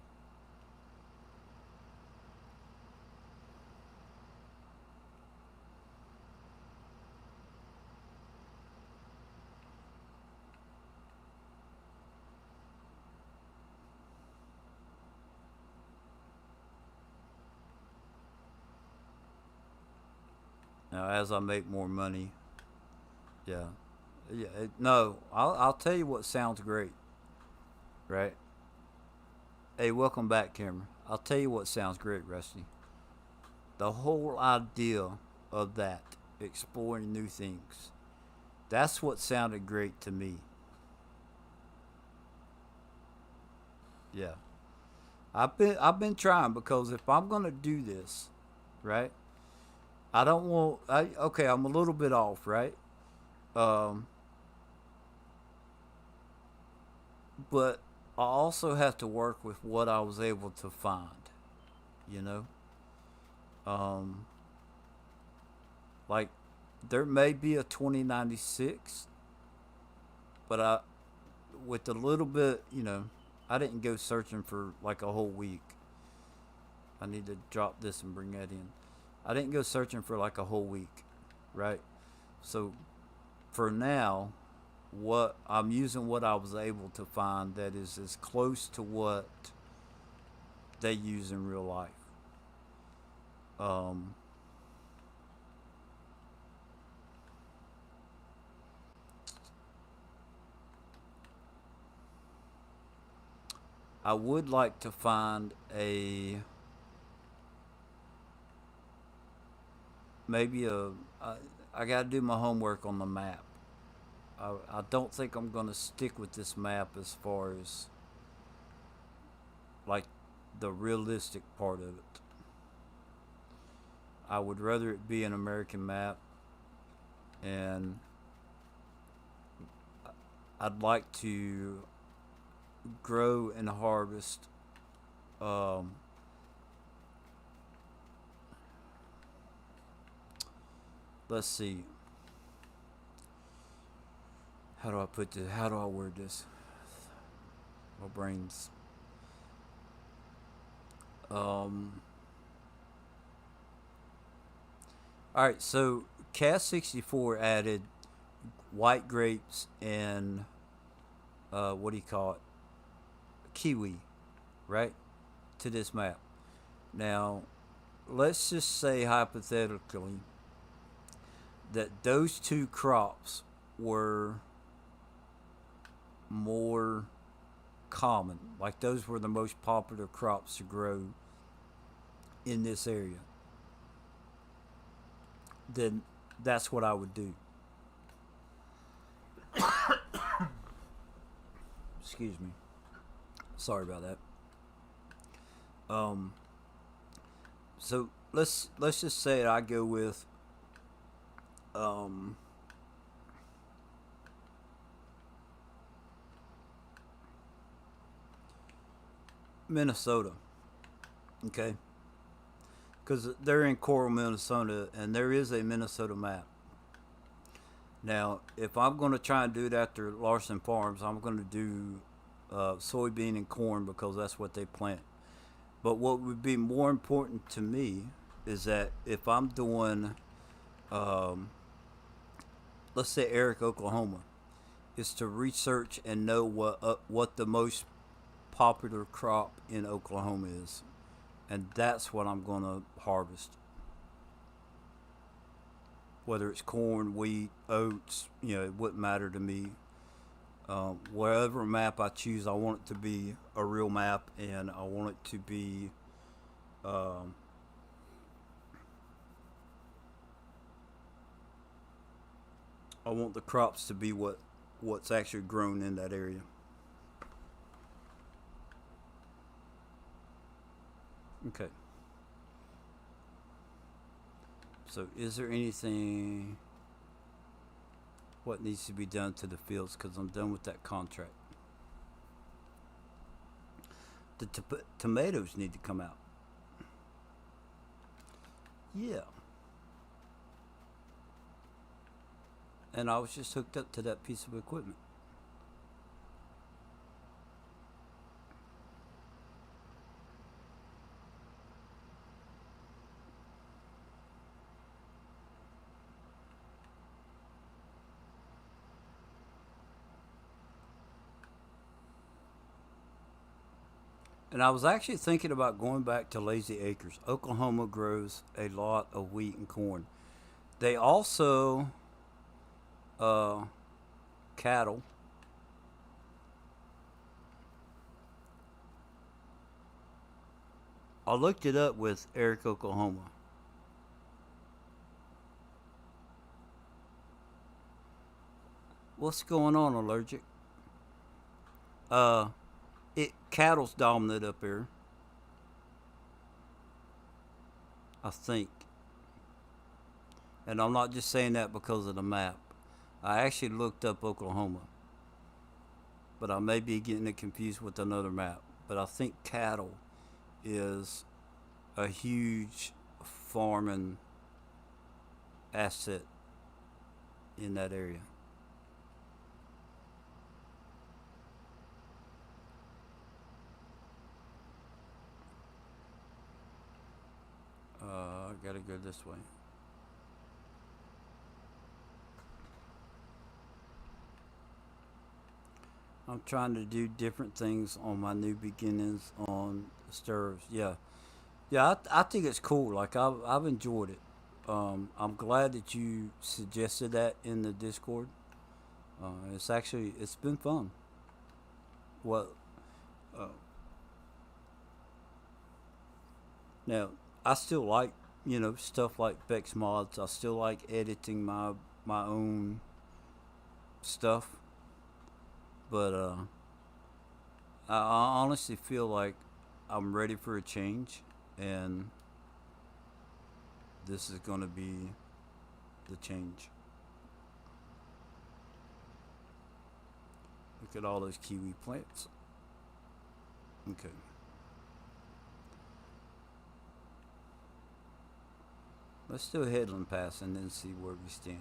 Now, as I make more money, yeah, yeah. No, I'll tell you what sounds great, right? Hey, welcome back, Cameron. I'll tell you what sounds great, Rusty. The whole idea of that, exploring new things, that's what sounded great to me. Yeah, I've been trying because if I'm gonna do this, right? I don't want. Okay, I'm a little bit off, right? Um, but I also have to work with what I was able to find. You know, um, like there may be a 2096, but I, with a little bit, I didn't go searching for like a whole week. I need to drop this and bring that in. I didn't go searching for like a whole week, right? So for now, what I'm using what I was able to find that is as close to what they use in real life. Um, I would like to find a maybe a. I got to do my homework on the map. I don't think I'm gonna stick with this map as far as like the realistic part of it. I would rather it be an American map, and I'd like to grow and harvest. Um, let's see. How do I put this? How do I word this? My brain's. Um, all right, so Cast 64 added white grapes and what do you call it? Kiwi, right? To this map. Now, let's just say hypothetically that those two crops were more common, like those were the most popular crops to grow in this area, then that's what I would do. Excuse me. Sorry about that. Um, so let's just say I go with um, Minnesota, okay? Because they're in Coral, Minnesota, and there is a Minnesota map. Now, if I'm going to try and do it after Larson Farms, I'm going to do soybean and corn because that's what they plant. But what would be more important to me is that if I'm doing, um, let's say Eric, Oklahoma, is to research and know what the most popular crop in Oklahoma is, and that's what I'm going to harvest. Whether it's corn, wheat, oats, it wouldn't matter to me. Wherever map I choose, I want it to be a real map, and I want it to be. Um, I want the crops to be what's actually grown in that area. Okay. So, is there anything what needs to be done to the fields? Because I'm done with that contract. The tomatoes need to come out. Yeah. and I was just hooked up to that piece of equipment. And I was actually thinking about going back to Lazy Acres. Oklahoma grows a lot of wheat and corn. They also uh, cattle. I looked it up with Eric, Oklahoma. What's going on, allergic? Uh, it cattle's dominant up here, I think, and I'm not just saying that because of the map. I actually looked up Oklahoma, but I may be getting it confused with another map. But I think cattle is a huge farming asset in that area. I gotta go this way. I'm trying to do different things on my new beginnings on stirrers. Yeah, yeah. I think it's cool. Like I've enjoyed it. I'm glad that you suggested that in the Discord. It's been fun. Well, uh, now I still like stuff like Bex mods. I still like editing my own stuff, but I honestly feel like I'm ready for a change, and this is gonna be the change. Look at all those kiwi plants. Okay. Let's do a headland pass and then see where we stand.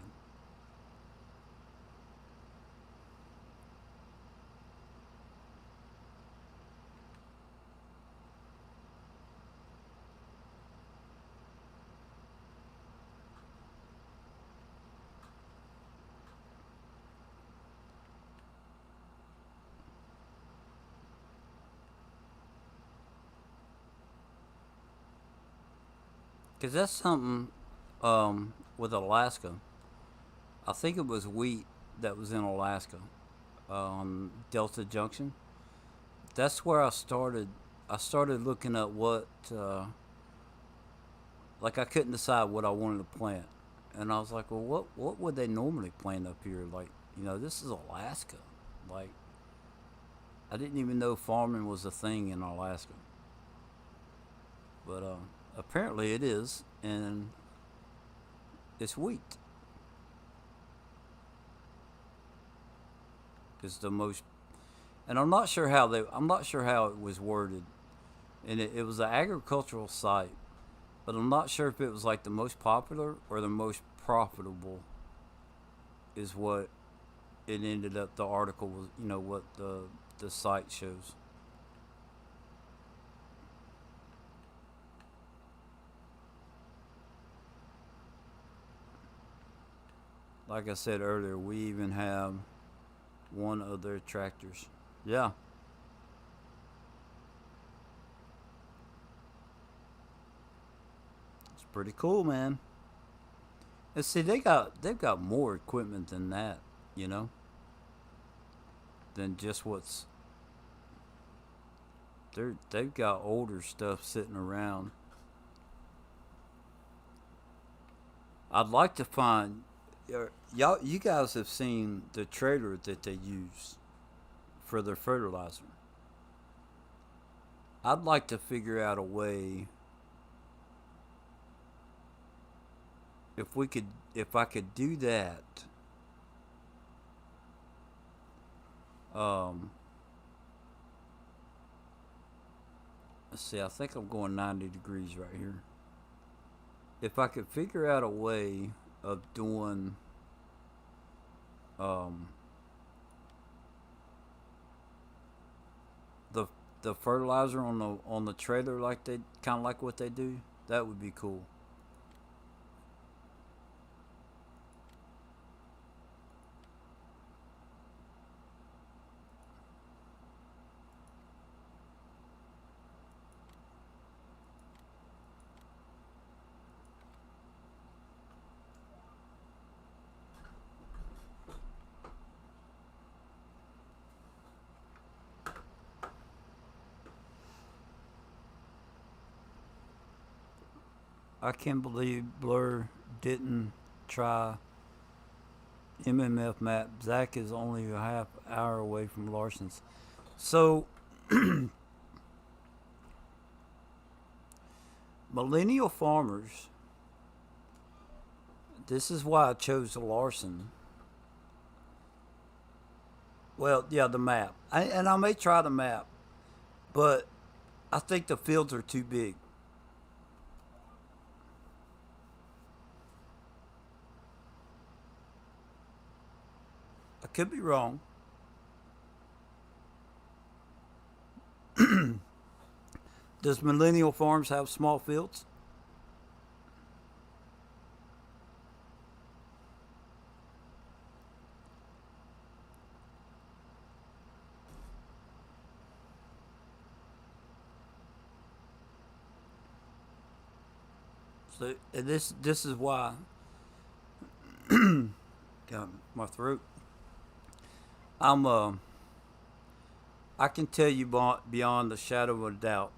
Because that's something with Alaska. I think it was wheat that was in Alaska on Delta Junction. That's where I started. I started looking at like I couldn't decide what I wanted to plant, and I was like, well, what would they normally plant up here? Like, this is Alaska. Like, I didn't even know farming was a thing in Alaska, but apparently it is, and it's wheat. Is the most, and I'm not sure how it was worded, and it was an agricultural site, but I'm not sure if it was like the most popular or the most profitable. Is what it ended up. The article was, what the site shows. Like I said earlier, we even have one of their tractors. Yeah, it's pretty cool, man. And see, they've got more equipment than that, you know, than just what's they've got older stuff sitting around. I'd like to find y'all. You guys have seen the trailer that they use for their fertilizer. I'd like to figure out a way if we could if I could do that. Um, let's see. I think I'm going 90 degrees right here. If I could figure out a way of doing um, the the fertilizer on the trailer, like they kind of like what they do. That would be cool. I can't believe Blur didn't try MMF map. Zach is only a half hour away from Larson's. So, millennial farmers, this is why I chose Larson. Well, yeah, the map. And I may try the map, but I think the fields are too big. I could be wrong. Does Millennial Farms have small fields? So and this is why got my throat. I'm I can tell you beyond the shadow of a doubt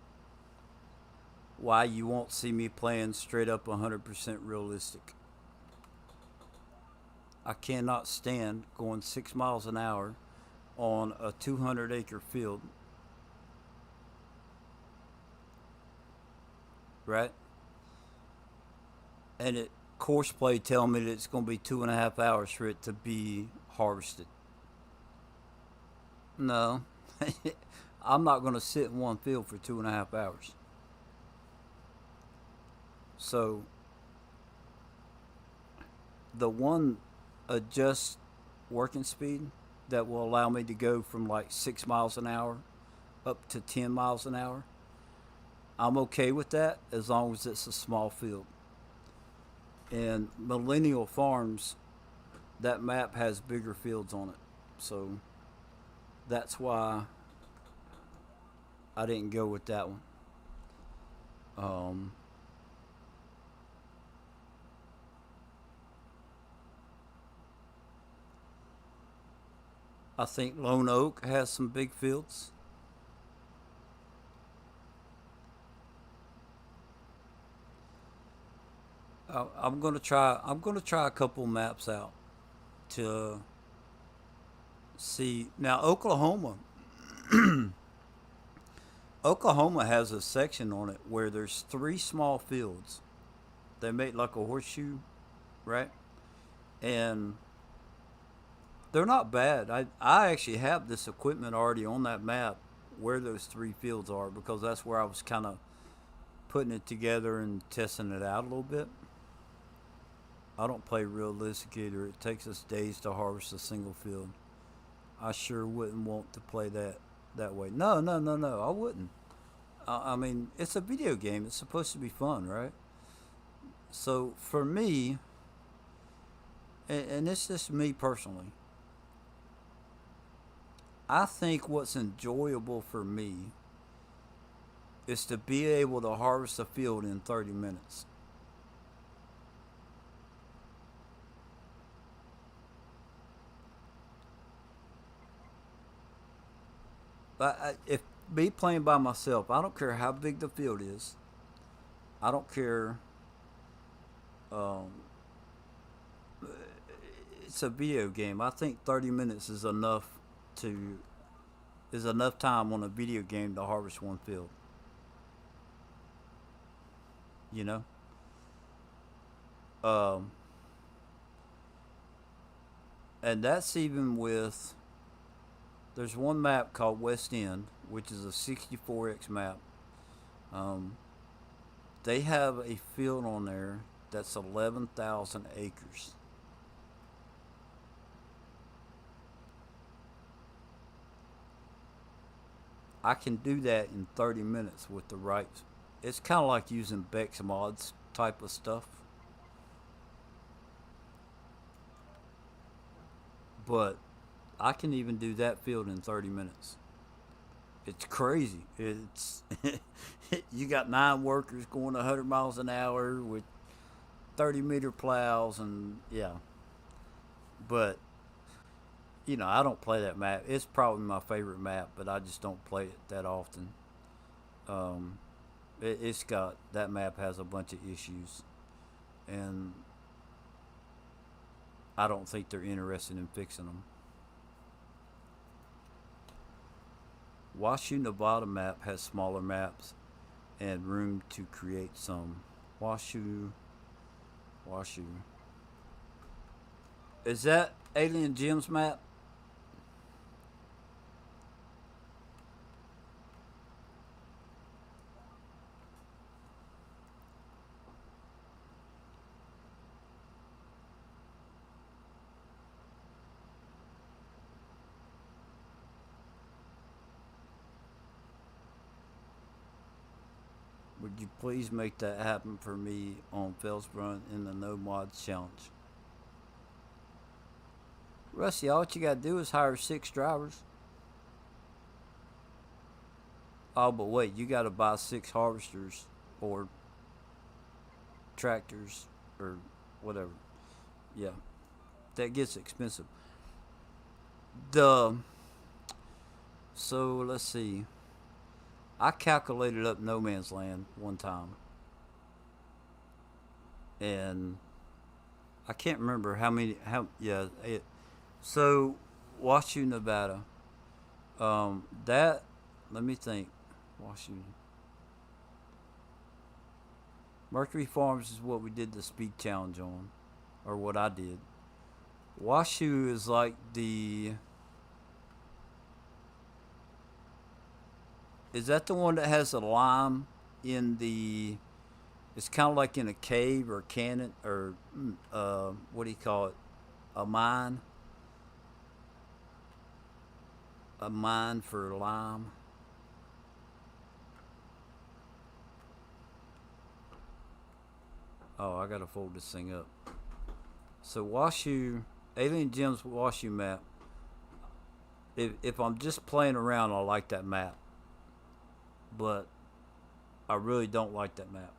why you won't see me playing straight up 100% realistic. I cannot stand going 6 miles an hour on a 200-acre field, right? And it course play tell me that it's going to be 2.5 hours for it to be harvested. No, I'm not going to sit in one field for 2.5 hours. So the one adjust working speed that will allow me to go from like 6 miles an hour up to 10 miles an hour, I'm okay with that as long as it's a small field. And Millennial Farms, that map has bigger fields on it. So that's why I didn't go with that one. Um, I think Lone Oak has some big fields. I'm gonna try. I'm gonna try a couple maps out to see. Now Oklahoma has a section on it where there's three small fields. They make like a horseshoe, right? And they're not bad. I actually have this equipment already on that map where those three fields are because that's where I was kind of putting it together and testing it out a little bit. I don't play realistic either. It takes us days to harvest a single field. I sure wouldn't want to play that way. No, no, no, no. I wouldn't. I mean, it's a video game. It's supposed to be fun, right? So for me, and it's just me personally, I think what's enjoyable for me is to be able to harvest a field in 30 minutes. If me playing by myself, I don't care how big the field is. I don't care. Um, it's a video game. I think 30 minutes to is enough time on a video game to harvest one field. You know, um, and that's even with. There's one map called West End, which is a 64x map. Um, they have a field on there that's 11,000 acres. I can do that in 30 minutes with the right. It's kind of like using Bex mods type of stuff, but I can even do that field in 30 minutes. It's crazy. It's you got 9 workers going 100 miles an hour with 30-meter plows, and yeah. But I don't play that map. It's probably my favorite map, but I just don't play it that often. Um, it's got that map has a bunch of issues, and I don't think they're interested in fixing them. Washu Nevada map has smaller maps and room to create some. Washu, Washu. Is that Alien Gems map? Would you please make that happen for me on Felsbrun in the No Mods Challenge? Rusty, all you gotta do is hire 6 drivers. Oh, but wait, you gotta buy 6 harvesters or tractors or whatever. Yeah, that gets expensive. The so let's see. I calculated up No Man's Land one time, and I can't remember how many. How yeah. So, Washu, Nevada. That let me think. Washu. Mercury Farms is what we did the speed challenge on, or what I did. Washu is like the. Is that the one that has a lime in the? It's kind of like in a cave or cannon or what do you call it? A mine. A mine for lime. Oh, I gotta fold this thing up. So Washu, Alien Gems Washu map. If I'm just playing around, I like that map, but I really don't like that map.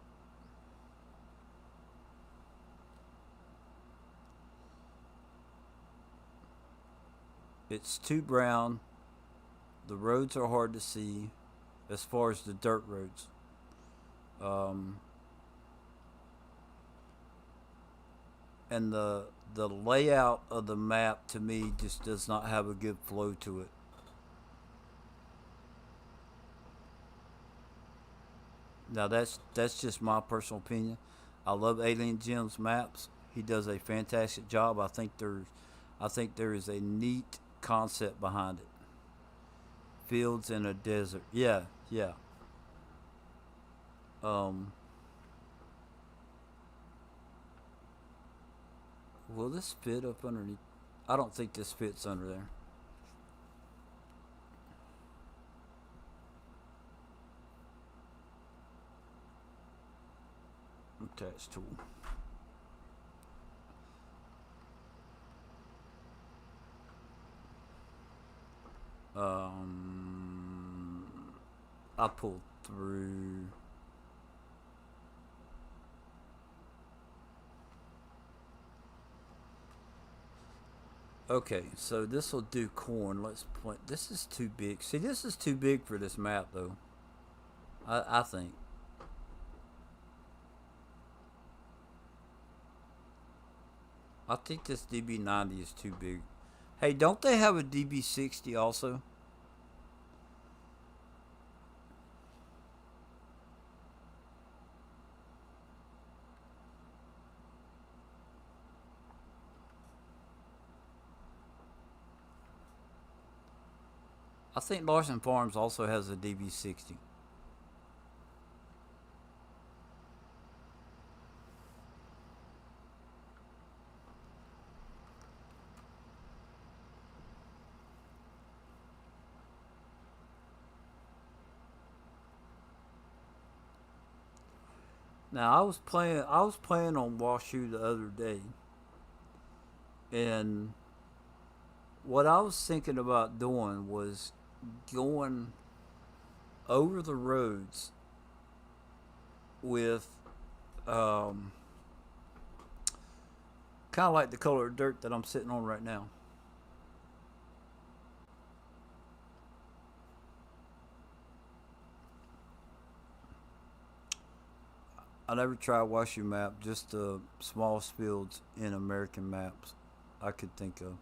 It's too brown. The roads are hard to see, as far as the dirt roads. Um, and the layout of the map to me just does not have a good flow to it. Now that's just my personal opinion. I love Alien Jim's maps. He does a fantastic job. I think there is a neat concept behind it. Fields in a desert. Yeah, yeah. Um, will this fit up underneath? I don't think this fits under there. Attach tool. Um, I pulled through. Okay, so this will do corn. Let's plant. This is too big. See, this is too big for this map, though. I think. I think this DB90 is too big. Hey, don't they have a DB60 also? I think Larson Farms also has a DB60. Now I was playing on Washu the other day, and what I was thinking about doing was going over the roads with um, kind of like the color of dirt that I'm sitting on right now. I never tried Washu map, just the smallest fields in American maps I could think of.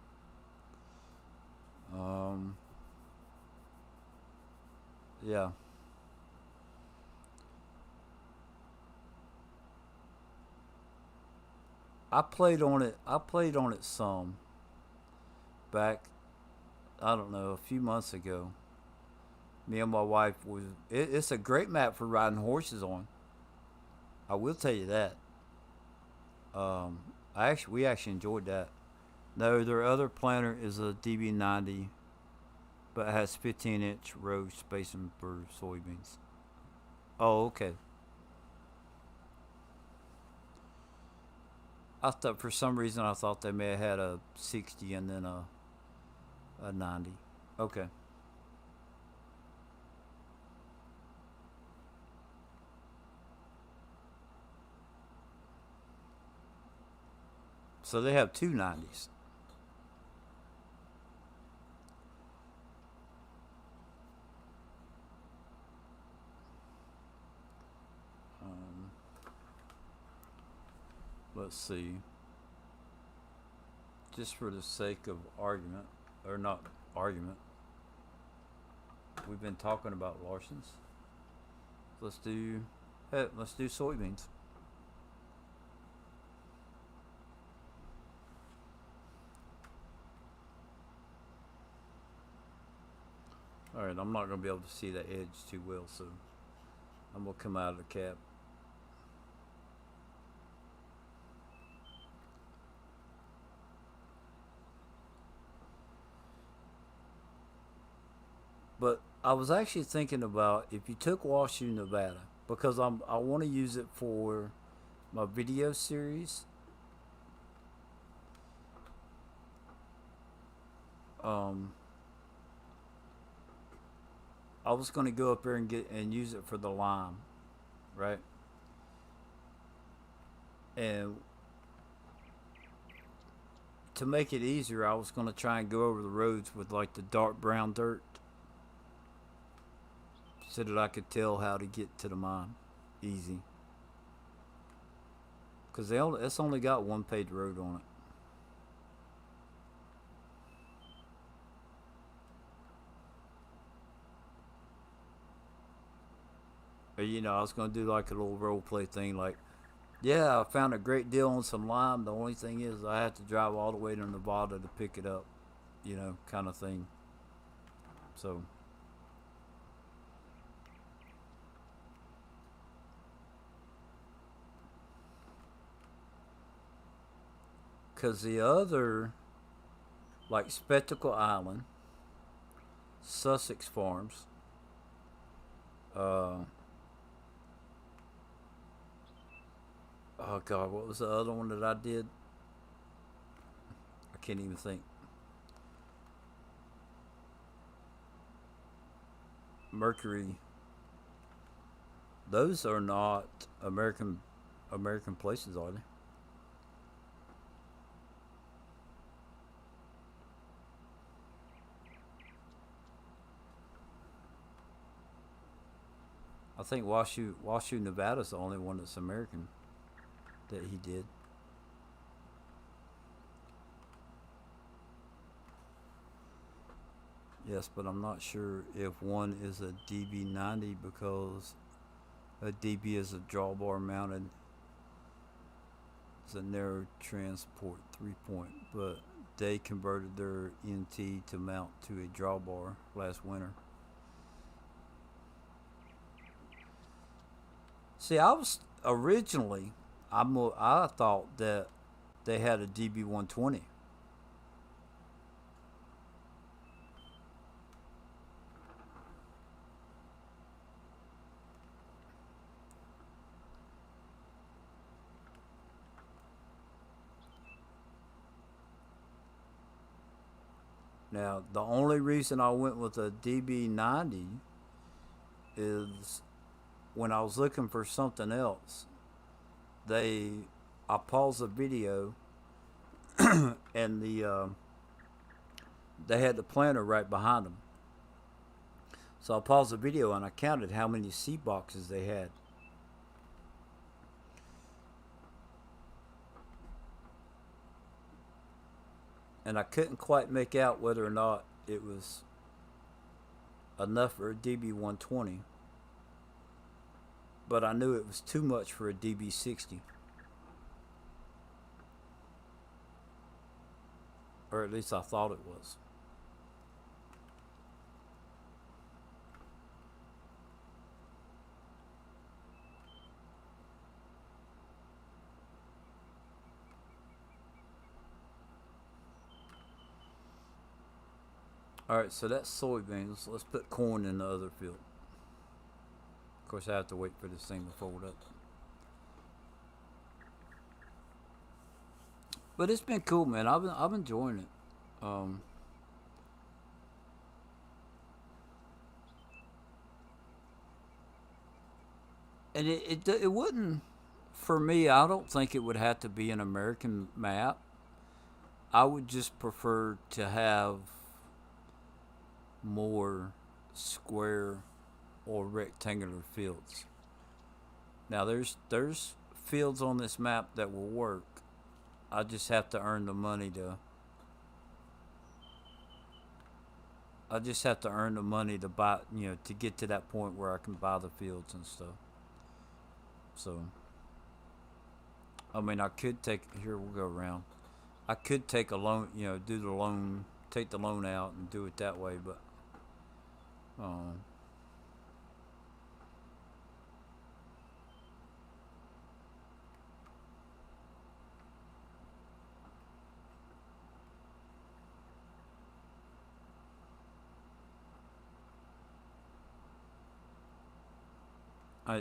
Um, yeah, I played on it. I played on it some back. I don't know, a few months ago. Me and my wife was. It's a great map for riding horses on. I will tell you that. Um, we actually enjoyed that. No, their other planter is a DB90, but it has 15-inch row spacing for soybeans. Oh, okay. I thought for some reason I thought they may have had a 60 and then a 90. Okay. So they have two 90s. Um, let's see. Just for the sake of argument, or not argument, we've been talking about Larson's. Let's do, let's do soybeans. All right, I'm not gonna be able to see the edge too well, so I'm gonna come out of the cab. But I was actually thinking about if you took Washington, Nevada, because I want to use it for my video series. Um, I was going to go up there and get and use it for the lime, right? And to make it easier, I was going to try and go over the roads with like the dark brown dirt, so that I could tell how to get to the mine easy. Because it's only got one paved road on it. Or, I was going to do like a little role play thing, like, yeah, I found a great deal on some lime. The only thing is, I have to drive all the way to Nevada to pick it up, kind of thing. So, because the other, like Spectacle Island, Sussex Farms, uh, oh God, what was the other one that I did? I can't even think. Mercury. Those are not American places, are they? I think Washu, Nevada's the only one that's American that he did. Yes, but I'm not sure if one is a DB90 because a DB is a drawbar mounted. It's a narrow transport 3 point, but they converted their NT to mount to a drawbar last winter. See, I was originally, I thought that they had a DB120. Now, the only reason I went with a DB90 is when I was looking for something else. They, I paused the video and they had the planter right behind them. So I paused the video and I counted how many seed boxes they had. And I couldn't quite make out whether or not it was enough for a DB120. But I knew it was too much for a DB60. Or at least I thought it was. Alright, so that's soybeans. Let's put corn in the other field. Of course, I have to wait for this thing to fold up. But it's been cool, man. I'm enjoying it. And it wouldn't, for me, I don't think it would have to be an American map. I would just prefer to have more square or rectangular fields. Now there's fields on this map that will work. I just have to earn the money to buy, to get to that point where I can buy the fields and stuff. So I mean, I could take, here we'll go around. I could take a loan, do the loan, take the loan out and do it that way, but um,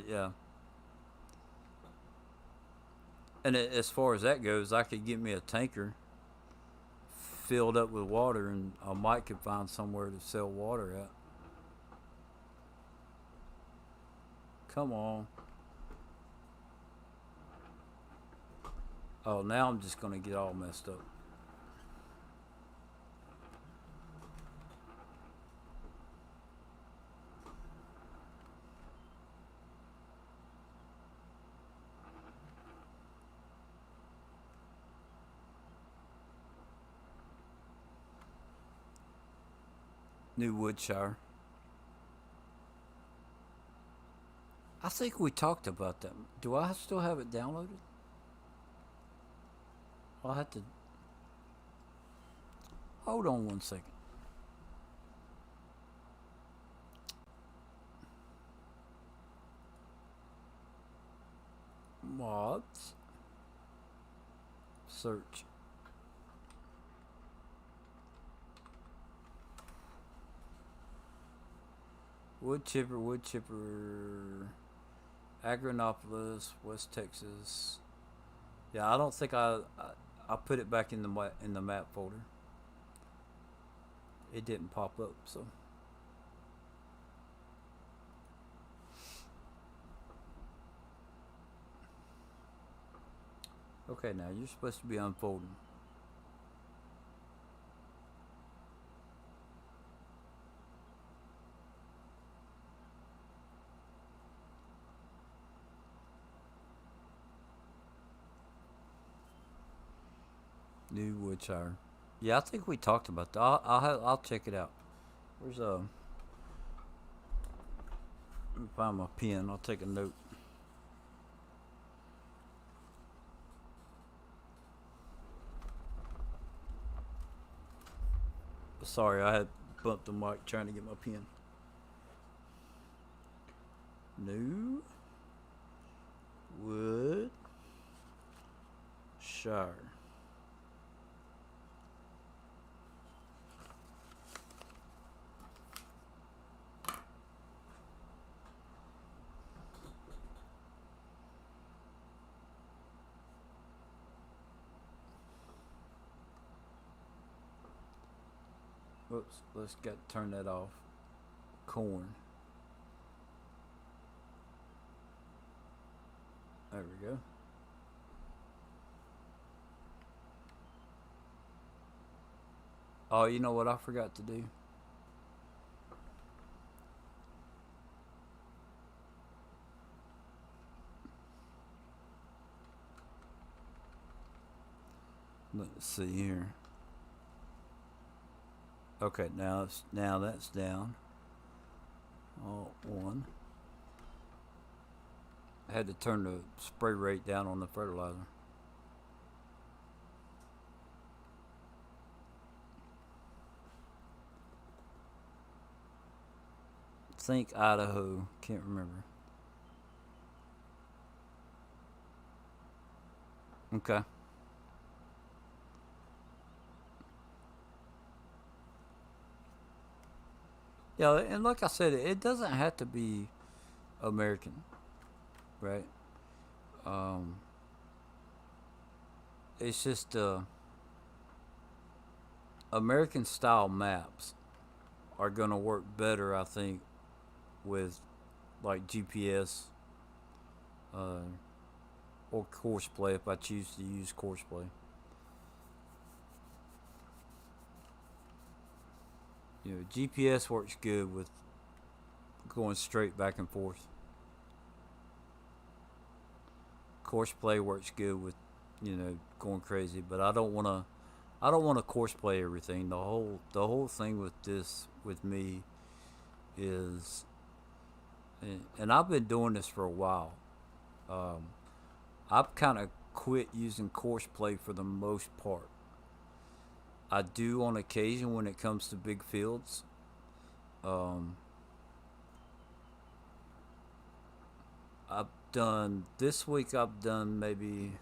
yeah. And as far as that goes, I could get me a tanker filled up with water, and I might could find somewhere to sell water at. Come on. Oh, now I'm just gonna get all messed up. New Woodshire. I think we talked about that. Do I still have it downloaded? I'll have to hold on one second. Mods. Search. Wood chipper, Agranopolis, West Texas. Yeah, I don't think I put it back in the map folder. It didn't pop up, so. Okay, now you're supposed to be unfolding. New Woodshire. Yeah, I think we talked about that. I'll check it out. Where's Let me find my pen. I'll take a note. Sorry, I had bumped the mic trying to get my pen. New Woodshire. Whoops, let's get turn that off. Corn. There we go. Oh, you know what I forgot to do? Let's see here. Okay, now that's down. Oh, one. I had to turn the spray rate down on the fertilizer. Think Idaho. Can't remember. Okay. Yeah, and like I said, it doesn't have to be American, right? Um, it's just American style maps are gonna work better, I think, with like GPS uh, or Courseplay if I choose to use Courseplay. You know, GPS works good with going straight back and forth. Courseplay works good with going crazy, but I don't want to courseplay everything. The whole thing with this with me is, and I've been doing this for a while. Um, I've kind of quit using courseplay for the most part. I do on occasion when it comes to big fields. Um, I've done this week. I've done maybe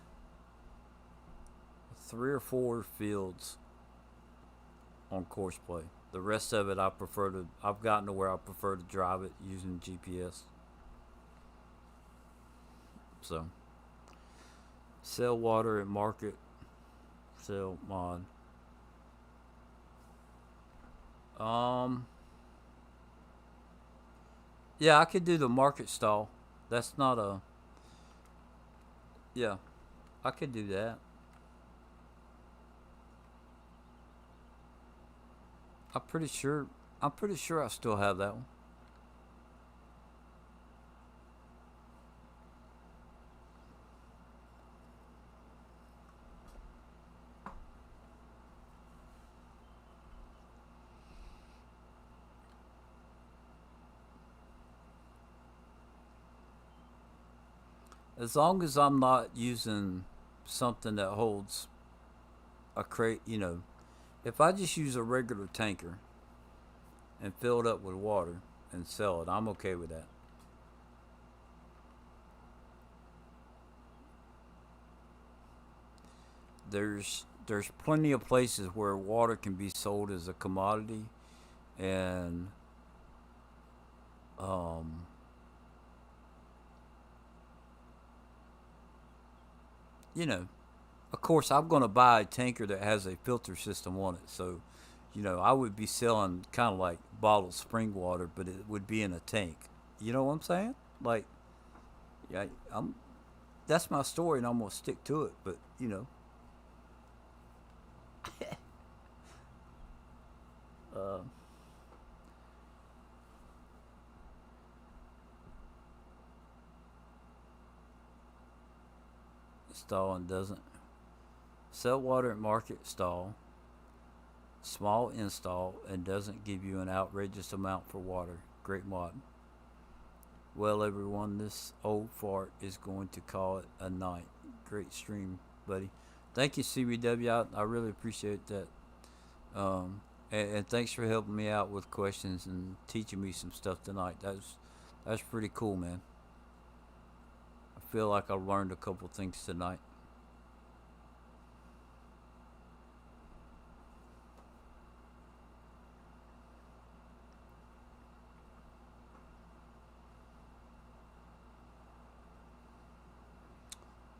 3 or 4 fields on courseplay. The rest of it, I've gotten to where I prefer to drive it using GPS. So sell water at market, sell mod. Um, yeah, I could do the market stall. That's not a yeah. I could do that. I'm pretty sure. I'm pretty sure I still have that one. As long as I'm not using something that holds a crate, if I just use a regular tanker and fill it up with water and sell it, I'm okay with that. There's plenty of places where water can be sold as a commodity, and um, you know, of course, I'm going to buy a tanker that has a filter system on it. So, I would be selling kind of like bottled spring water, but it would be in a tank. You know what I'm saying? Like, yeah, I'm. That's my story, and I'm gonna stick to it. But uh, stall and doesn't sell water at market stall. Small install and doesn't give you an outrageous amount for water. Great mod. Well, everyone, this old fart is going to call it a night. Great stream, buddy. Thank you, CBW. I really appreciate that. And thanks for helping me out with questions and teaching me some stuff tonight. That's pretty cool, man. I feel like I learned a couple things tonight.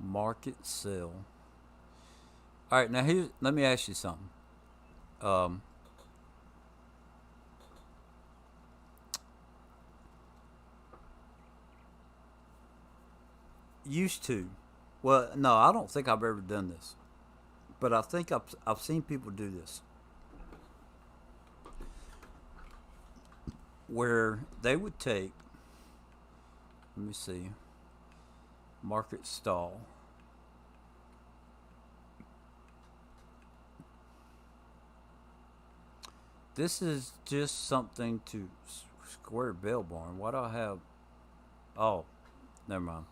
Market sell. All right, now let me ask you something. Um, Used to. Well, no, I don't think I've ever done this, but I think I've seen people do this, where they would take. Let me see. Market stall. This is just something to square bell barn. Why do I have? Oh, never mind.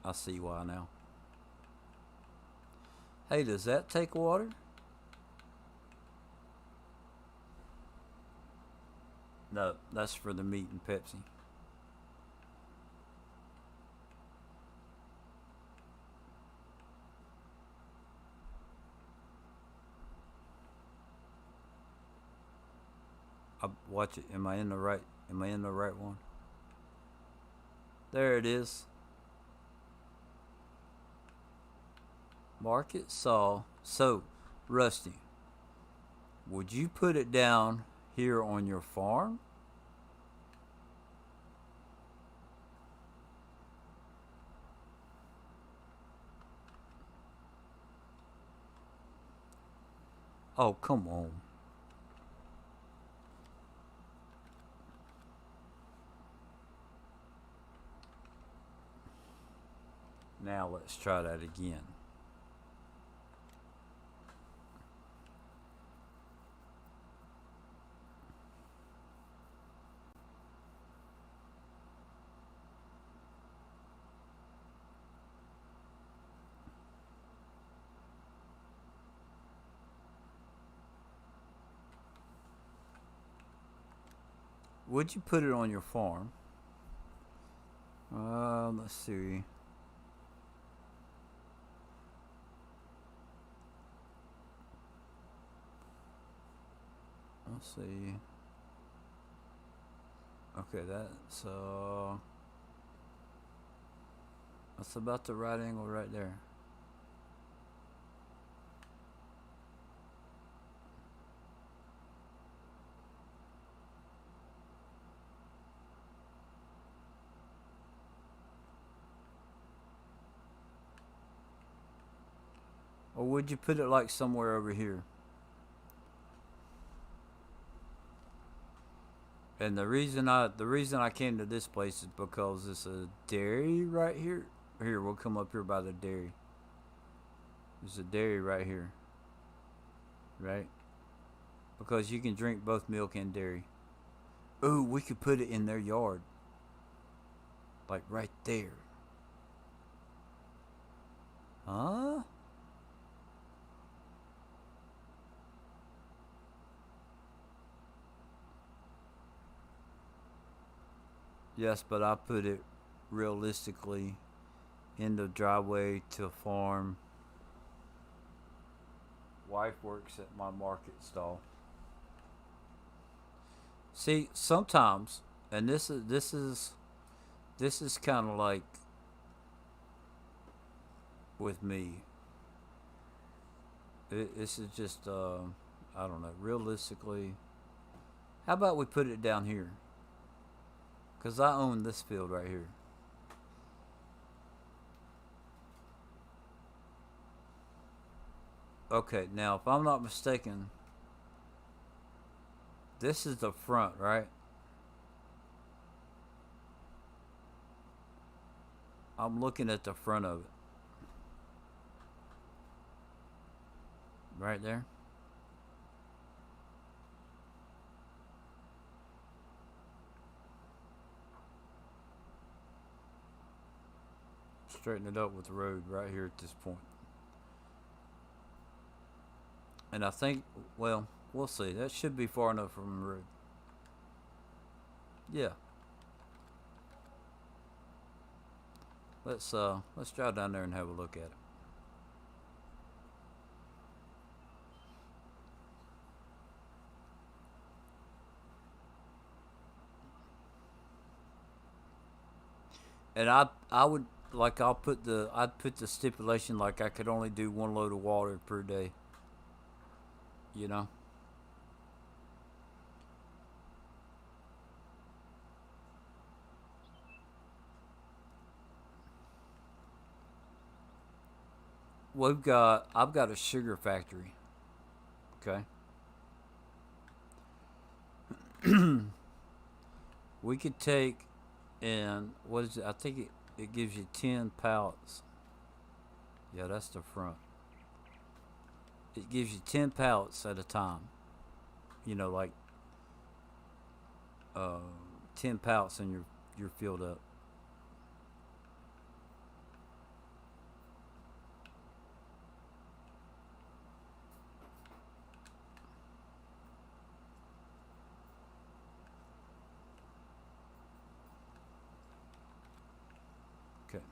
I see why now. Hey, does that take water? No, that's for the meat and Pepsi. Watch it. Am I in the right? Am I in the right one? There it is. Market saw. So, Rusty, would you put it down here on your farm? Oh, come on. Now let's try that again. Would you put it on your farm? Let's see. Let's see. Okay, that's about the right angle right there. Or would you put it like somewhere over here? And the reason I came to this place is because it's a dairy right here. Here, we'll come up here by the dairy. There's a dairy right here, right? Because you can drink both milk and dairy. Ooh, we could put it in their yard, like right there. Huh? Yes, but I put it realistically in the driveway to a farm. Wife works at my market stall. See, sometimes, and this is kind of like with me. This is just I don't know. Realistically, how about we put it down here? Cause I own this field right here. Okay, now if I'm not mistaken, this is the front, right? I'm looking at the front of it, right there. Straighten it up with the road right here at this point. And I think, well, we'll see. That should be far enough from the road. Yeah. Let's drive down there and have a look at it. And I would like I'd put the stipulation like I could only do one load of water per day. You know. I've got a sugar factory. Okay. We could take, and what is it? I think it gives you 10 pallets. Yeah, that's the front. It gives you 10 pallets at a time. Like uh, 10 pallets and you're filled up. Okay.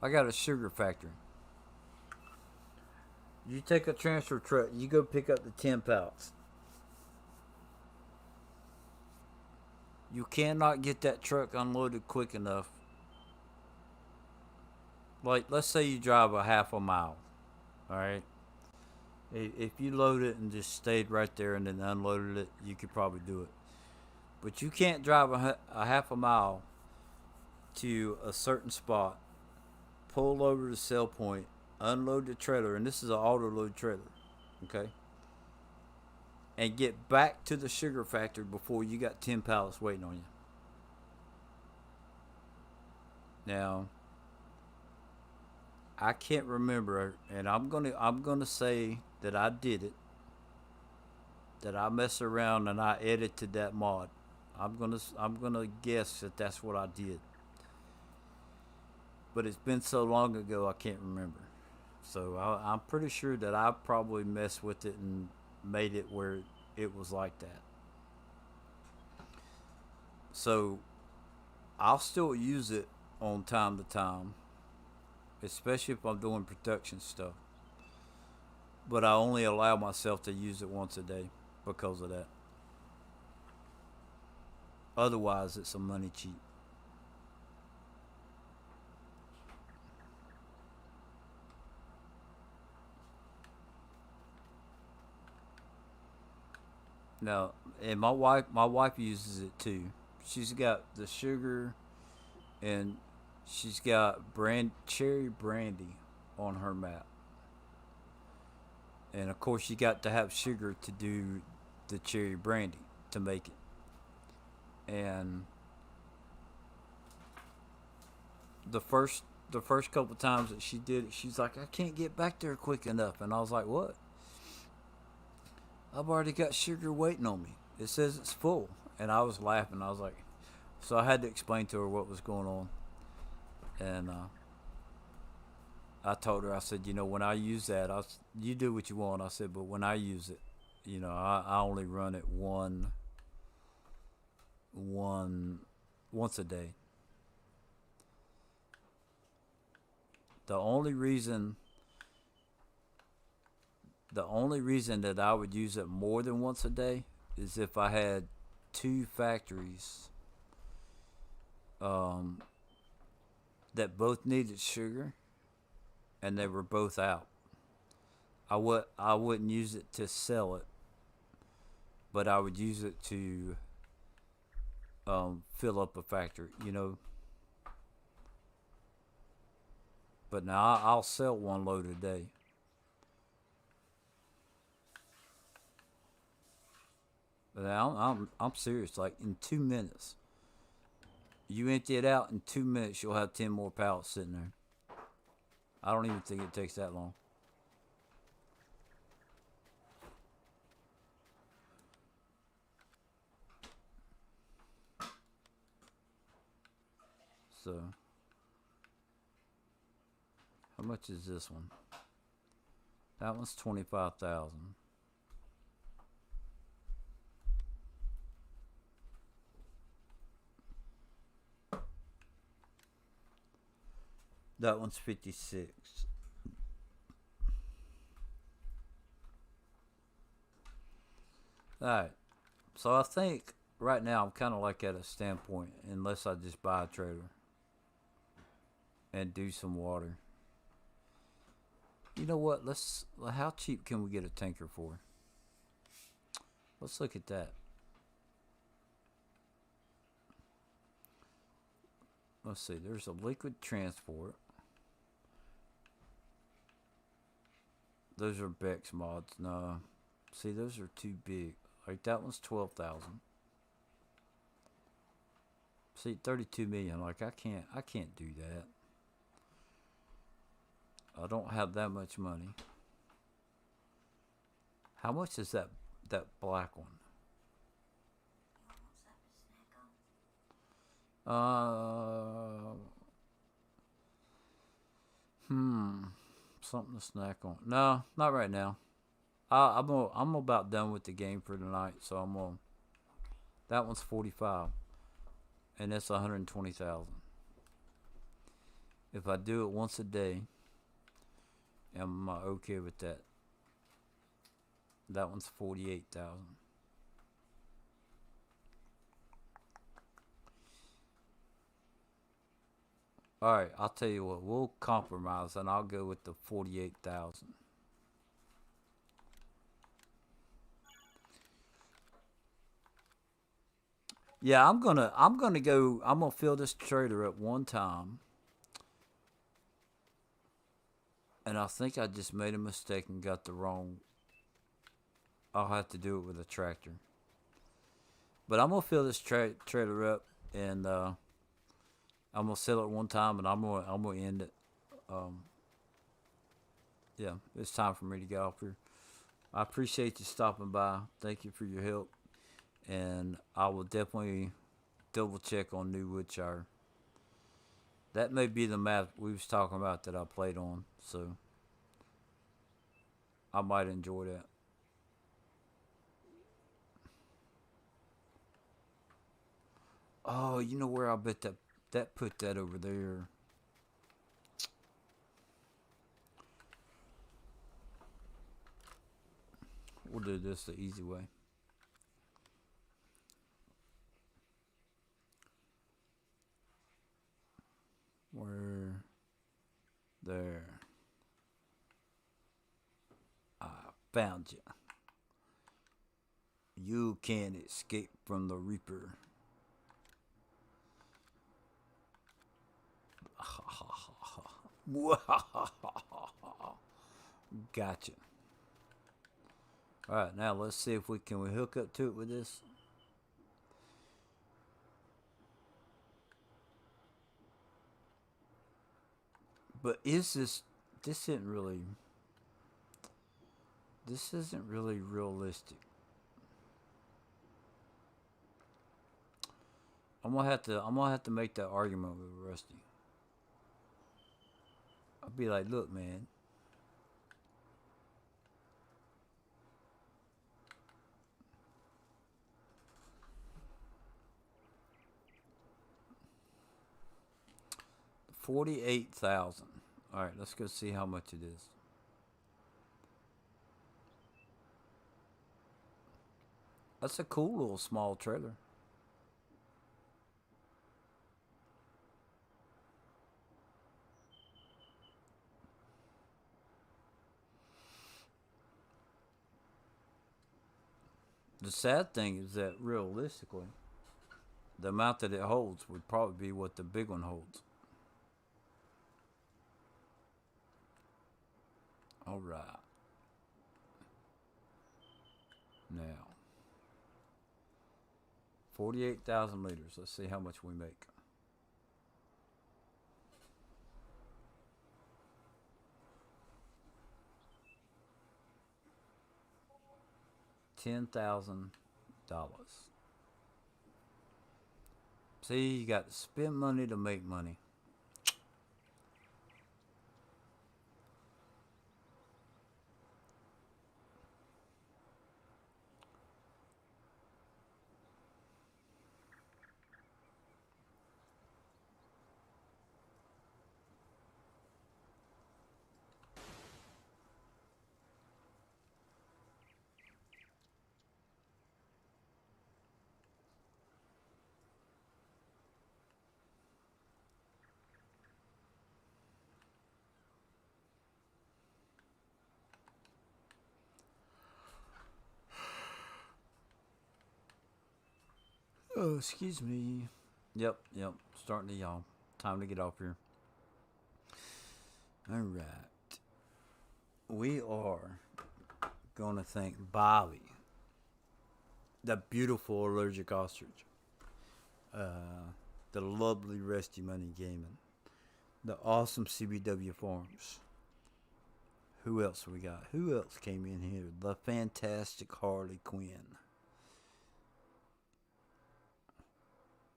I got a sugar factory. You take a transfer truck, you go pick up the 10 pallets. You cannot get that truck unloaded quick enough. Like, let's say you drive a half a mile, all right? If you load it and just stayed right there and then unloaded it, you could probably do it. But you can't drive a half a mile to a certain spot, pull over to sell point, unload the trailer, and this is an auto load trailer, okay? And get back to the sugar factory before you got 10 pallets waiting on you. Now, I can't remember, and I'm gonna say that I did it, that I messed around and I edited that mod. I'm gonna guess that that's what I did, but it's been so long ago I can't remember. So I'm pretty sure that I probably messed with it and made it where it was like that. So I'll still use it on time to time, especially if I'm doing production stuff. But I only allow myself to use it once a day because of that. Otherwise, it's a money cheat. Now, and my wife uses it too. She's got the sugar, and she's got cherry brandy on her map. And of course, you got to have sugar to do the cherry brandy to make it. And the first couple times that she did it, she's like, "I can't get back there quick enough," and I was like, "What? I've already got sugar waiting on me. It says it's full." And I was laughing. I was like, so I had to explain to her what was going on, and I told her, I said, when I use that, you do what you want. I said, but when I use it, I only run it one once a day. The only reason the only reason that I would use it more than once a day is if I had two factories um, that both needed sugar and they were both out. I wouldn't use it to sell it, but I would use it to fill up a factory. But now I'll sell one load a day. But I'm serious. Like in 2 minutes, you empty it out. In 2 minutes, you'll have 10 more pallets sitting there. I don't even think it takes that long. So, how much is this one? That one's 25,000. That one's 56. All right. So I think right now I'm kind of like at a standpoint, unless I just buy a trailer and do some water. You know what? How cheap can we get a tanker for? Let's look at that. let's see. There's a liquid transport. Those are Bex mods. No, see, those are too big. Like that one's 12,000. See, 32 million. Like I can't do that. I don't have that much money. How much is that black one? Something to snack on. No, not right now. I'm about done with the game for tonight, so I'm on. That one's 45, and that's 120,000. If I do it once a day, am I okay with that? That one's 48,000. All right, I'll tell you what. We'll compromise, and I'll go with the 48,000. Yeah, I'm gonna fill this trailer up one time, and I think I just made a mistake and got the wrong. I'll have to do it with a tractor. But I'm gonna fill this trailer up, and I'm gonna sell it one time, and I'm gonna end it. Um, yeah, it's time for me to get off here. I appreciate you stopping by. Thank you for your help, and I will definitely double check on New Woodshire. That may be the map we was talking about that I played on, so I might enjoy that. Oh, you know where I bet that put that over there. We'll do this the easy way. Where there. I found you. You can't escape from the Reaper. Gotcha. Alright, now let's see if we hook up to it with this. But this isn't really realistic. I'm gonna have to make that argument with Rusty. I'll be like, look, man. $48,000. All right, let's go see how much it is. That's a cool little small trailer. The sad thing is that realistically, the amount that it holds would probably be what the big one holds. All right. Now, 48,000 liters. Let's see how much we make. $10,000. See, you got to spend money to make money. Oh, excuse me. Yep. Starting to yawn. time to get off here. All right. We are going to thank Bobby, the beautiful allergic ostrich, the lovely Resty Money Gaming, the awesome CBW Farms. Who else we got? Who else came in here? The fantastic Harley Quinn.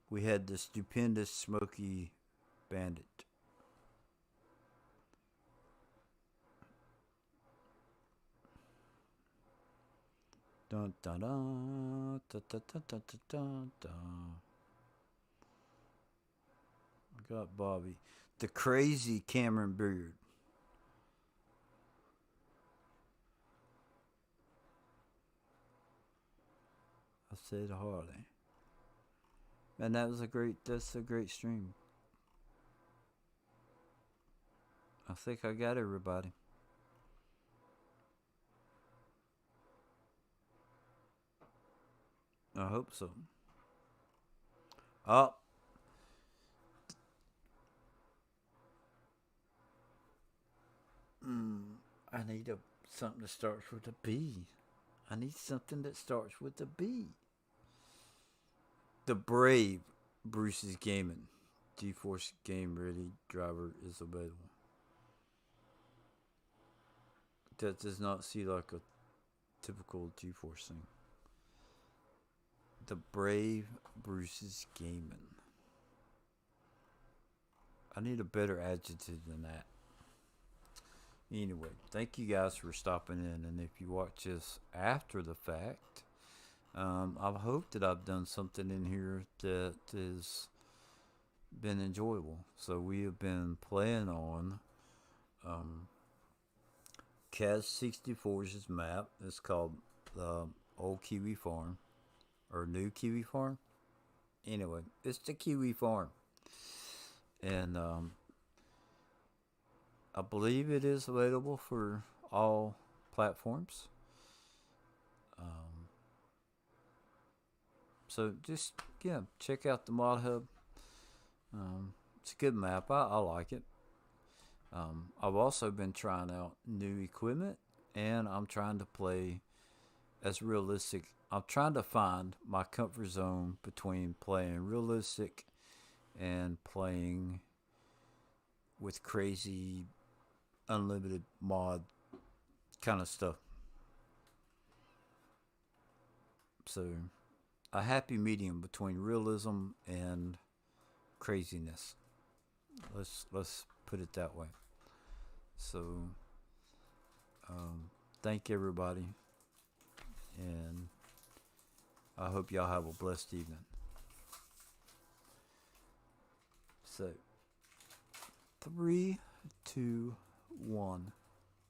We had the stupendous Smokey Bandit. Dun dun dun dun dun dun dun dun dun. I got Bobby, the crazy Cameron Beard. I said Harley. And that's a great stream. I think I got everybody. I hope so. Oh. I need something that starts with a B. I need something that starts with a B. The brave Bruce's Gaming. GeForce Game Ready driver is available. That does not see like a typical GeForce thing. The brave Bruce's Gaming. I need a better adjective than that. Anyway, thank you guys for stopping in, and if you watch this after the fact, I hope that I've done something in here that has been enjoyable. So we have been playing on Kaz64's map. It's called Old Kiwi Farm, or New Kiwi Farm. Anyway, it's the Kiwi Farm, and I believe it is available for all platforms. So just check out the Mod Hub. It's a good map. I like it. I've also been trying out new equipment, and I'm trying to play as realistic. I'm trying to find my comfort zone between playing realistic and playing with crazy unlimited mod kind of stuff. So a happy medium between realism and craziness. Let's put it that way. So thank everybody, and I hope y'all have a blessed evening. So 3, 2, 1.